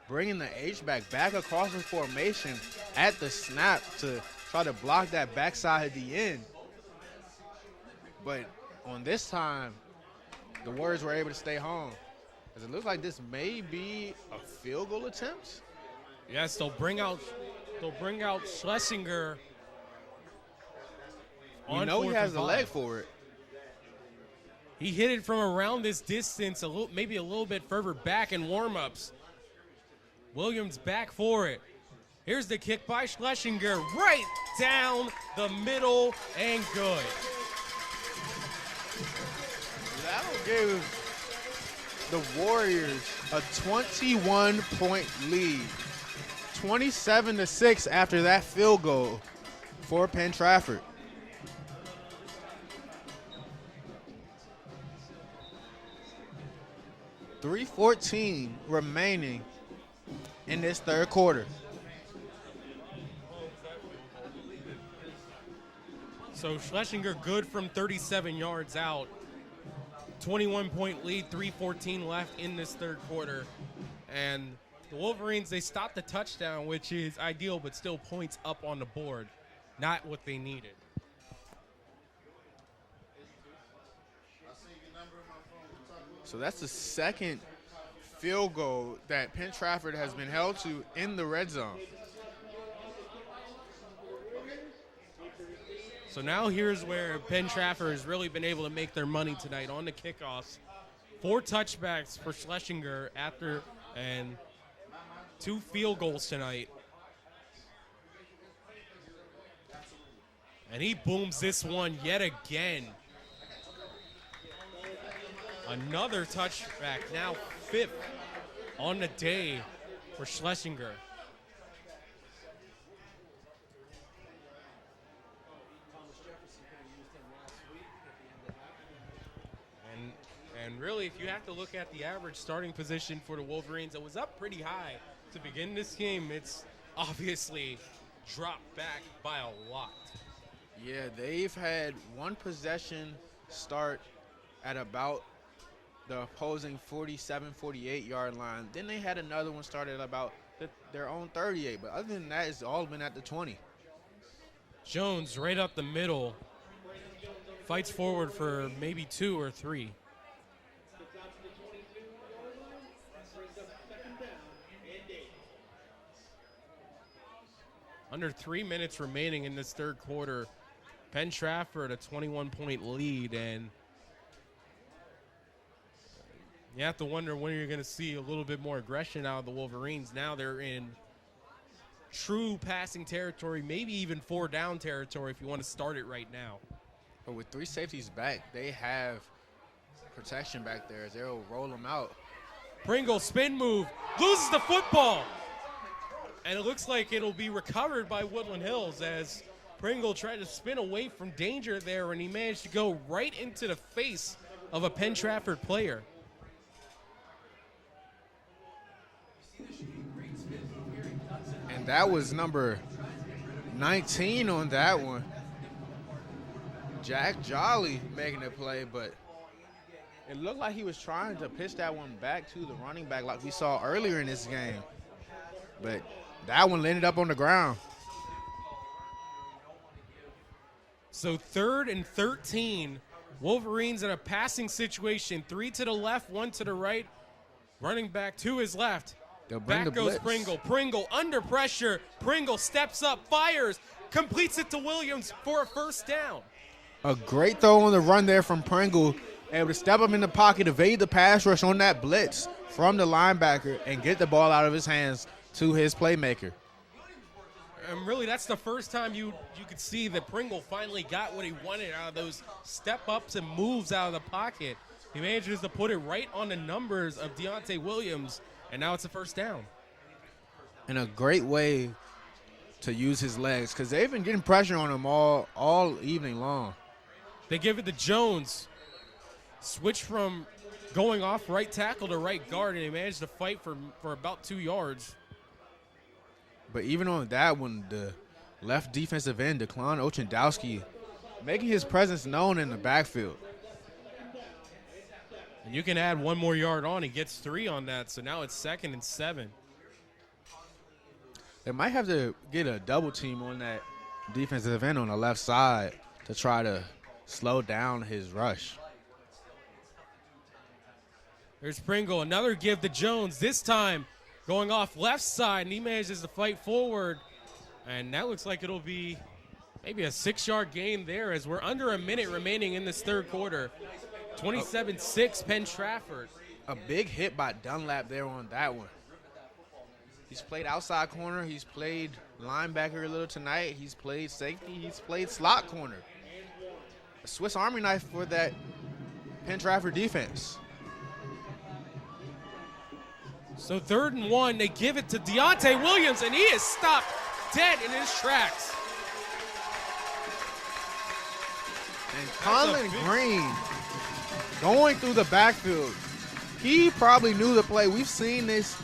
bringing the H-back back across the formation at the snap to try to block that backside at the end. But on this time, the Warriors were able to stay home. As it looks like this may be a field goal attempt. Yes, they'll bring out Schlesinger. You know he has the leg for it. He hit it from around this distance, maybe a little bit further back in warm-ups. Williams back for it. Here's the kick by Schlesinger, right down the middle and good. That'll give the Warriors a 21-point lead. 27-6 after that field goal for Penn Trafford. .314 remaining in this 3rd quarter. So Schlesinger good from 37 yards out. 21-point lead, 3:14 left in this 3rd quarter. And the Wolverines, they stopped the touchdown, which is ideal, but still points up on the board. Not what they needed. So that's the 2nd field goal that Penn Trafford has been held to in the red zone. So now here's where Penn Trafford has really been able to make their money tonight on the kickoffs. 4 touchbacks for Schlesinger and 2 field goals tonight. And he booms this one yet again. Another touchback, now 5th on the day for Schlesinger. And really, if you have to look at the average starting position for the Wolverines, it was up pretty high to begin this game. It's obviously dropped back by a lot. Yeah, they've had one possession start at about the opposing 47, 48-yard line. Then they had another one start at about their own 38. But other than that, it's all been at the 20. Jones right up the middle. Fights forward for maybe 2 or 3. Under 3 minutes remaining in this 3rd quarter. Penn Trafford a 21-point lead, and you have to wonder when you're going to see a little bit more aggression out of the Wolverines. Now they're in true passing territory, maybe even 4-down territory if you want to start it right now. But with 3 safeties back, they have protection back there as they'll roll them out. Pringle spin move, loses the football. And it looks like it'll be recovered by Woodland Hills as Pringle tried to spin away from danger there, and he managed to go right into the face of a Penn Trafford player. And that was number 19 on that one. Jack Jolly making the play, but it looked like he was trying to pitch that one back to the running back like we saw earlier in this game. But that one ended up on the ground. So 3rd and 13. Wolverines in a passing situation. 3 to the left, 1 to the right. Running back to his left. Back goes Pringle. Pringle under pressure. Pringle steps up, fires, completes it to Williams for a first down. A great throw on the run there from Pringle. Able to step up in the pocket, evade the pass rush on that blitz from the linebacker, and get the ball out of his hands to his playmaker. And really, that's the first time you could see that Pringle finally got what he wanted out of those step-ups and moves out of the pocket. He manages to put it right on the numbers of Deontay Williams, and now it's a first down. And a great way to use his legs, because they've been getting pressure on him all evening long. They give it to Jones. Switch from going off right tackle to right guard, and he managed to fight for about 2 yards. But even on that one, the left defensive end, Declan Ochendowski, making his presence known in the backfield. And you can add 1 more yard on. He gets 3 on that, so now it's 2nd and 7. They might have to get a double team on that defensive end on the left side to try to slow down his rush. There's Pringle, another give to Jones, this time going off left side, and he manages to fight forward. And that looks like it'll be maybe a 6-yard gain there as we're under a minute remaining in this third quarter. 27-6 Penn Trafford. A big hit by Dunlap there on that one. He's played outside corner. He's played linebacker a little tonight. He's played safety. He's played slot corner. A Swiss Army knife for that Penn Trafford defense. So 3rd and 1, they give it to Deontay Williams, and he is stopped dead in his tracks. And Colin Green going through the backfield. He probably knew the play. We've seen this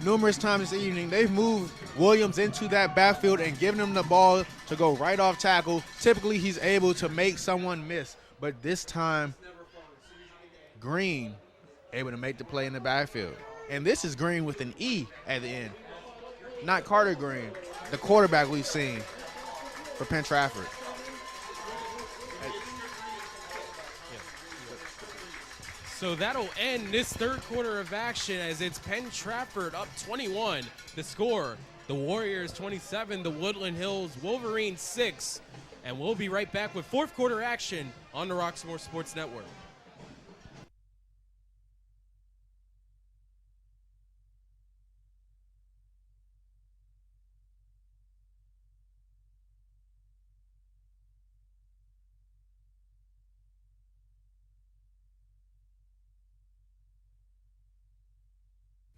numerous times this evening. They've moved Williams into that backfield and given him the ball to go right off tackle. Typically, he's able to make someone miss, but this time, Green able to make the play in the backfield. And this is Green with an E at the end, not Carter Green, the quarterback we've seen for Penn Trafford. So that'll end this third quarter of action as it's Penn Trafford up 21. The score, the Warriors 27, the Woodland Hills Wolverines 6. And we'll be right back with fourth quarter action on the Roxamore Sports Network.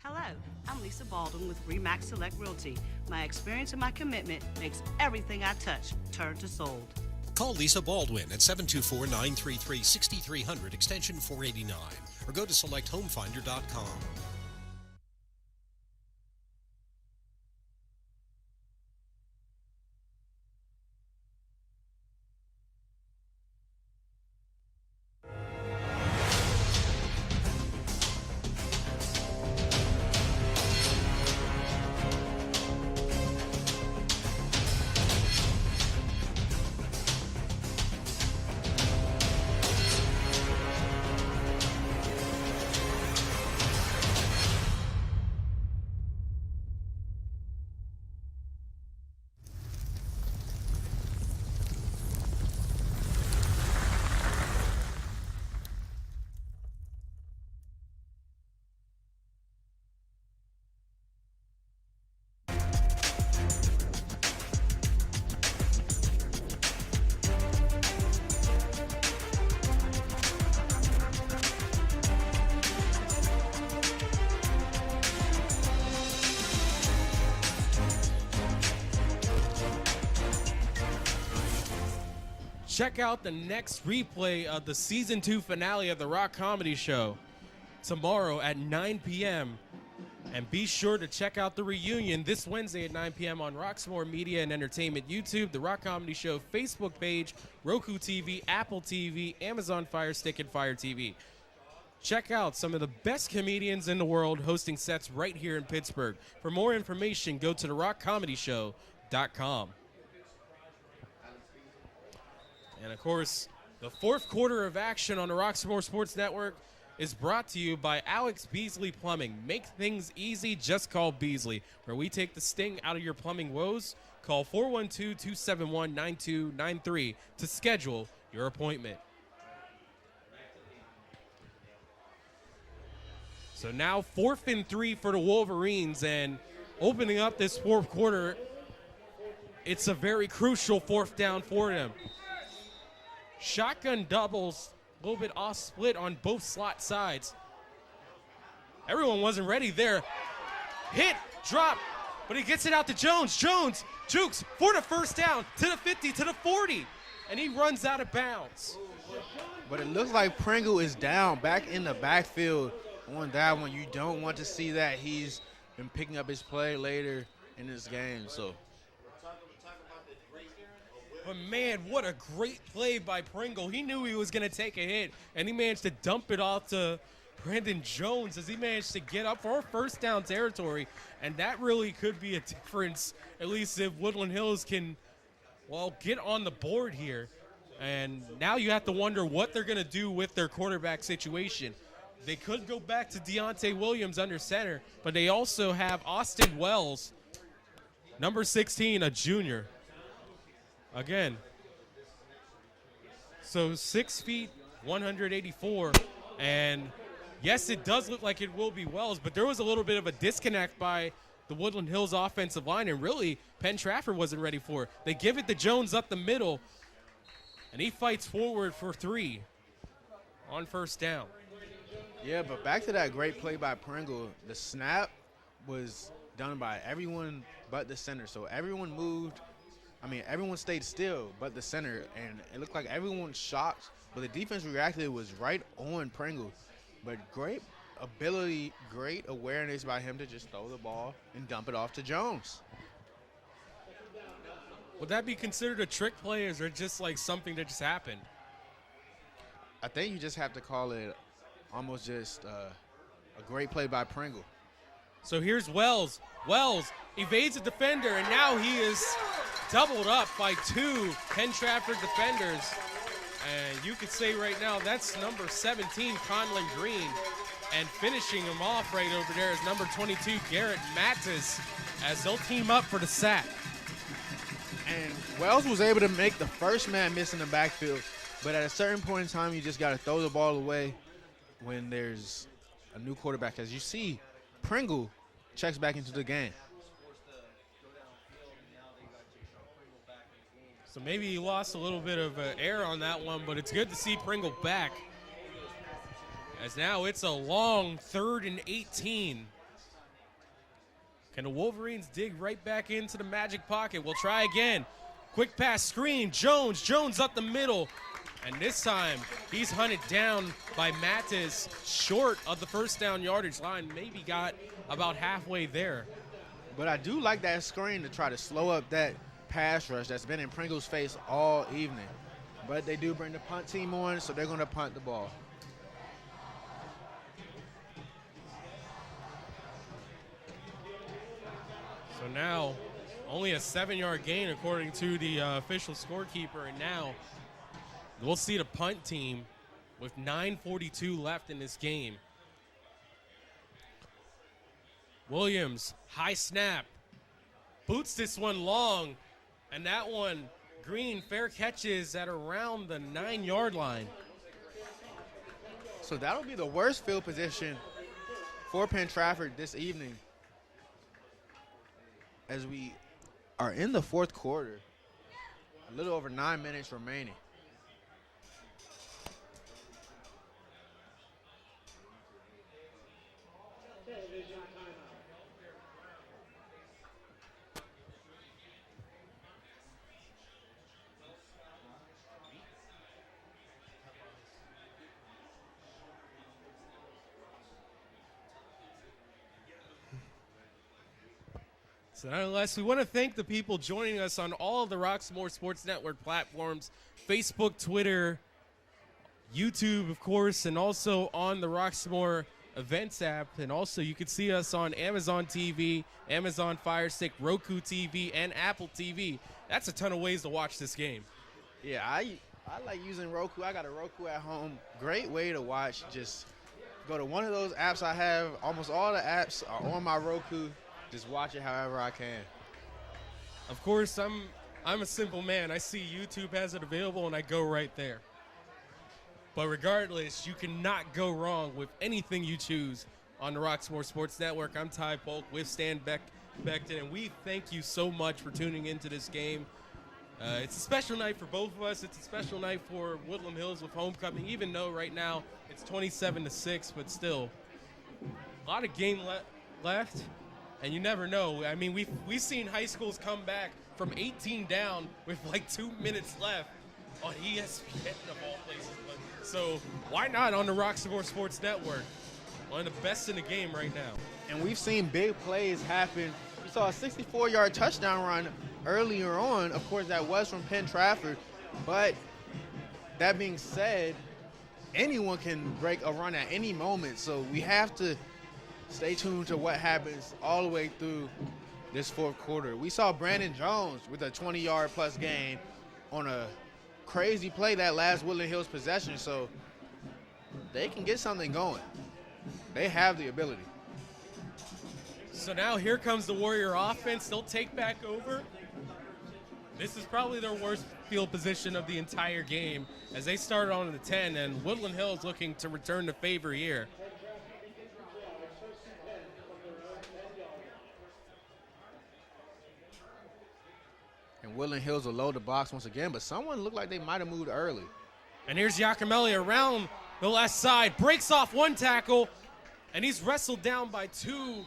Hello, I'm Lisa Baldwin with RE/MAX Select Realty. My experience and my commitment makes everything I touch turn to sold. Call Lisa Baldwin at 724-933-6300 extension 489 or go to selecthomefinder.com. check out the next replay of the Season 2 finale of the Rock Comedy Show tomorrow at 9 p.m. And be sure to check out the reunion this Wednesday at 9 p.m. on Roxamore Media and Entertainment YouTube, the Rock Comedy Show Facebook page, Roku TV, Apple TV, Amazon Fire Stick, and Fire TV. Check out some of the best comedians in the world hosting sets right here in Pittsburgh. For more information, go to therockcomedyshow.com. And, of course, the fourth quarter of action on the Roxamore Sports Network is brought to you by Alex Beasley Plumbing. Make things easy, just call Beasley. Where we take the sting out of your plumbing woes, call 412-271-9293 to schedule your appointment. So now 4th and 3 for the Wolverines, and opening up this fourth quarter, it's a very crucial fourth down for them. Shotgun doubles, a little bit off split on both slot sides. Everyone wasn't ready there. Hit, drop, but he gets it out to Jones. Jones jukes for the first down to the 50, to the 40, and he runs out of bounds. But it looks like Pringle is down back in the backfield on that one. You don't want to see that. He's been picking up his play later in this game. So. But, man, what a great play by Pringle. He knew he was going to take a hit, and he managed to dump it off to Brandon Jones as he managed to get up for first down territory. And that really could be a difference, at least if Woodland Hills can, well, get on the board here. And now you have to wonder what they're going to do with their quarterback situation. They could go back to Deontay Williams under center, but they also have Austin Wells, number 16, a junior. Again, so 6 feet, 184, and yes, it does look like it will be Wells, but there was a little bit of a disconnect by the Woodland Hills offensive line, and really, Penn Trafford wasn't ready for it. They give it to Jones up the middle, and he fights forward for 3 on first down. Yeah, but back to that great play by Pringle, the snap was done by everyone but the center, so everyone moved. Everyone stayed still but the center, and it looked like everyone was shocked, but the defense reacted, was right on Pringle. But great ability, great awareness by him to just throw the ball and dump it off to Jones. Would that be considered a trick play, or is it just like something that just happened? I think you just have to call it almost just a great play by Pringle. So here's Wells. Wells evades a defender, and now he is doubled up by 2 Penn Trafford defenders. And you could say right now that's number 17, Conlon Green. And finishing him off right over there is number 22, Garrett Mattis, as they'll team up for the sack. And Wells was able to make the first man miss in the backfield, but at a certain point in time, you just got to throw the ball away when there's a new quarterback. As you see, Pringle checks back into the game. So maybe he lost a little bit of air on that one, but it's good to see Pringle back. As now it's a long 3rd and 18. Can the Wolverines dig right back into the magic pocket? We'll try again. Quick pass screen. Jones up the middle. And this time he's hunted down by Mattis, short of the first down yardage line. Maybe got about halfway there. But I do like that screen to try to slow up that pass rush that's been in Pringle's face all evening. But they do bring the punt team on, so they're going to punt the ball. So now only a 7-yard gain according to the official scorekeeper, and now we'll see the punt team with 9:42 left in this game. Williams, high snap, boots this one long, and that one, Green, fair catches at around the 9-yard line. So that'll be the worst field position for Penn Trafford this evening, as we are in the fourth quarter, a little over 9 minutes remaining. So nonetheless, we want to thank the people joining us on all of the Roxamore Sports Network platforms, Facebook, Twitter, YouTube, of course, and also on the Roxamore Events app. And also you can see us on Amazon TV, Amazon Fire Stick, Roku TV, and Apple TV. That's a ton of ways to watch this game. Yeah, I like using Roku. I got a Roku at home. Great way to watch. Just go to one of those apps I have. Almost all the apps are on my Roku. Just watch it however I can. Of course, I'm a simple man. I see YouTube has it available, and I go right there. But regardless, you cannot go wrong with anything you choose on the Roxamore Sports Network. I'm Ty Polk with Stan Beckton, and we thank you so much for tuning into this game. It's a special night for both of us. It's a special night for Woodland Hills with homecoming, even though right now it's 27-6, but still a lot of game left, and you never know. I mean, we've seen high schools come back from 18 down with like 2 minutes left on ESPN of all places. So why not on the Roxamore Sports Network? One of the best in the game right now. And we've seen big plays happen. We saw a 64-yard touchdown run earlier on. Of course, that was from Penn Trafford. But that being said, anyone can break a run at any moment. So we have to stay tuned to what happens all the way through this fourth quarter. We saw Brandon Jones with a 20-yard plus gain on a crazy play that last Woodland Hills possession. So they can get something going. They have the ability. So now here comes the Warrior offense. They'll take back over. This is probably their worst field position of the entire game as they started on the 10, and Woodland Hills looking to return the favor here. And Woodland Hills will load the box once again, but someone looked like they might have moved early. And here's Giacomelli around the left side, breaks off one tackle, and he's wrestled down by two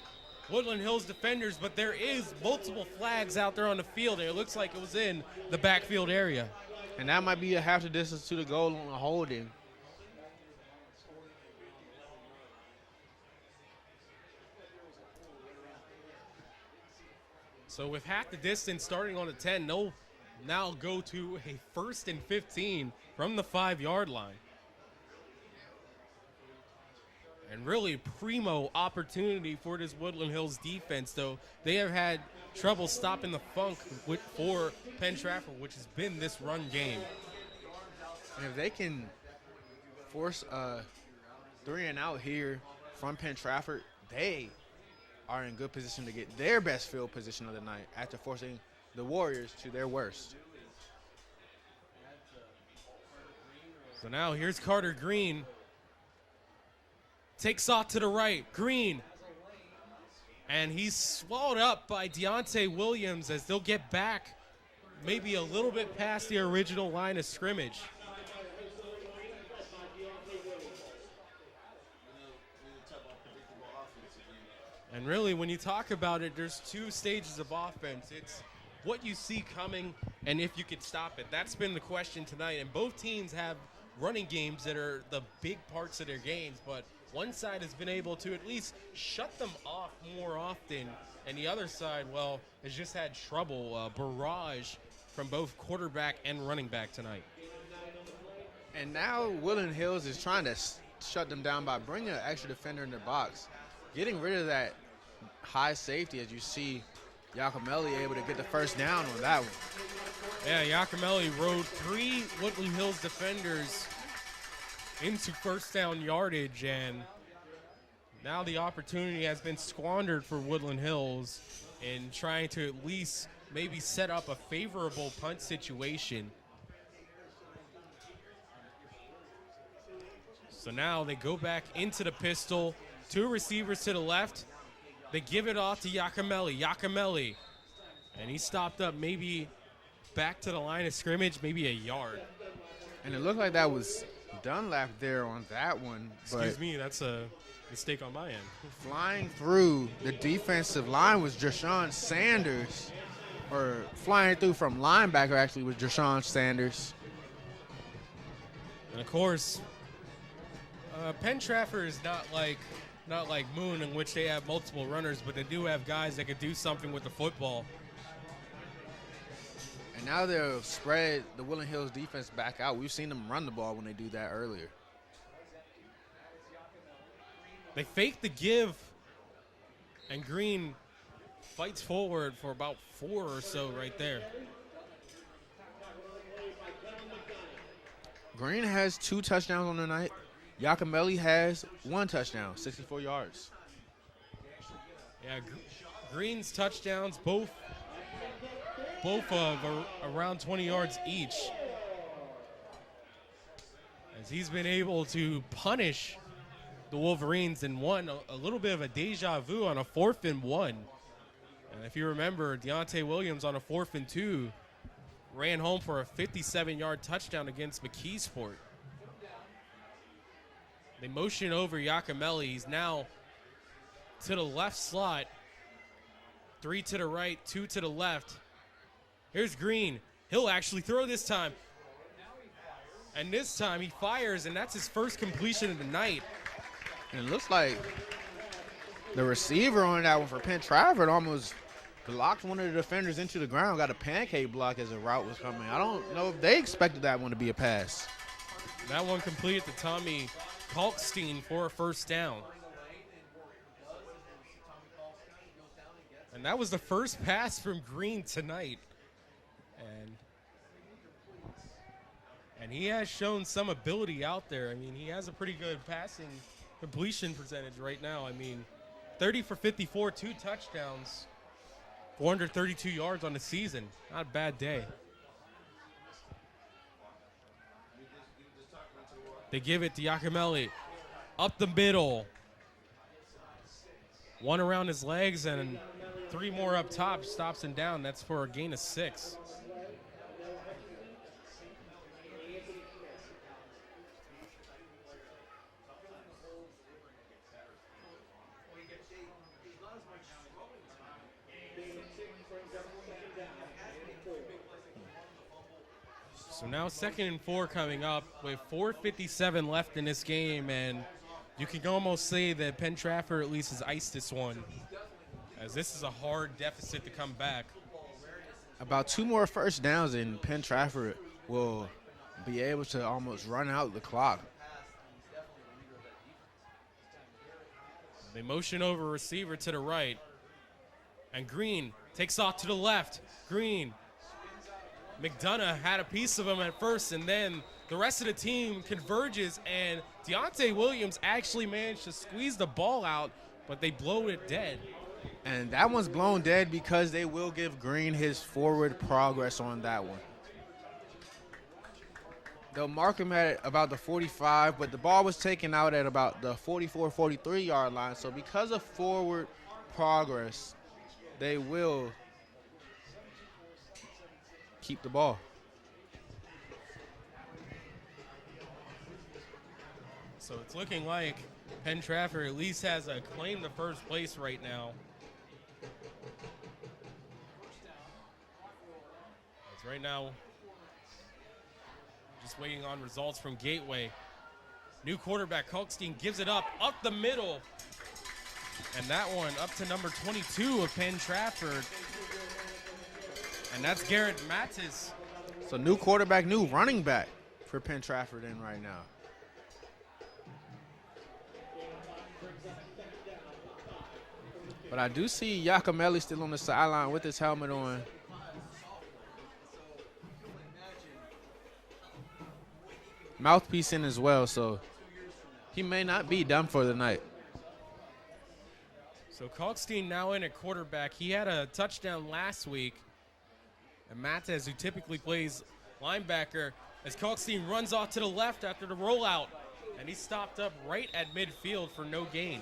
Woodland Hills defenders, but there is multiple flags out there on the field, and it looks like it was in the backfield area. And that might be a half the distance to the goal on a holding. So with half the distance starting on the 10, they'll now go to a 1st and 15 from the 5-yard line. And really primo opportunity for this Woodland Hills defense, though. They have had trouble stopping the funk for Penn Trafford, which has been this run game. And if they can force a 3-and-out here from Penn Trafford, they are in good position to get their best field position of the night after forcing the Warriors to their worst. So now here's Carter Green. Takes off to the right. Green. And he's swallowed up by Deontay Williams as they'll get back maybe a little bit past the original line of scrimmage. And really, when you talk about it, there's two stages of offense. It's what you see coming and if you can stop it. That's been the question tonight. And both teams have running games that are the big parts of their games, but one side has been able to at least shut them off more often, and the other side, well, has just had trouble, barrage from both quarterback and running back tonight. And now Woodland Hills is trying to shut them down by bringing an extra defender in the box, getting rid of that high safety as you see Giacomelli able to get the first down on that one. Yeah, Giacomelli rode 3 Woodland Hills defenders into first down yardage, and now the opportunity has been squandered for Woodland Hills in trying to at least maybe set up a favorable punt situation. So now they go back into the pistol, 2 receivers to the left. They give it off to Giacomelli, and he stopped up maybe back to the line of scrimmage, maybe a yard. And it looked like that was Dunlap there on that one. Excuse me, that's a mistake on my end. Flying through the defensive line was Jashawn Sanders, or flying through from linebacker actually was Jashawn Sanders. And of course, Penn Trafford is not like not like Moon, in which they have multiple runners, but they do have guys that could do something with the football. And now they'll spread the Woodland Hills defense back out. We've seen them run the ball when they do that earlier. They fake the give, and Green fights forward for about 4 or so right there. Green has 2 touchdowns on the night. Yakimelli has 1 touchdown, 64 yards. Yeah, Green's touchdowns, both of around 20 yards each, as he's been able to punish the Wolverines and won a little bit of a deja vu on a 4th and 1. And if you remember, Deontay Williams on a 4th and 2 ran home for a 57-yard touchdown against McKeesport. They motion over Yakimelli. He's now to the left slot. 3 to the right, 2 to the left. Here's Green. He'll actually throw this time. And this time he fires, and that's his first completion of the night. And it looks like the receiver on that one for Penn Trafford almost blocked one of the defenders into the ground, got a pancake block as the route was coming. I don't know if they expected that one to be a pass. That one completed to Tommy Kalkstein for a first down. And that was the first pass from Green tonight. And he has shown some ability out there. I mean, he has a pretty good passing completion percentage right now. I mean, 30 for 54, 2 touchdowns, 432 yards on the season. Not a bad day. They give it to Yakimelli. Up the middle. 1 around his legs and 3 more up top. Stops him down. That's for a gain of 6. So now 2nd and 4 coming up with 4:57 left in this game, and you can almost say that Penn Trafford at least has iced this one, as this is a hard deficit to come back. About 2 more first downs and Penn Trafford will be able to almost run out the clock. They motion over receiver to the right, and Green takes off to the left. Green. McDonough had a piece of him at first, and then the rest of the team converges, and Deontay Williams actually managed to squeeze the ball out, but they blow it dead. And that one's blown dead because they will give Green his forward progress on that one. They'll mark him at about the 45, but the ball was taken out at about the 44, 43-yard line. So because of forward progress, they will keep the ball. So it's looking like Penn Trafford at least has a claim to first place right now. It's right now just waiting on results from Gateway. New quarterback Kalkstein gives it up the middle. And that one up to number 22 of Penn Trafford. And that's Garrett Mattis. So new quarterback, new running back for Penn Trafford in right now. But I do see Yakimelli still on the sideline with his helmet on. Mouthpiece in as well, so he may not be done for the night. So Kalkstein now in at quarterback. He had a touchdown last week. And Matez, who typically plays linebacker, as Kalkstein runs off to the left after the rollout. And he's stopped up right at midfield for no gain.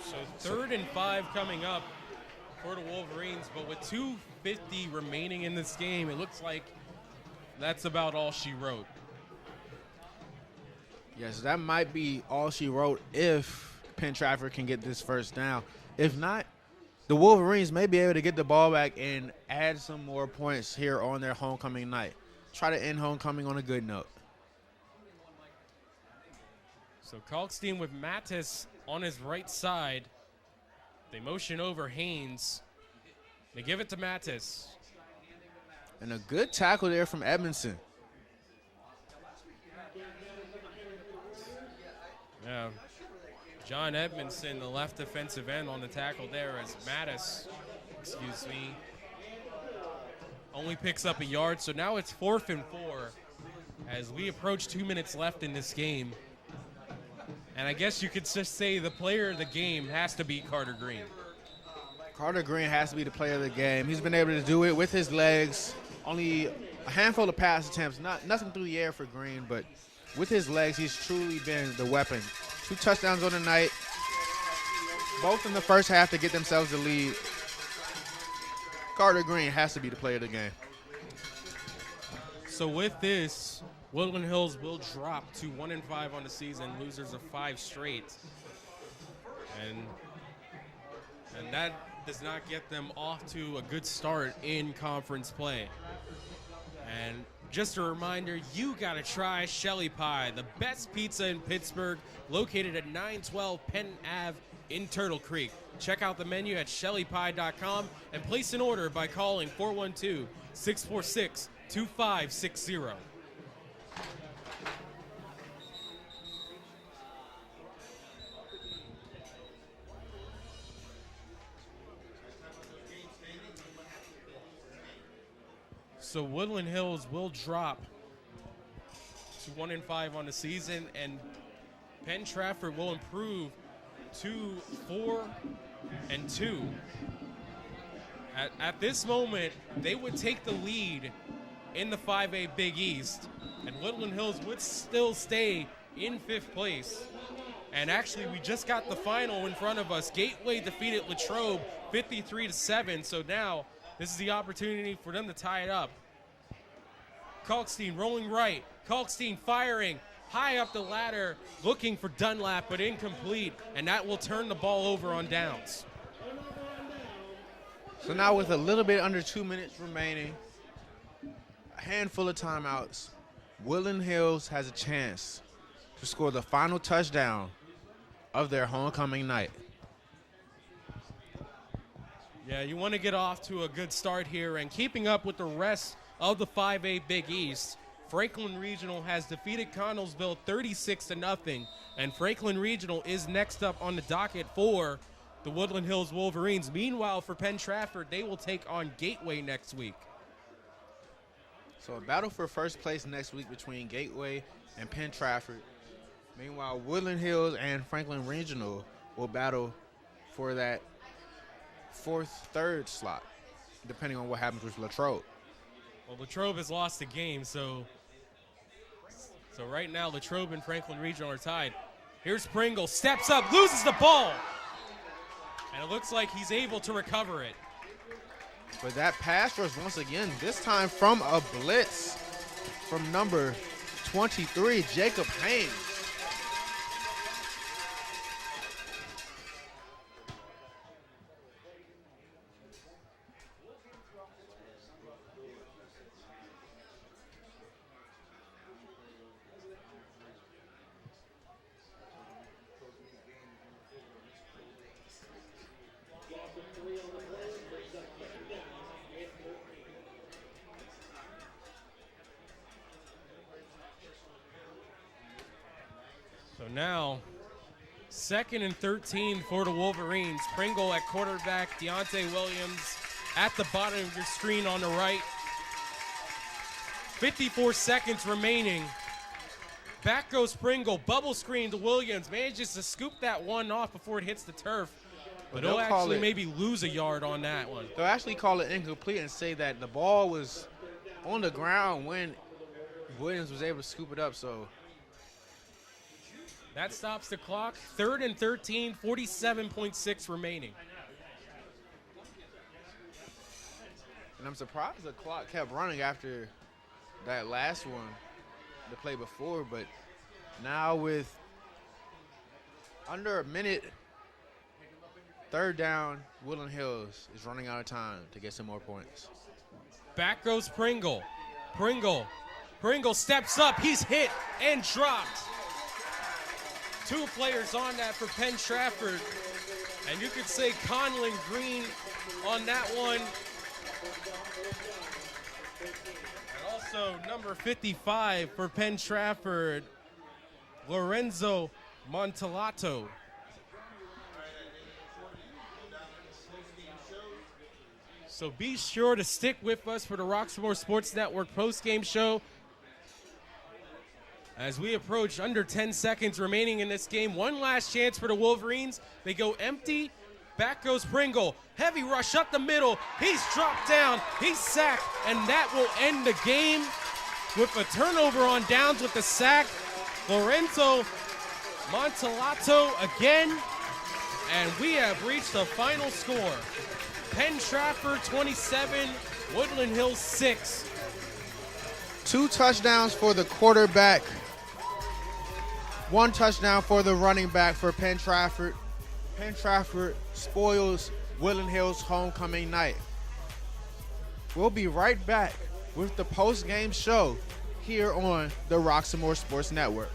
So 3rd and 5 coming up for the Wolverines, but with 2:50 remaining in this game, it looks like that's about all she wrote. Yes, that might be all she wrote if Penn Trafford can get this first down. If not, the Wolverines may be able to get the ball back and add some more points here on their homecoming night. Try to end homecoming on a good note. So Kalkstein with Mattis on his right side. They motion over Haynes. They give it to Mattis. And a good tackle there from Edmondson. Yeah. John Edmondson, the left defensive end on the tackle there as Mattis, only picks up a yard. So now it's 4th and 4 as we approach 2 minutes left in this game. And I guess you could just say the player of the game has to be Carter Green. Carter Green has to be the player of the game. He's been able to do it with his legs. Only a handful of pass attempts, nothing through the air for Green, but with his legs, he's truly been the weapon. 2 touchdowns on the night, both in the first half to get themselves the lead. Carter Green has to be the player of the game. So with this, Woodland Hills will drop to 1-5 on the season, losers of 5 straight. And that does not get them off to a good start in conference play. And just a reminder, you gotta try Shelly Pie, the best pizza in Pittsburgh, located at 912 Penn Ave in Turtle Creek. Check out the menu at shellypie.com and place an order by calling 412-646-2560. So Woodland Hills will drop to 1-5 on the season, and Penn Trafford will improve to 4-2. At this moment, they would take the lead in the 5A Big East, and Woodland Hills would still stay in 5th place. And actually, we just got the final in front of us. Gateway defeated Latrobe 53-7, so now this is the opportunity for them to tie it up. Kalkstein rolling right. Kalkstein firing high up the ladder, looking for Dunlap, but incomplete, and that will turn the ball over on downs. So now with a little bit under 2 minutes remaining, a handful of timeouts, Woodland Hills has a chance to score the final touchdown of their homecoming night. Yeah, you want to get off to a good start here, and keeping up with the rest of the 5A Big East, Franklin Regional has defeated Connellsville 36-0, and Franklin Regional is next up on the docket for the Woodland Hills Wolverines. Meanwhile, for Penn Trafford, they will take on Gateway next week. So a battle for first place next week between Gateway and Penn Trafford. Meanwhile, Woodland Hills and Franklin Regional will battle for that 4th-3rd slot, depending on what happens with Latrobe. Well, Latrobe has lost the game, so right now Latrobe and Franklin Regional are tied. Here's Pringle, steps up, loses the ball, and it looks like he's able to recover it. But that pass rush once again, this time from a blitz from number 23, Jacob Haynes. So now, 2nd and 13 for the Wolverines. Pringle at quarterback, Deontay Williams at the bottom of your screen on the right. 54 seconds remaining. Back goes Pringle, bubble screen to Williams. Manages to scoop that one off before it hits the turf. But they'll actually maybe lose a yard on that one. They'll actually call it incomplete and say that the ball was on the ground when Williams was able to scoop it up, so. That stops the clock. 3rd and 13, 47.6 remaining. And I'm surprised the clock kept running after that last one, the play before, but now with under a minute Third down, Woodland Hills is running out of time to get some more points. Back goes Pringle. Pringle steps up. He's hit and dropped. 2 players on that for Penn Trafford. And you could say Conlon Green on that one. And also number 55 for Penn Trafford, Lorenzo Montelato. So be sure to stick with us for the Roxamore Sports Network post-game show. As we approach under 10 seconds remaining in this game, one last chance for the Wolverines. They go empty. Back goes Pringle. Heavy rush up the middle. He's dropped down. He's sacked. And that will end the game with a turnover on downs with the sack. Lorenzo Montelato again. And we have reached the final score. Penn Trafford 27, Woodland Hills 6. 2 touchdowns for the quarterback. 1 touchdown for the running back for Penn Trafford. Penn Trafford spoils Woodland Hills homecoming night. We'll be right back with the post-game show here on the Roxamore Sports Network.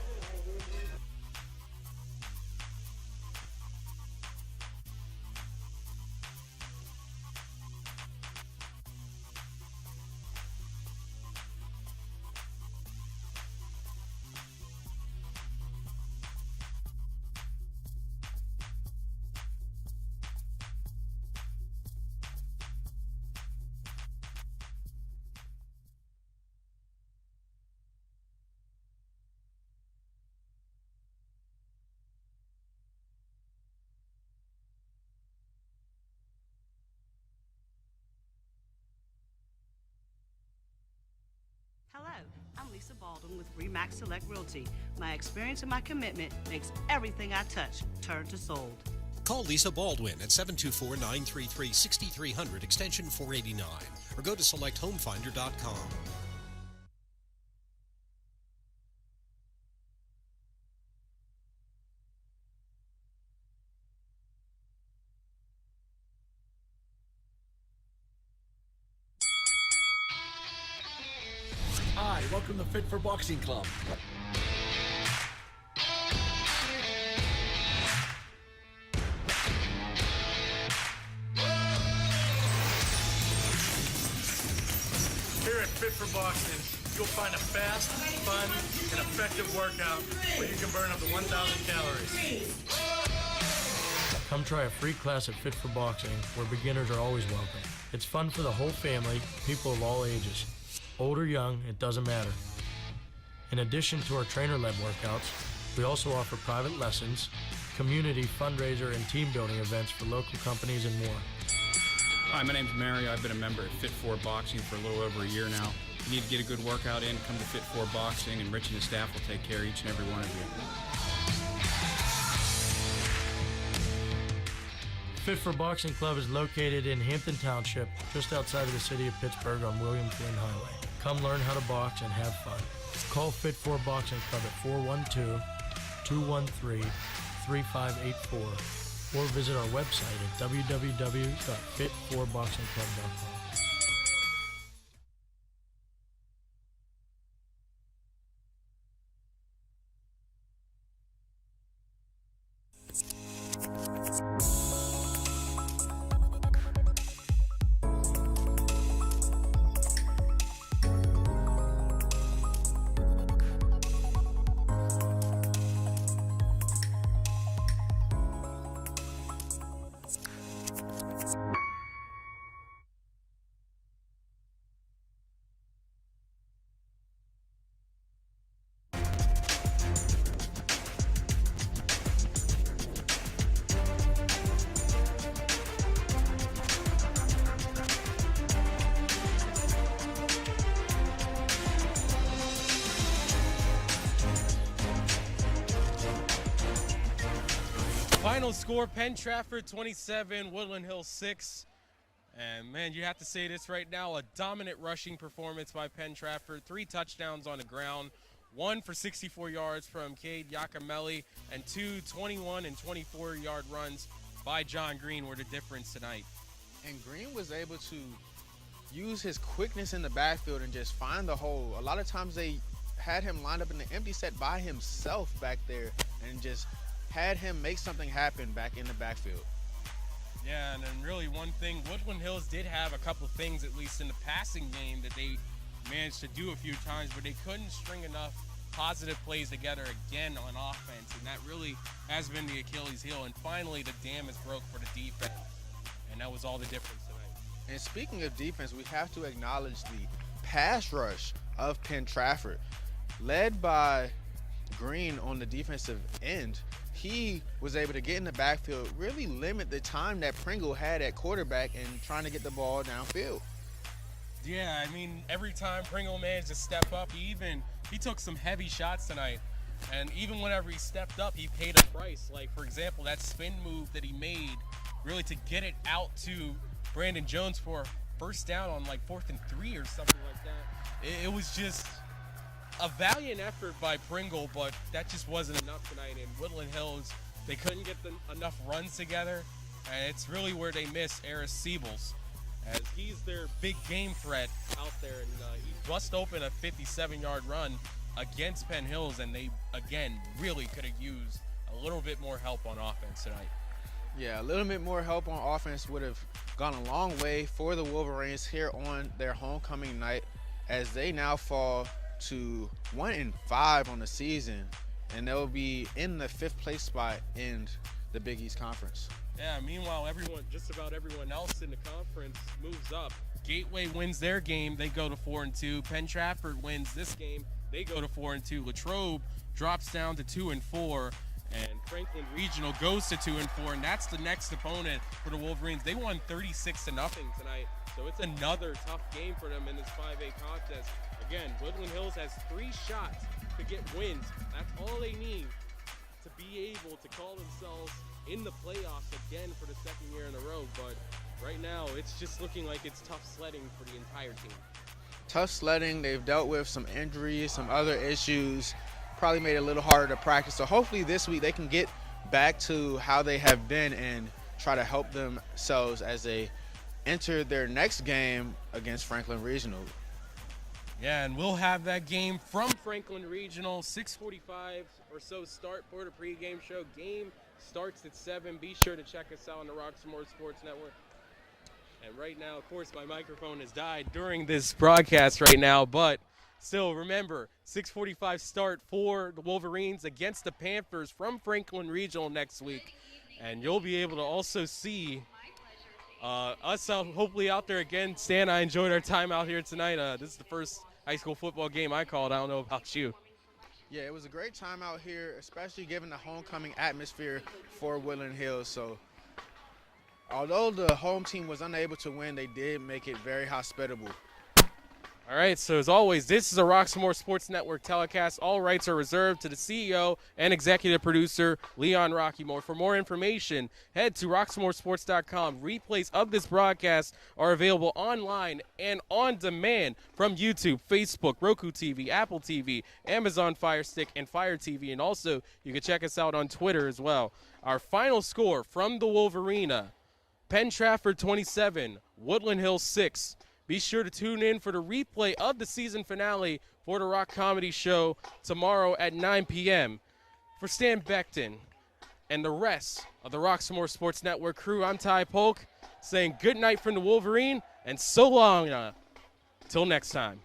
Hello, I'm Lisa Baldwin with Remax Select Realty. My experience and my commitment makes everything I touch turn to sold. Call Lisa Baldwin at 724-933-6300 extension 489 or go to selecthomefinder.com. Hi, welcome to Fit for Boxing Club. Here at Fit for Boxing, you'll find a fast, fun, and effective workout where you can burn up to 1,000 calories. Come try a free class at Fit for Boxing, where beginners are always welcome. It's fun for the whole family, people of all ages. Old or young, it doesn't matter. In addition to our trainer-led workouts, we also offer private lessons, community fundraiser and team building events for local companies and more. Hi, my name's Mario. I've been a member at Fit 4 Boxing for a little over a year now. If you need to get a good workout in, come to Fit 4 Boxing, and Rich and his staff will take care of each and every one of you. Fit for Boxing Club is located in Hampton Township, just outside of the city of Pittsburgh on William Flynn Highway. Come learn how to box and have fun. Call Fit 4 Boxing Club at 412-213-3584 or visit our website at www.fit4boxingclub.com. Final score, Penn Trafford 27, Woodland Hills 6. And, man, you have to say this right now, a dominant rushing performance by Penn Trafford. 3 touchdowns on the ground, 1 for 64 yards from Cade Yacamelli, and 2 21 and 24-yard runs by John Green were the difference tonight. And Green was able to use his quickness in the backfield and just find the hole. A lot of times they had him lined up in the empty set by himself back there and just had him make something happen back in the backfield. Yeah, and then really one thing, Woodland Hills did have a couple things, at least in the passing game, that they managed to do a few times, but they couldn't string enough positive plays together again on offense, and that really has been the Achilles heel. And finally, the dam is broke for the defense, and that was all the difference tonight. And speaking of defense, we have to acknowledge the pass rush of Penn Trafford, led by Green on the defensive end. He was able to get in the backfield, really limit the time that Pringle had at quarterback and trying to get the ball downfield. Yeah, I mean, every time Pringle managed to step up, he took some heavy shots tonight. And even whenever he stepped up, he paid a price. Like, for example, that spin move that he made, really to get it out to Brandon Jones for a first down on like 4th and 3 or something like that. It was just a valiant effort by Pringle, but that just wasn't enough tonight. In Woodland Hills, they couldn't get enough runs together, and it's really where they miss Eris Siebels, as he's their big game threat out there, and he bust open a 57-yard run against Penn Hills, and they, again, really could have used a little bit more help on offense tonight. Yeah, a little bit more help on offense would have gone a long way for the Wolverines here on their homecoming night, as they now fall to 1-5 on the season, and they'll be in the 5th place spot in the Big East Conference. Yeah, meanwhile, just about everyone else in the conference moves up. Gateway wins their game, they go to 4-2. Penn Trafford wins this game, they go to 4-2. Latrobe drops down to 2-4, and Franklin Regional goes to 2-4, and that's the next opponent for the Wolverines. They won 36-0 tonight, so it's another tough game for them in this 5A contest. Again, Woodland Hills has 3 shots to get wins. That's all they need to be able to call themselves in the playoffs again for the 2nd year in a row. But right now, it's just looking like it's tough sledding for the entire team. Tough sledding. They've dealt with some injuries, some other issues, probably made it a little harder to practice. So hopefully this week they can get back to how they have been and try to help themselves as they enter their next game against Franklin Regional. Yeah, and we'll have that game from Franklin Regional, 6:45 or so start for the pregame show. Game starts at 7. Be sure to check us out on the Roxamore Sports Network. And right now, of course, my microphone has died during this broadcast right now, but still, remember, 6:45 start for the Wolverines against the Panthers from Franklin Regional next week. And you'll be able to also see us hopefully out there again. Stan, I enjoyed our time out here tonight. This is the first high school football game I called. I don't know about you. Yeah, it was a great time out here, especially given the homecoming atmosphere for Woodland Hills. So although the home team was unable to win, they did make it very hospitable. All right, so as always, this is a Roxamore Sports Network telecast. All rights are reserved to the CEO and executive producer, Leon Rockymore. For more information, head to roxamoresports.com. Replays of this broadcast are available online and on demand from YouTube, Facebook, Roku TV, Apple TV, Amazon Fire Stick, and Fire TV. And also, you can check us out on Twitter as well. Our final score from the Wolverina, Penn Trafford 27, Woodland Hills 6. Be sure to tune in for the replay of the season finale for the Rock Comedy Show tomorrow at 9 p.m. For Stan Beckton and the rest of the Roxamore Sports Network crew, I'm Ty Polk saying good night from the Wolverine and so long till next time.